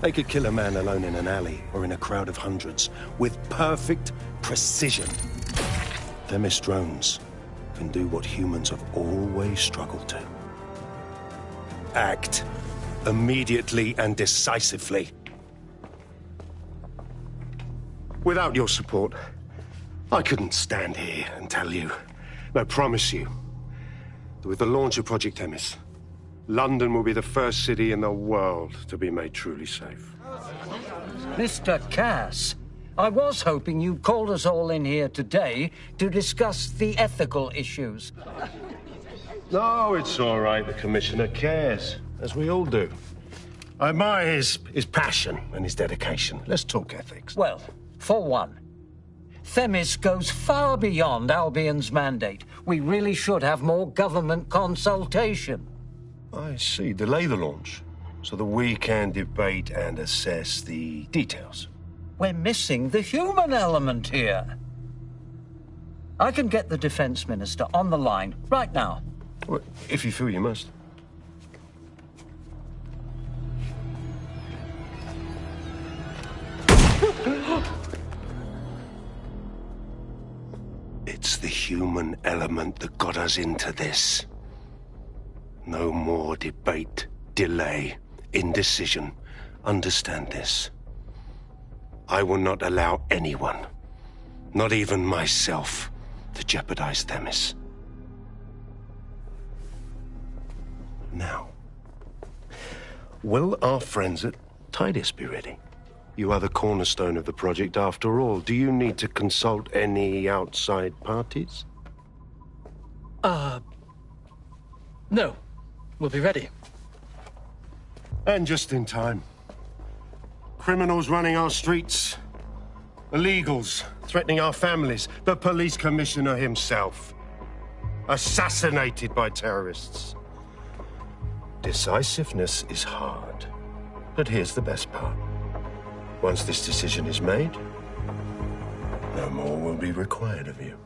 They could kill a man alone in an alley or in a crowd of hundreds with perfect precision. Themis drones can do what humans have always struggled to. Act immediately and decisively. Without your support, I couldn't stand here and tell you, I promise you, that with the launch of Project Themis, London will be the first city in the world to be made truly safe. Mr. Cass, I was hoping you'd called us all in here today to discuss the ethical issues. No, it's all right. The Commissioner cares, as we all do. I admire his passion and his dedication. Let's talk ethics. Well, for one, Themis goes far beyond Albion's mandate. We really should have more government consultation. I see. Delay the launch so that we can debate and assess the details. We're missing the human element here. I can get the Defense Minister on the line right now. Well, if you feel you must. It's the human element that got us into this. No more debate, delay, indecision. Understand this. I will not allow anyone, not even myself, to jeopardize Themis. Now, will our friends at Tidus be ready? You are the cornerstone of the project after all. Do you need to consult any outside parties? No. We'll be ready. And just in time. Criminals running our streets. Illegals threatening our families. The police commissioner himself. Assassinated by terrorists. Decisiveness is hard. But here's the best part. Once this decision is made, no more will be required of you.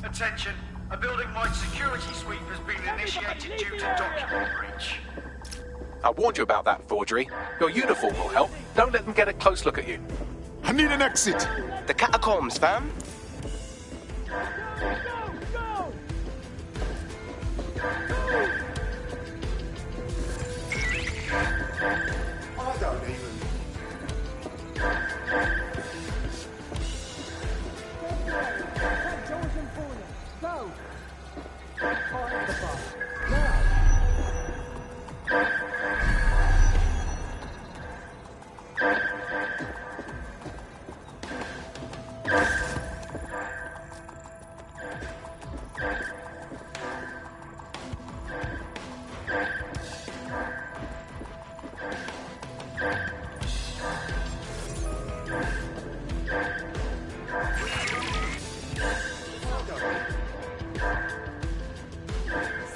Attention, a building-wide security sweep has been initiated due to document breach. I warned you about that forgery. Your uniform will help. Don't let them get a close look at you. I need an exit. The catacombs, fam. I don't even... Go!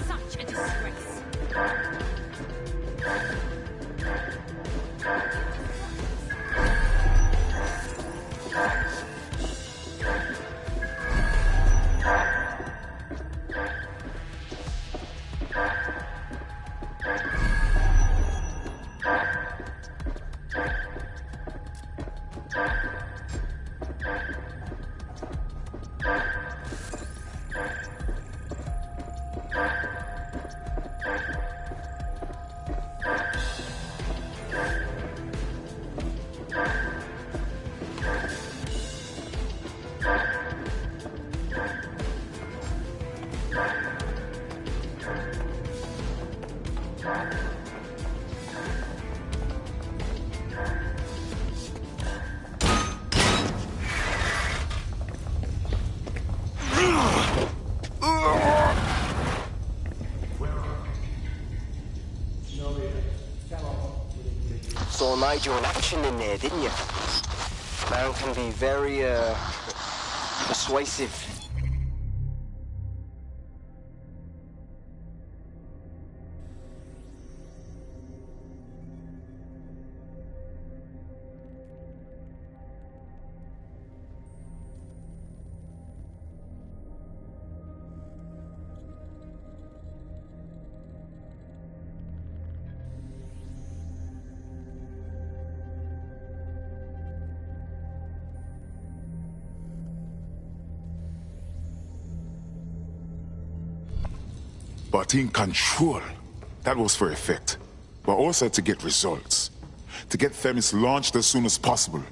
Such a disgrace. Saw Nigel in action in there, didn't you? Man can be very, persuasive. But in control, that was for effect. But also to get results. To get Themis launched as soon as possible.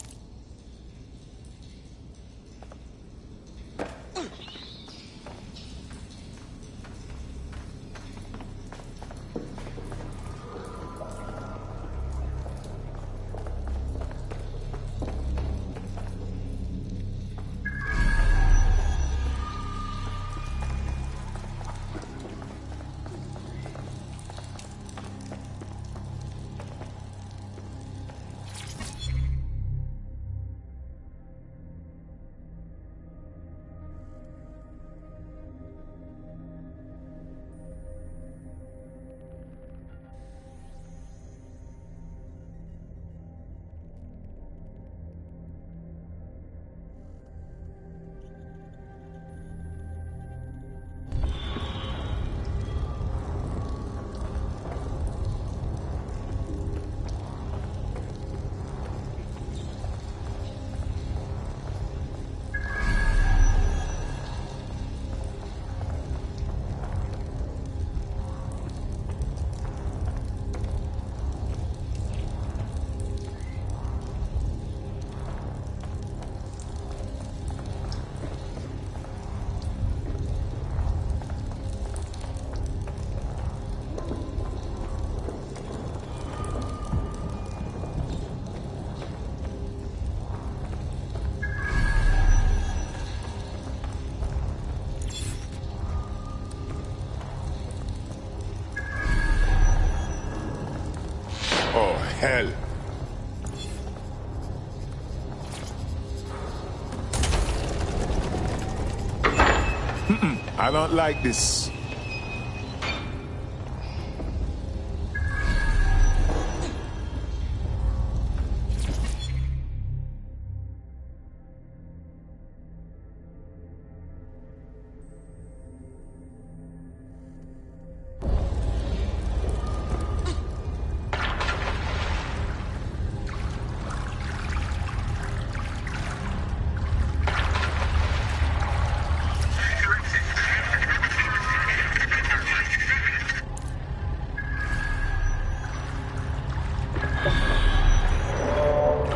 Hell. I don't like this.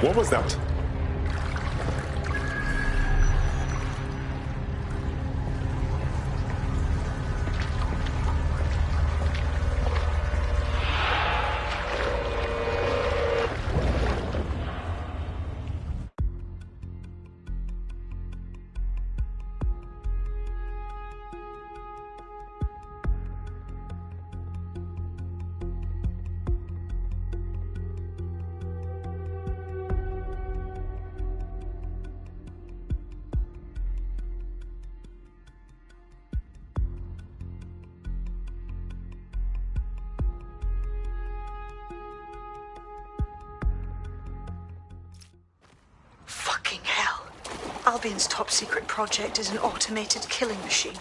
What was that? Albion's top-secret project is an automated killing machine.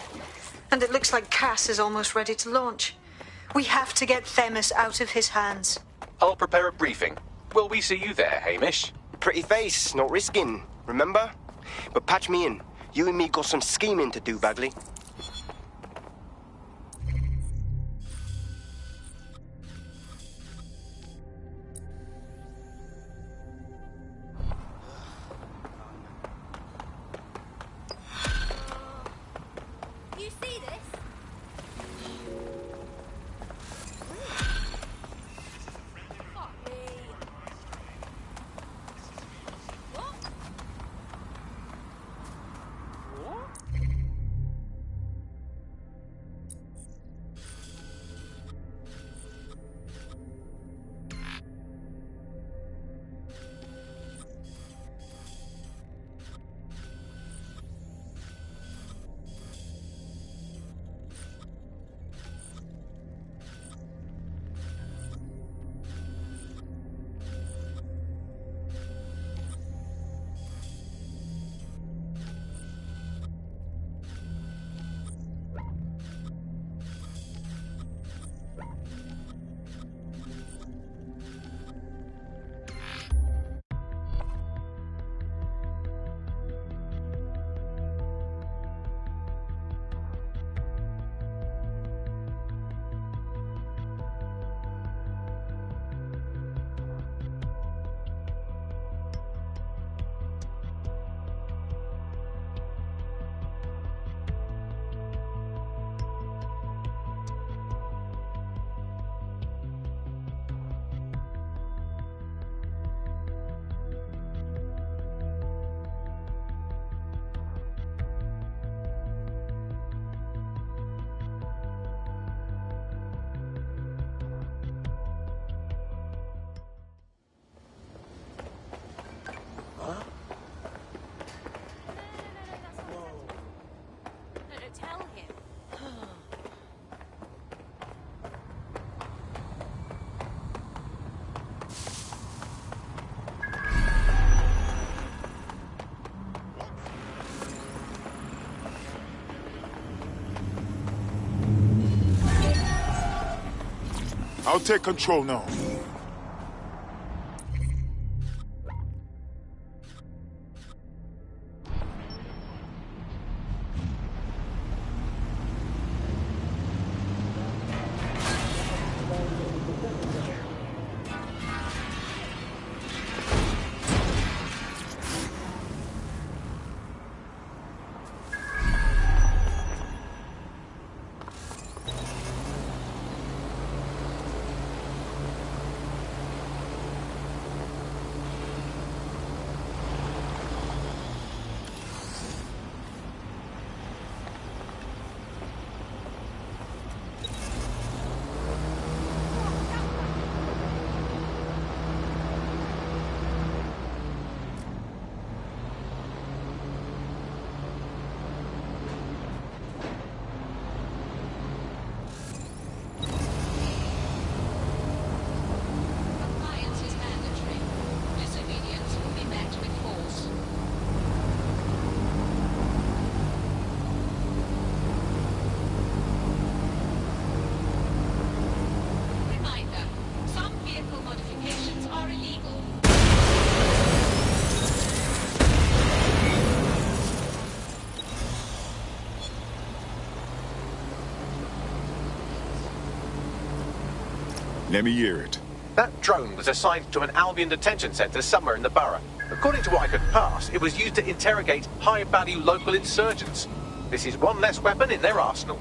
And it looks like Cass is almost ready to launch. We have to get Themis out of his hands. I'll prepare a briefing. Will we see you there, Hamish? Pretty face, not risking, remember? But patch me in. You and me got some scheming to do, Bagley. I'll take control now. Let me hear it. That drone was assigned to an Albion detention centre somewhere in the borough. According to what I could pass, it was used to interrogate high-value local insurgents. This is one less weapon in their arsenal.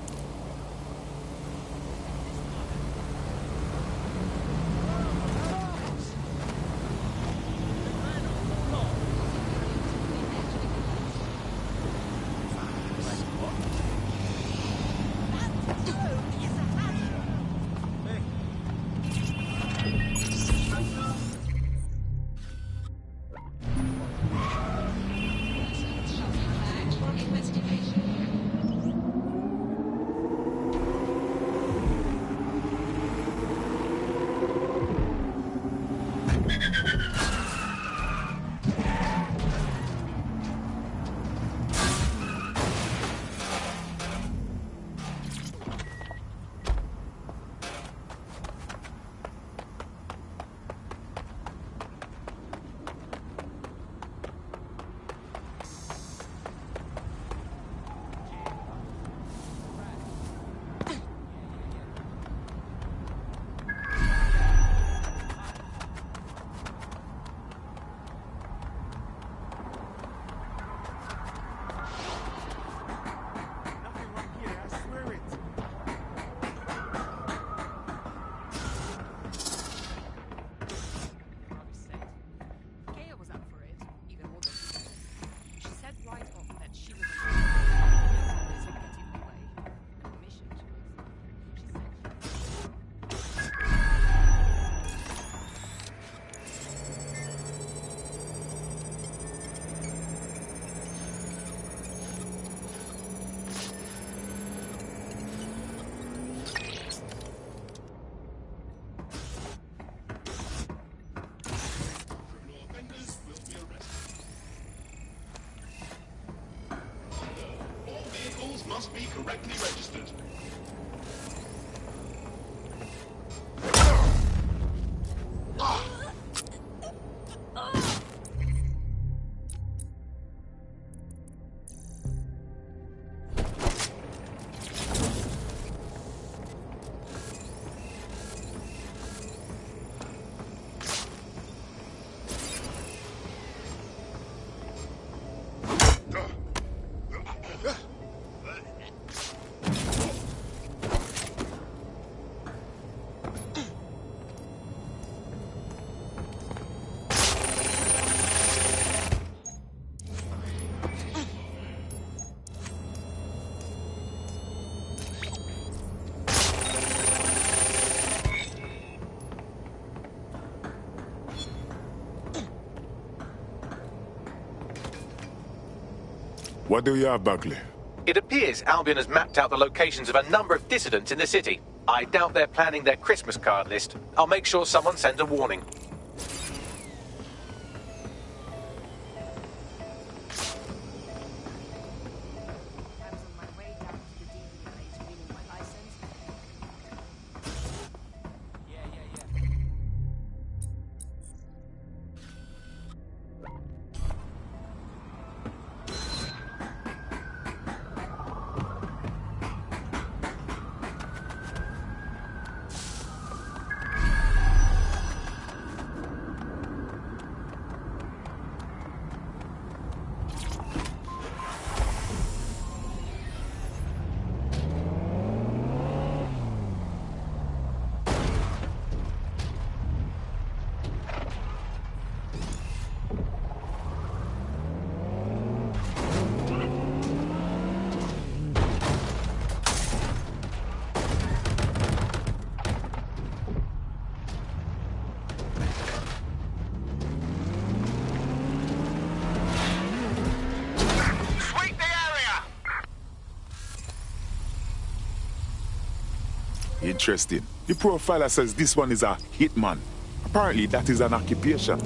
Must be correctly registered. What do you have, Buckley? It appears Albion has mapped out the locations of a number of dissidents in the city. I doubt they're planning their Christmas card list. I'll make sure someone sends a warning. interesting. The profiler says this one is a hitman. Apparently that is an occupation.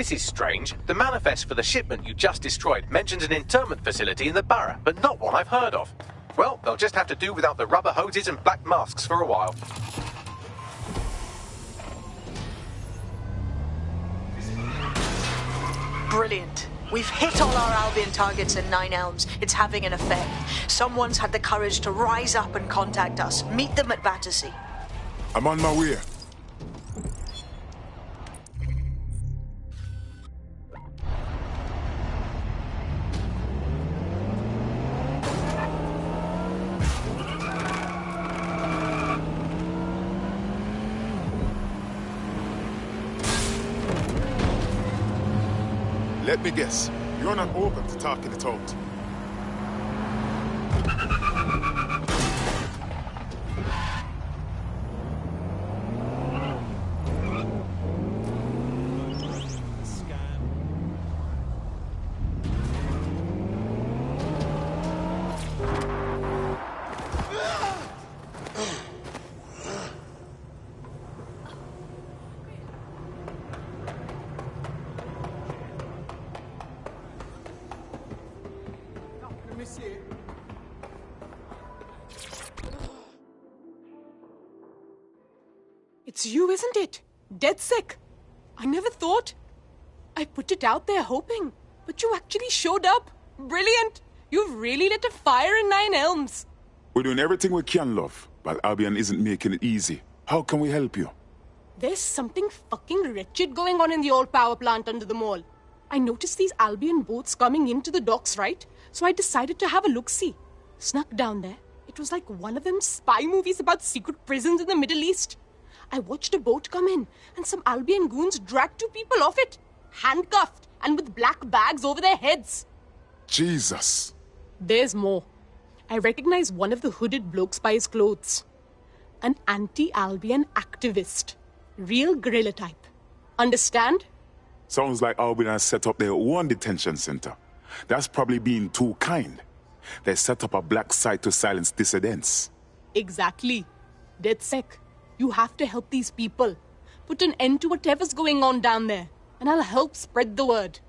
This is strange. The manifest for the shipment you just destroyed mentions an internment facility in the borough, but not one I've heard of. Well, they'll just have to do without the rubber hoses and black masks for a while. Brilliant. We've hit all our Albion targets in Nine Elms. It's having an effect. Someone's had the courage to rise up and contact us. Meet them at Battersea. I'm on my way. Let me guess. You're not open to talking it out. It's you, isn't it? Dead sick. I never thought. I put it out there hoping, but you actually showed up. Brilliant. You've really lit a fire in Nine Elms. We're doing everything we can, love, but Albion isn't making it easy. How can we help you? There's something fucking wretched going on in the old power plant under the mall. I noticed these Albion boats coming into the docks, right? So I decided to have a look-see. Snuck down there. It was like one of them spy movies about secret prisons in the Middle East. I watched a boat come in, and some Albion goons dragged 2 people off it, handcuffed and with black bags over their heads. Jesus. There's more. I recognize one of the hooded blokes by his clothes. An anti-Albion activist. Real guerrilla type. Understand? Sounds like Albion has set up their own detention center. That's probably being too kind. They set up a black site to silence dissidents. Exactly. DedSec. You have to help these people. Put an end to whatever's going on down there. And I'll help spread the word.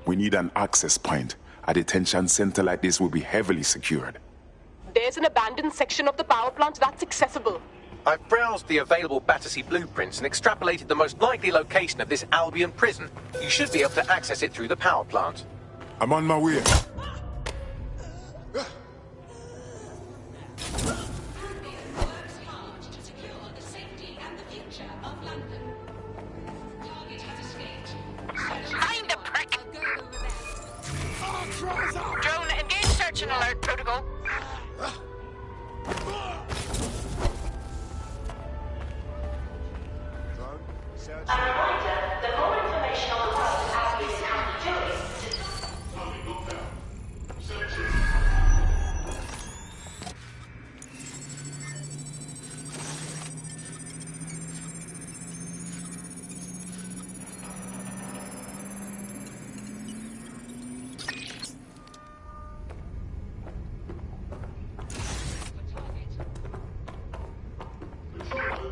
We need an access point. A detention center like this will be heavily secured. There's an abandoned section of the power plant that's accessible. I've browsed the available Battersea blueprints and extrapolated the most likely location of this Albion prison. You should be able to access it through the power plant. I'm on my way. Find the prick! Drone, engage search and alert protocol. A reminder, the more information on the world Albion can be doing.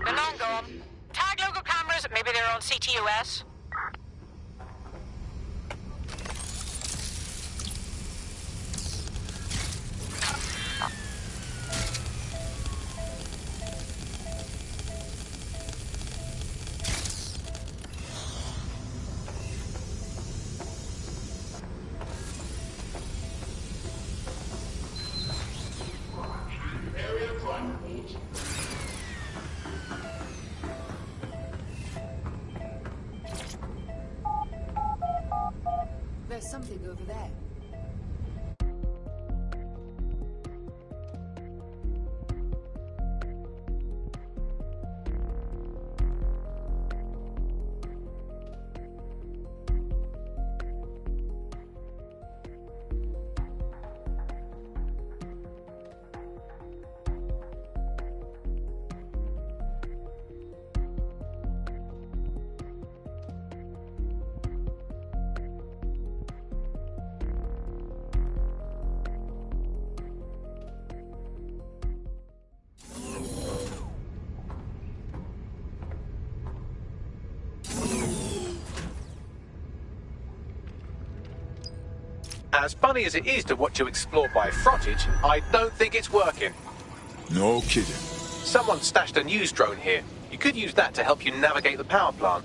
They're long gone. Tag local cameras, maybe they're on CTOS. There's something over there. As funny as it is to watch you explore by frontage, I don't think it's working. No kidding. Someone stashed a news drone here. You could use that to help you navigate the power plant.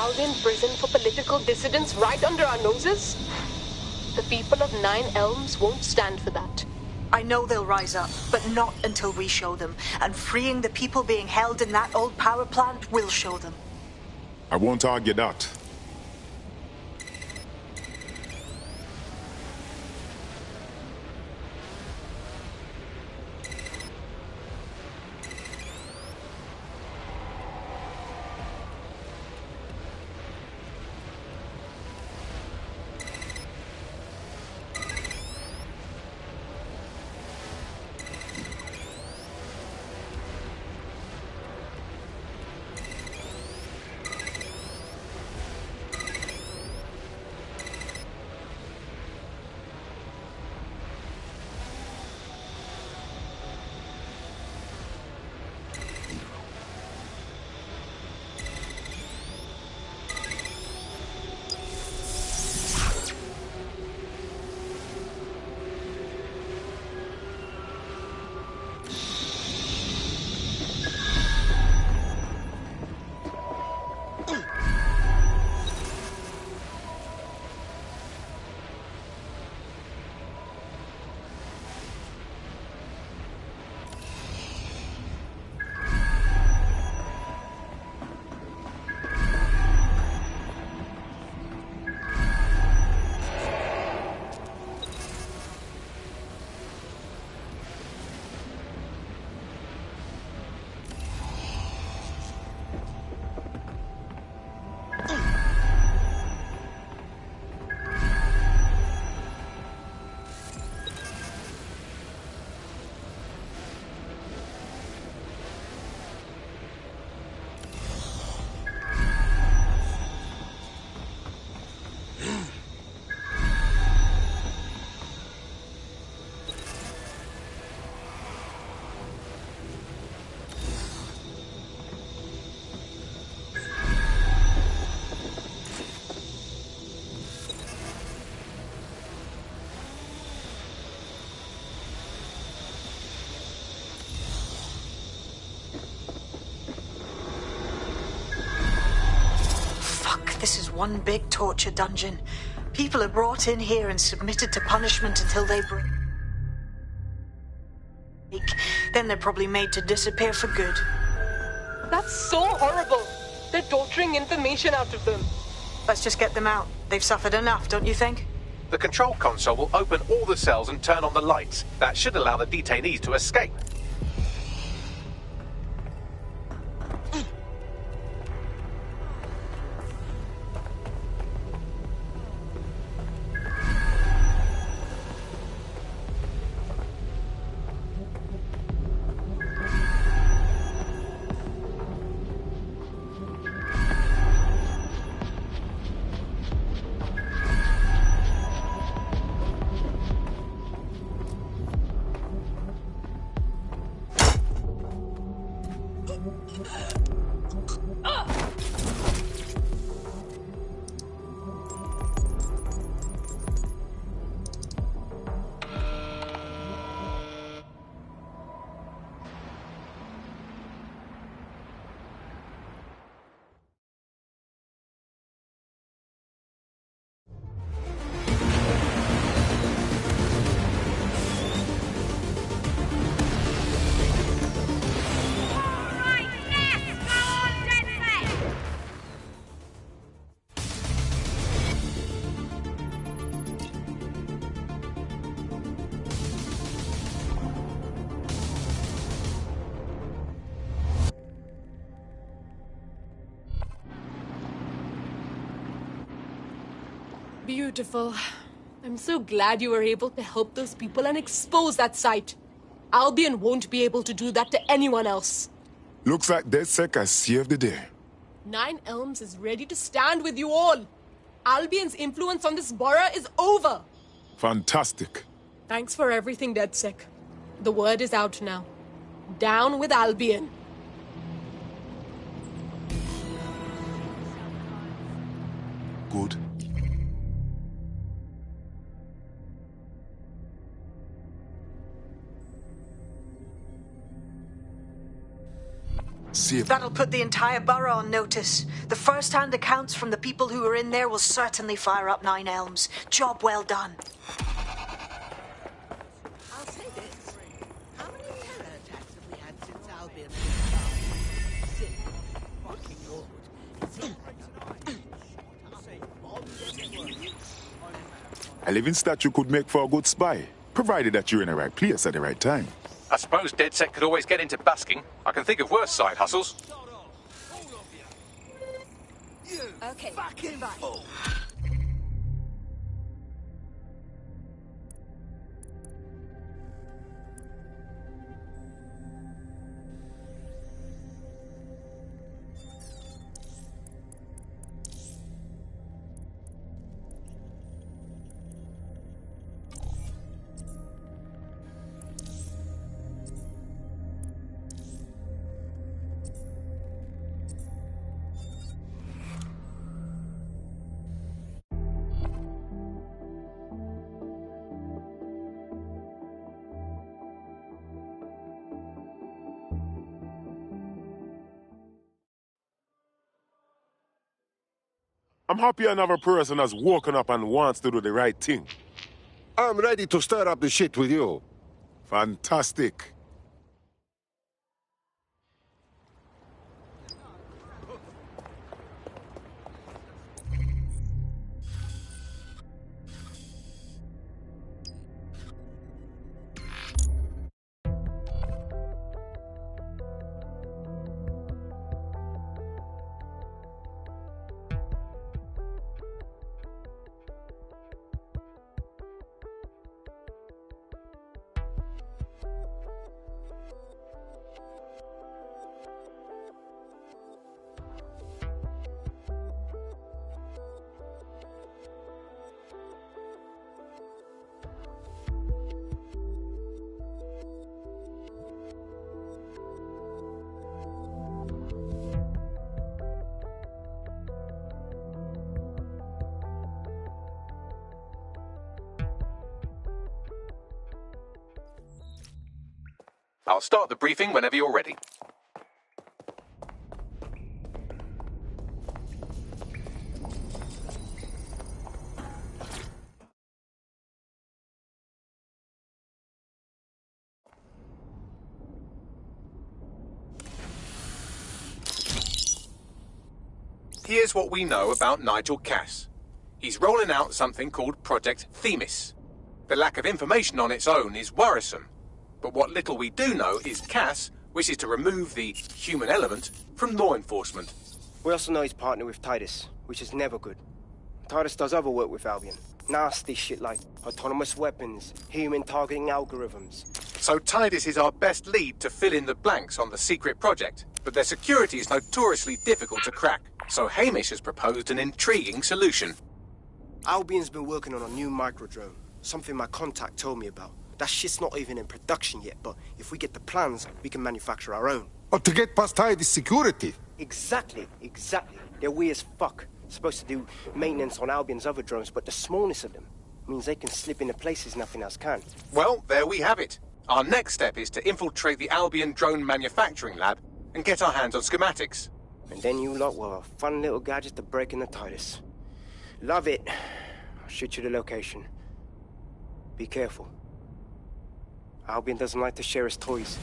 Albion prison for political dissidents right under our noses? The people of Nine Elms won't stand for that. I know they'll rise up, but not until we show them. And freeing the people being held in that old power plant will show them. I won't argue that. This is one big torture dungeon. People are brought in here and submitted to punishment until they break. Then they're probably made to disappear for good. That's so horrible. They're torturing information out of them. Let's just get them out. They've suffered enough, don't you think? The control console will open all the cells and turn on the lights. That should allow the detainees to escape. Beautiful. I'm so glad you were able to help those people and expose that site. Albion won't be able to do that to anyone else. Looks like DedSec has saved the day. Nine Elms is ready to stand with you all. Albion's influence on this borough is over. Fantastic. Thanks for everything, DedSec. The word is out now. Down with Albion. Good. Safe. That'll put the entire borough on notice. The first-hand accounts from the people who were in there will certainly fire up Nine Elms. Job well done. I'll say this. How many terror attacks have we had since Albion? Sick. Fucking A living statue could make for a good spy, provided that you're in the right place at the right time. I suppose DedSec could always get into busking. I can think of worse side hustles. Okay, fucking back. I'm happy another person has woken up and wants to do the right thing. I'm ready to stir up the shit with you. Fantastic. I'll start the briefing whenever you're ready. Here's what we know about Nigel Cass. He's rolling out something called Project Themis. The lack of information on its own is worrisome. But what little we do know is Cass wishes to remove the human element from law enforcement. We also know he's partnered with Titus, which is never good. Titus does other work with Albion. Nasty shit like autonomous weapons, human targeting algorithms. So Titus is our best lead to fill in the blanks on the secret project, but their security is notoriously difficult to crack. So Hamish has proposed an intriguing solution. Albion's been working on a new microdrone, something my contact told me about. That shit's not even in production yet, but if we get the plans, we can manufacture our own. But to get past Titus security. Exactly. They're weird as fuck. Supposed to do maintenance on Albion's other drones, but the smallness of them means they can slip into places nothing else can. Well, there we have it. Our next step is to infiltrate the Albion drone manufacturing lab and get our hands on schematics. And then you lot will have a fun little gadget to break in the Titus. Love it. I'll shoot you the location. Be careful. Albion doesn't like to share his toys.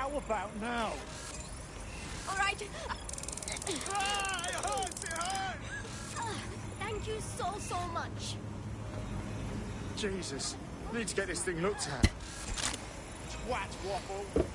How about now? All right. It hurts! It hurts! Thank you so much. Jesus, need to get this thing looked at. Twat waffle.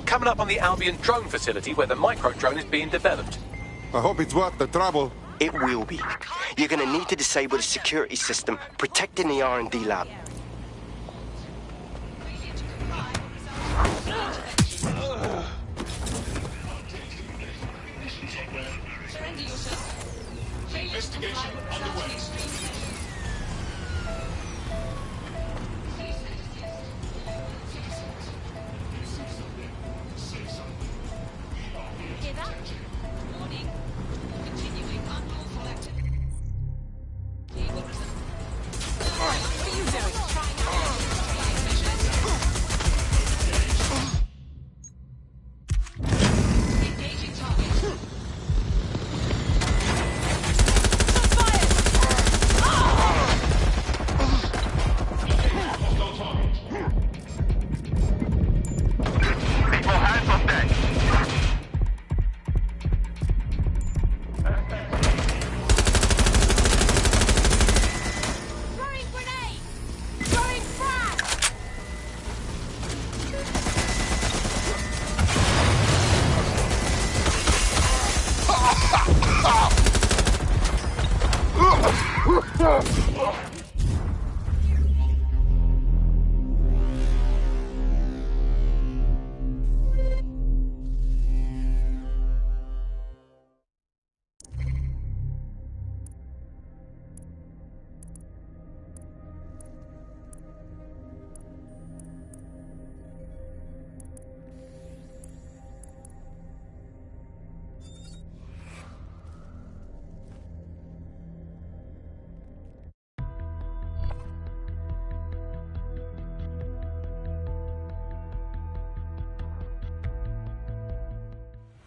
Coming up on the Albion drone facility where the micro-drone is being developed. I hope it's worth the trouble. It will be. You're gonna need to disable the security system protecting the R&D lab. Investigation underway.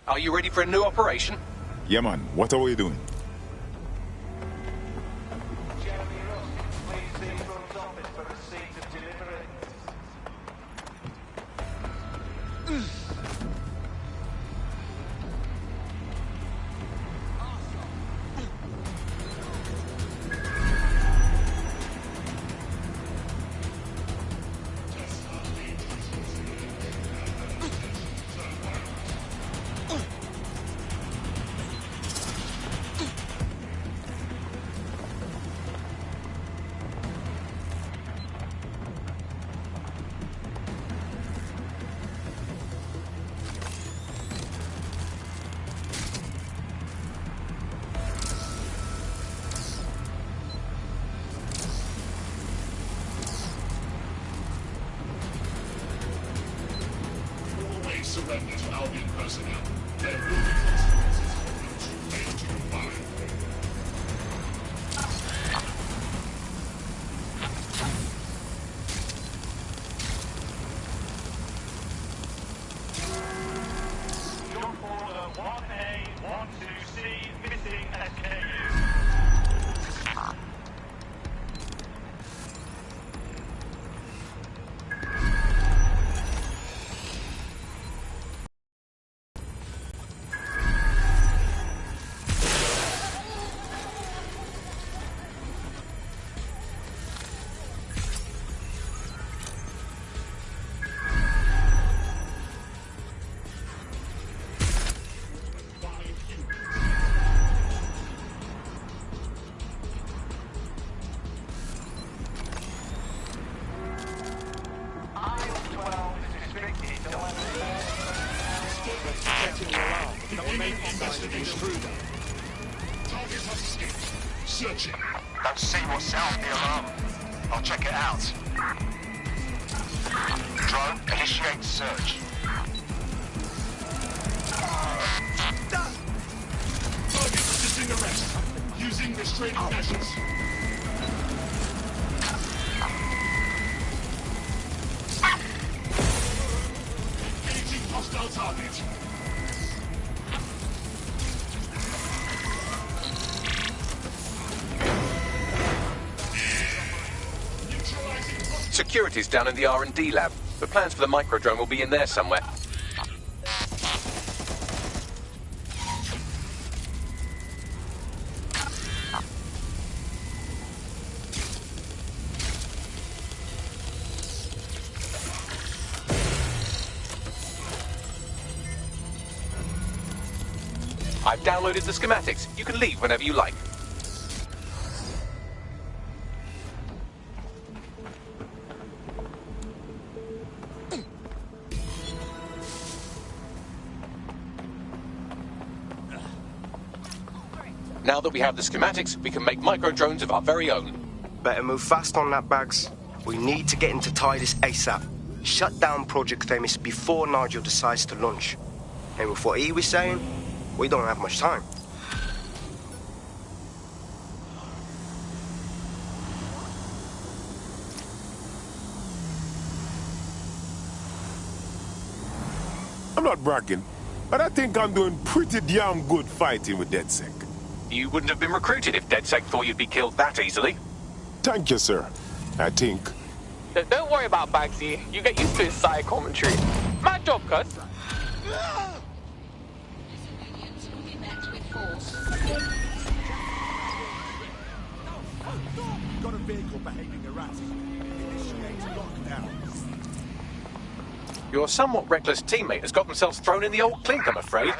Are you ready for a new operation? Yeah, man. What are we doing? Surrender to Albion personnel. There will be consequences for those who fail to comply. Jump order 1A, 12C, missing SKU. Searching. Don't see what's out the alarm. I'll check it out. Drone, initiate search. Target resisting arrest. Using restraining measures. Engaging hostile target. Security's down in the R&D lab. The plans for the microdrone will be in there somewhere. I've downloaded the schematics. You can leave whenever you like. Now that we have the schematics, we can make microdrones of our very own. Better move fast on that, Bags. We need to get into Titus ASAP. Shut down Project Themis before Nigel decides to launch. And with what he was saying, we don't have much time. I'm not bragging, but I think I'm doing pretty damn good fighting with DedSec. You wouldn't have been recruited if DedSec thought you'd be killed that easily. Thank you, sir. I think. Don't worry about Bagsy. You get used to his side commentary. My job, cuz. Got a vehicle behaving erratic. Initiate lockdown. Your somewhat reckless teammate has got themselves thrown in the old clink, I'm afraid.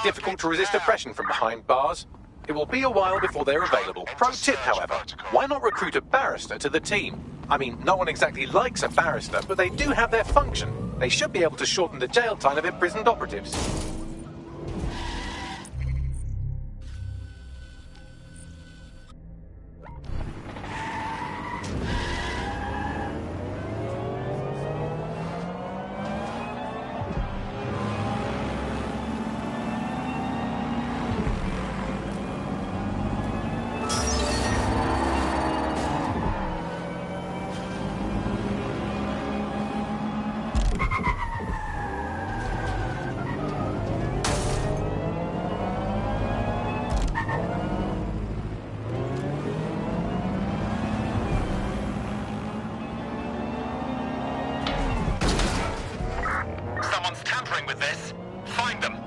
Difficult to resist oppression from behind bars. It will be a while before they're available. Pro tip, however, why not recruit a barrister to the team? I mean, no one exactly likes a barrister, but they do have their function. They should be able to shorten the jail time of imprisoned operatives. With this, find them.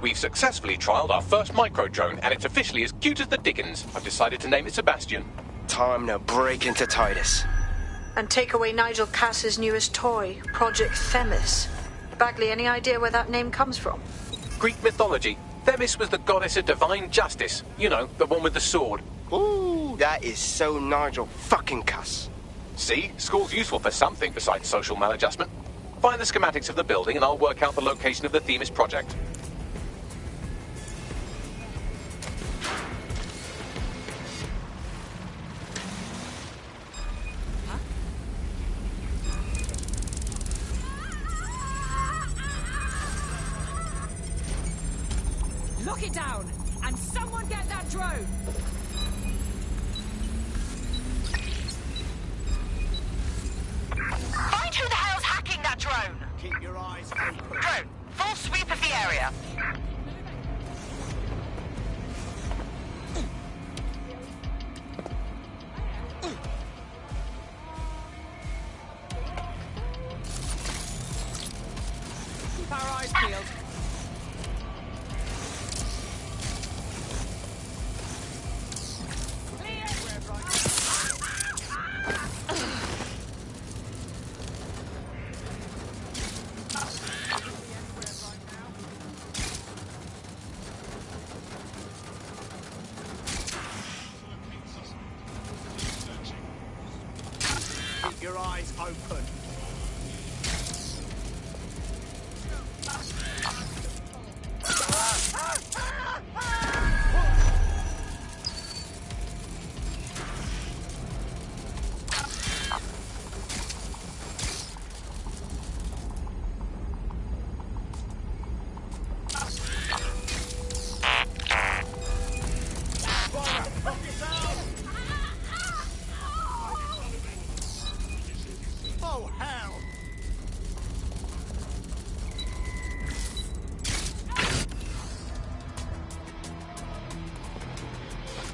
We've successfully trialed our first microdrone, and it's officially as cute as the dickens. I've decided to name it Sebastian. Time to break into Titus. And take away Nigel Cass's newest toy, Project Themis. Bagley, any idea where that name comes from? Greek mythology. Themis was the goddess of divine justice. You know, the one with the sword. Ooh, that is so Nigel fucking Cass. See? School's useful for something besides social maladjustment. Find the schematics of the building and I'll work out the location of the Themis project. Lock it down! And someone get that drone! Find who the hell Keep our eyes peeled. Keep your eyes open. Oh, hell!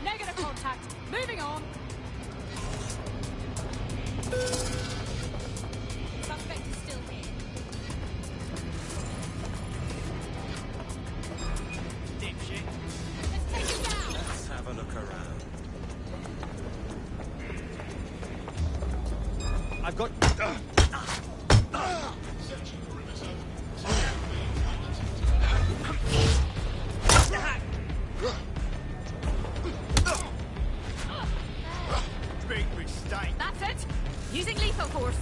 Negative contact. Moving on. Suspect is still here. Dipshit. Let's take him down. Let's have a look around. I've got... Big mistake. That's it. Using lethal force.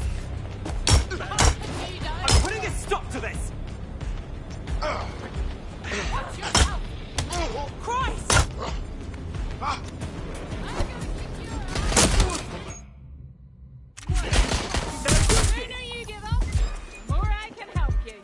I'm putting a stop to this! Watch yourself. Christ! The sooner you give up, the more I can help you.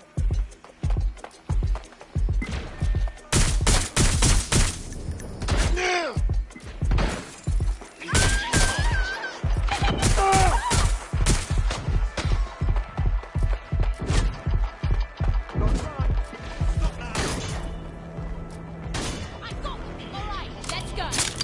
I've got them. All right, let's go.